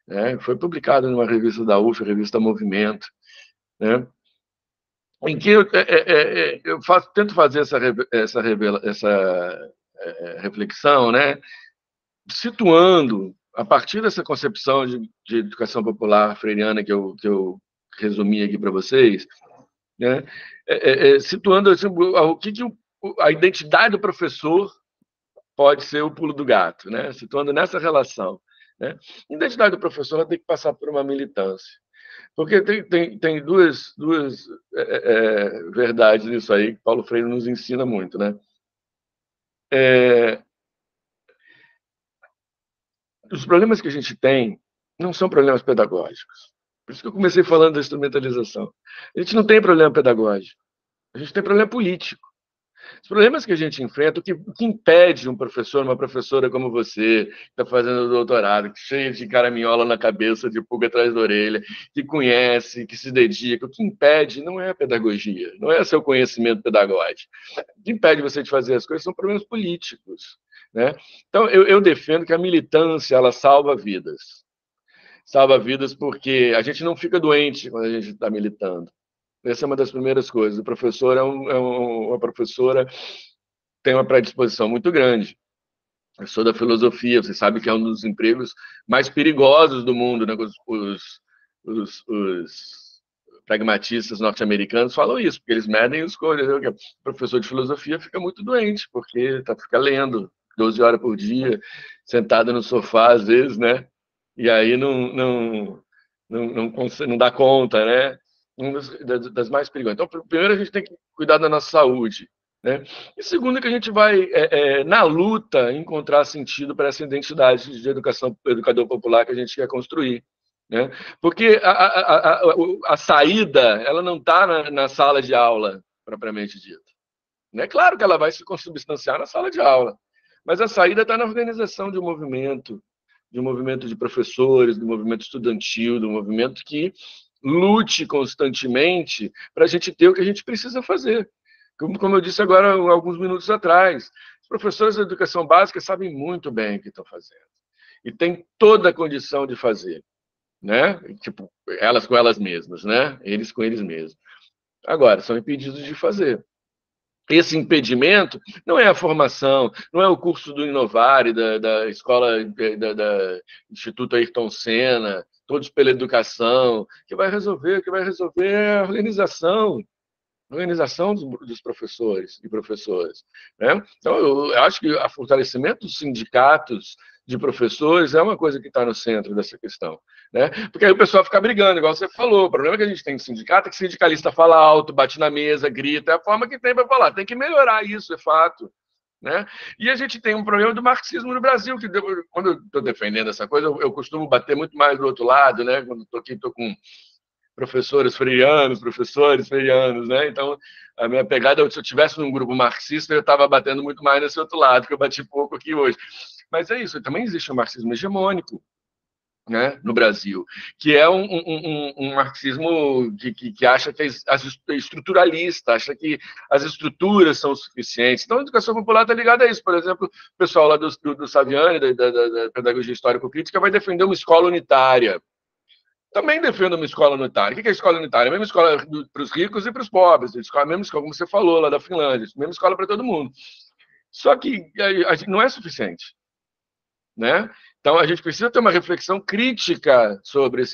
Né? Foi publicado numa revista da UF, a revista Movimento, né? Em que eu tento fazer essa reflexão, né? Situando, a partir dessa concepção de educação popular freiriana que eu resumi aqui para vocês, né? Situando assim, o que a identidade do professor pode ser o pulo do gato, né? Situando nessa relação, né? A identidade do professor ela tem que passar por uma militância, porque tem duas verdades nisso aí que Paulo Freire nos ensina muito, né? Os problemas que a gente tem não são problemas pedagógicos. Por isso que eu comecei falando da instrumentalização. A gente não tem problema pedagógico, a gente tem problema político. Os problemas que a gente enfrenta, o que impede um professor, uma professora como você, que está fazendo doutorado, cheio de caraminhola na cabeça, de pulga atrás da orelha, que conhece, que se dedica, o que impede não é a pedagogia, não é seu conhecimento pedagógico. O que impede você de fazer as coisas são problemas políticos, né? Então, eu defendo que a militância, ela salva vidas. Salva vidas porque a gente não fica doente quando a gente está militando. Essa é uma das primeiras coisas. O professor uma professora tem uma predisposição muito grande. Eu sou da filosofia, você sabe que é um dos empregos mais perigosos do mundo, né? Os pragmatistas norte-americanos falam isso, porque eles medem as coisas. O professor de filosofia fica muito doente, porque fica lendo 12 horas por dia, sentado no sofá, às vezes, né? E aí não dá conta, né? Uma das mais perigosas. Então, primeiro, a gente tem que cuidar da nossa saúde, né? E segundo, que a gente vai, na luta, encontrar sentido para essa identidade de educador popular que a gente quer construir, né? Porque a saída, ela não está na sala de aula, propriamente dita. É claro que ela vai se consubstanciar na sala de aula, mas a saída está na organização de um movimento de professores, do movimento estudantil, do movimento que lute constantemente para a gente ter o que a gente precisa fazer. Como eu disse agora, alguns minutos atrás, os professores da educação básica sabem muito bem o que estão fazendo e têm toda a condição de fazer, né? Tipo, elas com elas mesmas, né? Eles com eles mesmos. Agora, são impedidos de fazer. Esse impedimento não é a formação, não é o curso do Inovare, da escola, da Instituto Ayrton Senna, Todos pela Educação, que vai resolver é a organização dos professores e professoras, né? Então, eu acho que o fortalecimento dos sindicatos de professores é uma coisa que está no centro dessa questão, né? Porque aí o pessoal fica brigando, igual você falou. O problema que a gente tem no sindicato é que o sindicalista fala alto, bate na mesa, grita, é a forma que tem para falar. Tem que melhorar isso, é fato, né? E a gente tem um problema do marxismo no Brasil, que quando eu estou defendendo essa coisa, eu costumo bater muito mais do outro lado, né? Quando estou aqui, estou com professores freirianos, né? Então, a minha pegada, se eu tivesse num grupo marxista, eu estava batendo muito mais nesse outro lado, que eu bati pouco aqui hoje. Mas é isso, também existe um marxismo hegemônico, né, no Brasil, que é um marxismo que acha que é estruturalista, acha que as estruturas são suficientes. Então, a educação popular está ligada a isso. Por exemplo, o pessoal lá do Saviani, da pedagogia histórico-crítica, vai defender uma escola unitária. Também defendo uma escola unitária. O que é escola unitária? A mesma escola para os ricos e para os pobres. A mesma escola, como você falou, lá da Finlândia. A mesma escola para todo mundo. Só que não é suficiente, né? Então, a gente precisa ter uma reflexão crítica sobre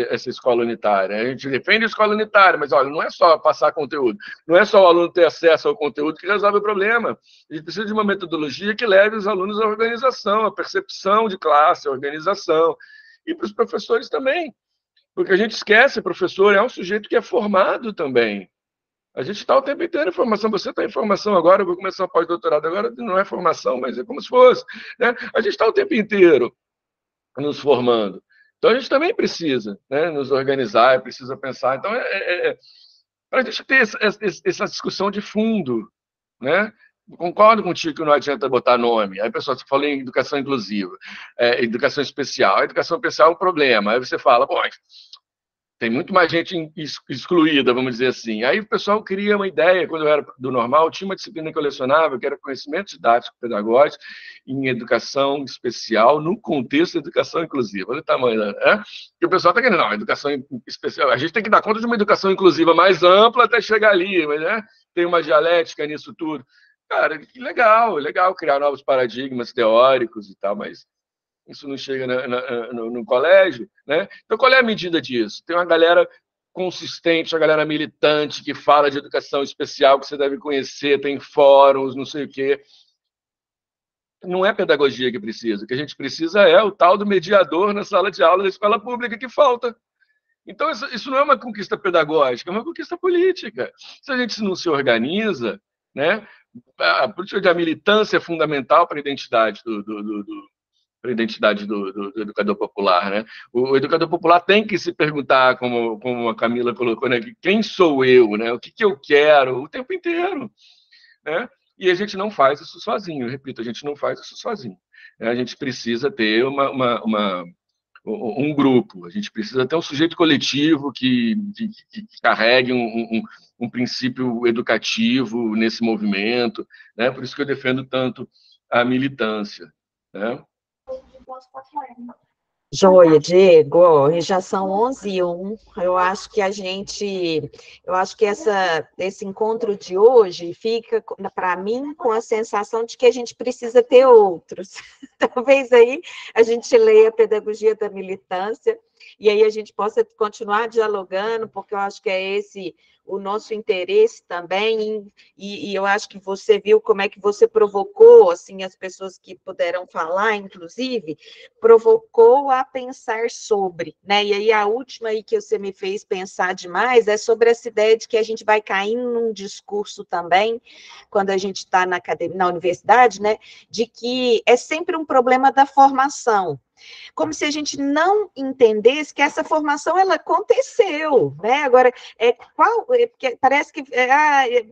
essa escola unitária. A gente defende a escola unitária, mas, olha, não é só passar conteúdo, não é só o aluno ter acesso ao conteúdo que resolve o problema. A gente precisa de uma metodologia que leve os alunos à organização, à percepção de classe, à organização. E para os professores também. Porque a gente esquece, professor é um sujeito que é formado também. A gente está o tempo inteiro em formação. Você está em formação agora, eu vou começar um pós-doutorado agora, não é formação, mas é como se fosse, né? A gente está o tempo inteiro nos formando. Então, a gente também precisa, né, nos organizar, precisa pensar. Então, para a gente ter essa discussão de fundo, né? Concordo contigo que não adianta botar nome. Aí, pessoal, você falou em educação inclusiva, educação especial. A educação especial é um problema. Aí você fala, pô, tem muito mais gente excluída, vamos dizer assim. Aí o pessoal cria uma ideia. Quando eu era do normal, tinha uma disciplina que eu lecionava, que era conhecimento didático pedagógico em educação especial no contexto de educação inclusiva. Olha o tamanho, né? E o pessoal está querendo, não, educação especial. A gente tem que dar conta de uma educação inclusiva mais ampla até chegar ali, mas, né, tem uma dialética nisso tudo. Cara, que legal, legal criar novos paradigmas teóricos e tal, mas isso não chega no colégio, né? Então, qual é a medida disso? Tem uma galera consistente, uma galera militante que fala de educação especial que você deve conhecer, tem fóruns, não sei o quê. Não é pedagogia que precisa. O que a gente precisa é o tal do mediador na sala de aula da escola pública que falta. Então, isso não é uma conquista pedagógica, é uma conquista política. Se a gente não se organiza, né? A política da militância é fundamental para a identidade para a identidade do educador popular, né? O educador popular tem que se perguntar, como a Camila colocou, né? Quem sou eu, né? O que eu quero o tempo inteiro, né? E a gente não faz isso sozinho, eu repito, a gente não faz isso sozinho. A gente precisa ter um grupo, a gente precisa ter um sujeito coletivo que carregue um princípio educativo nesse movimento, né? Por isso que eu defendo tanto a militância, né? Joia, Diego, ó, já são 11h01, eu acho que esse encontro de hoje fica, para mim, com a sensação de que a gente precisa ter outros. Talvez aí a gente leia a pedagogia da militância, e aí a gente possa continuar dialogando, porque eu acho que é esse o nosso interesse também, e eu acho que você viu como é que você provocou, assim, as pessoas que puderam falar, inclusive, provocou a pensar sobre, né? E aí a última aí que você me fez pensar demais é sobre essa ideia de que a gente vai caindo num discurso também, quando a gente está na academia, na universidade, né? De que é sempre um problema da formação. Como se a gente não entendesse que essa formação ela aconteceu, né? Agora, porque parece que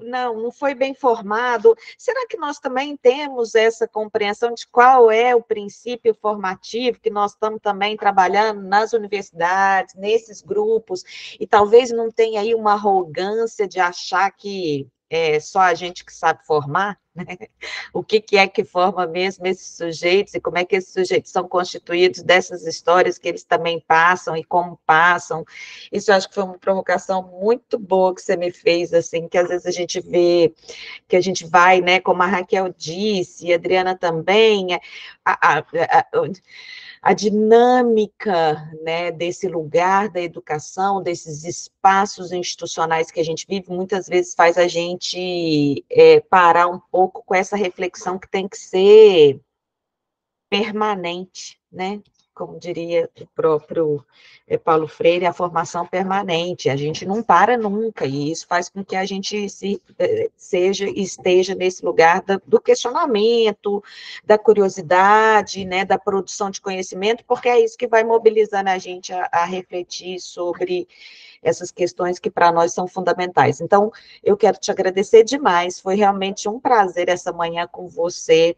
não foi bem formado. Será que nós também temos essa compreensão de qual é o princípio formativo que nós estamos também trabalhando nas universidades, nesses grupos, e talvez não tenha aí uma arrogância de achar que é só a gente que sabe formar, né? O que é que forma mesmo esses sujeitos e como é que esses sujeitos são constituídos dessas histórias que eles também passam e como passam. Isso eu acho que foi uma provocação muito boa que você me fez, assim, que às vezes a gente vê, que a gente vai, né, como a Raquel disse, e a Adriana também, a dinâmica, né, desse lugar da educação, desses espaços institucionais que a gente vive, muitas vezes faz a gente parar um pouco com essa reflexão que tem que ser permanente, né? Como diria o próprio Paulo Freire, a formação permanente, a gente não para nunca, e isso faz com que a gente esteja nesse lugar do questionamento, da curiosidade, né, da produção de conhecimento, porque é isso que vai mobilizando a gente a refletir sobre essas questões que para nós são fundamentais. Então, eu quero te agradecer demais, foi realmente um prazer essa manhã com você,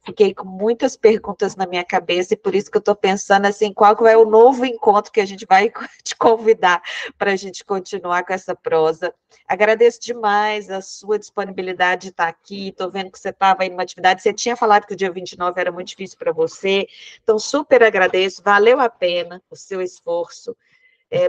fiquei com muitas perguntas na minha cabeça, e por isso que eu estou pensando assim, qual que é o novo encontro que a gente vai te convidar para a gente continuar com essa prosa. Agradeço demais a sua disponibilidade de estar aqui, estou vendo que você estava em uma atividade, você tinha falado que o dia 29 era muito difícil para você, então super agradeço, valeu a pena o seu esforço.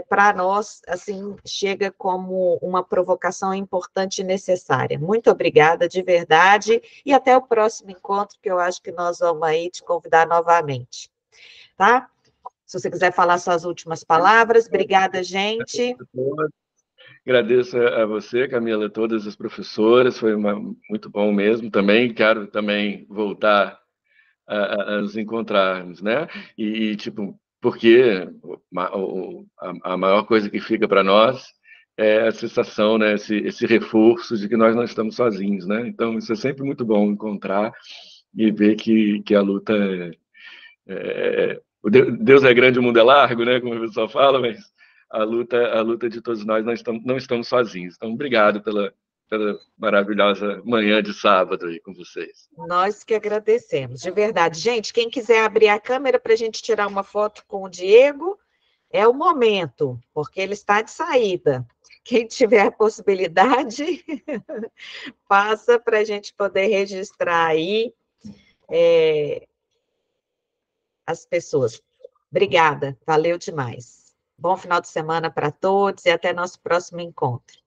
Para nós, assim, chega como uma provocação importante e necessária. Muito obrigada, de verdade, e até o próximo encontro, que eu acho que nós vamos aí te convidar novamente, tá? Se você quiser falar suas últimas palavras, obrigada, gente. Agradeço a você, Camila, a todas as professoras, foi muito bom mesmo também, quero também voltar a nos encontrarmos, né? Tipo, porque a maior coisa que fica para nós é a sensação, né? Esse reforço de que nós não estamos sozinhos, né? Então, isso é sempre muito bom encontrar e ver que a luta Deus é grande, o mundo é largo, né? Como o pessoal fala, mas a luta de todos nós não estamos sozinhos. Então, obrigado pela maravilhosa manhã de sábado aí com vocês. Nós que agradecemos, de verdade. Gente, quem quiser abrir a câmera para a gente tirar uma foto com o Diego, é o momento, porque ele está de saída. Quem tiver a possibilidade, passa para a gente poder registrar aí as pessoas. Obrigada, valeu demais. Bom final de semana para todos e até nosso próximo encontro.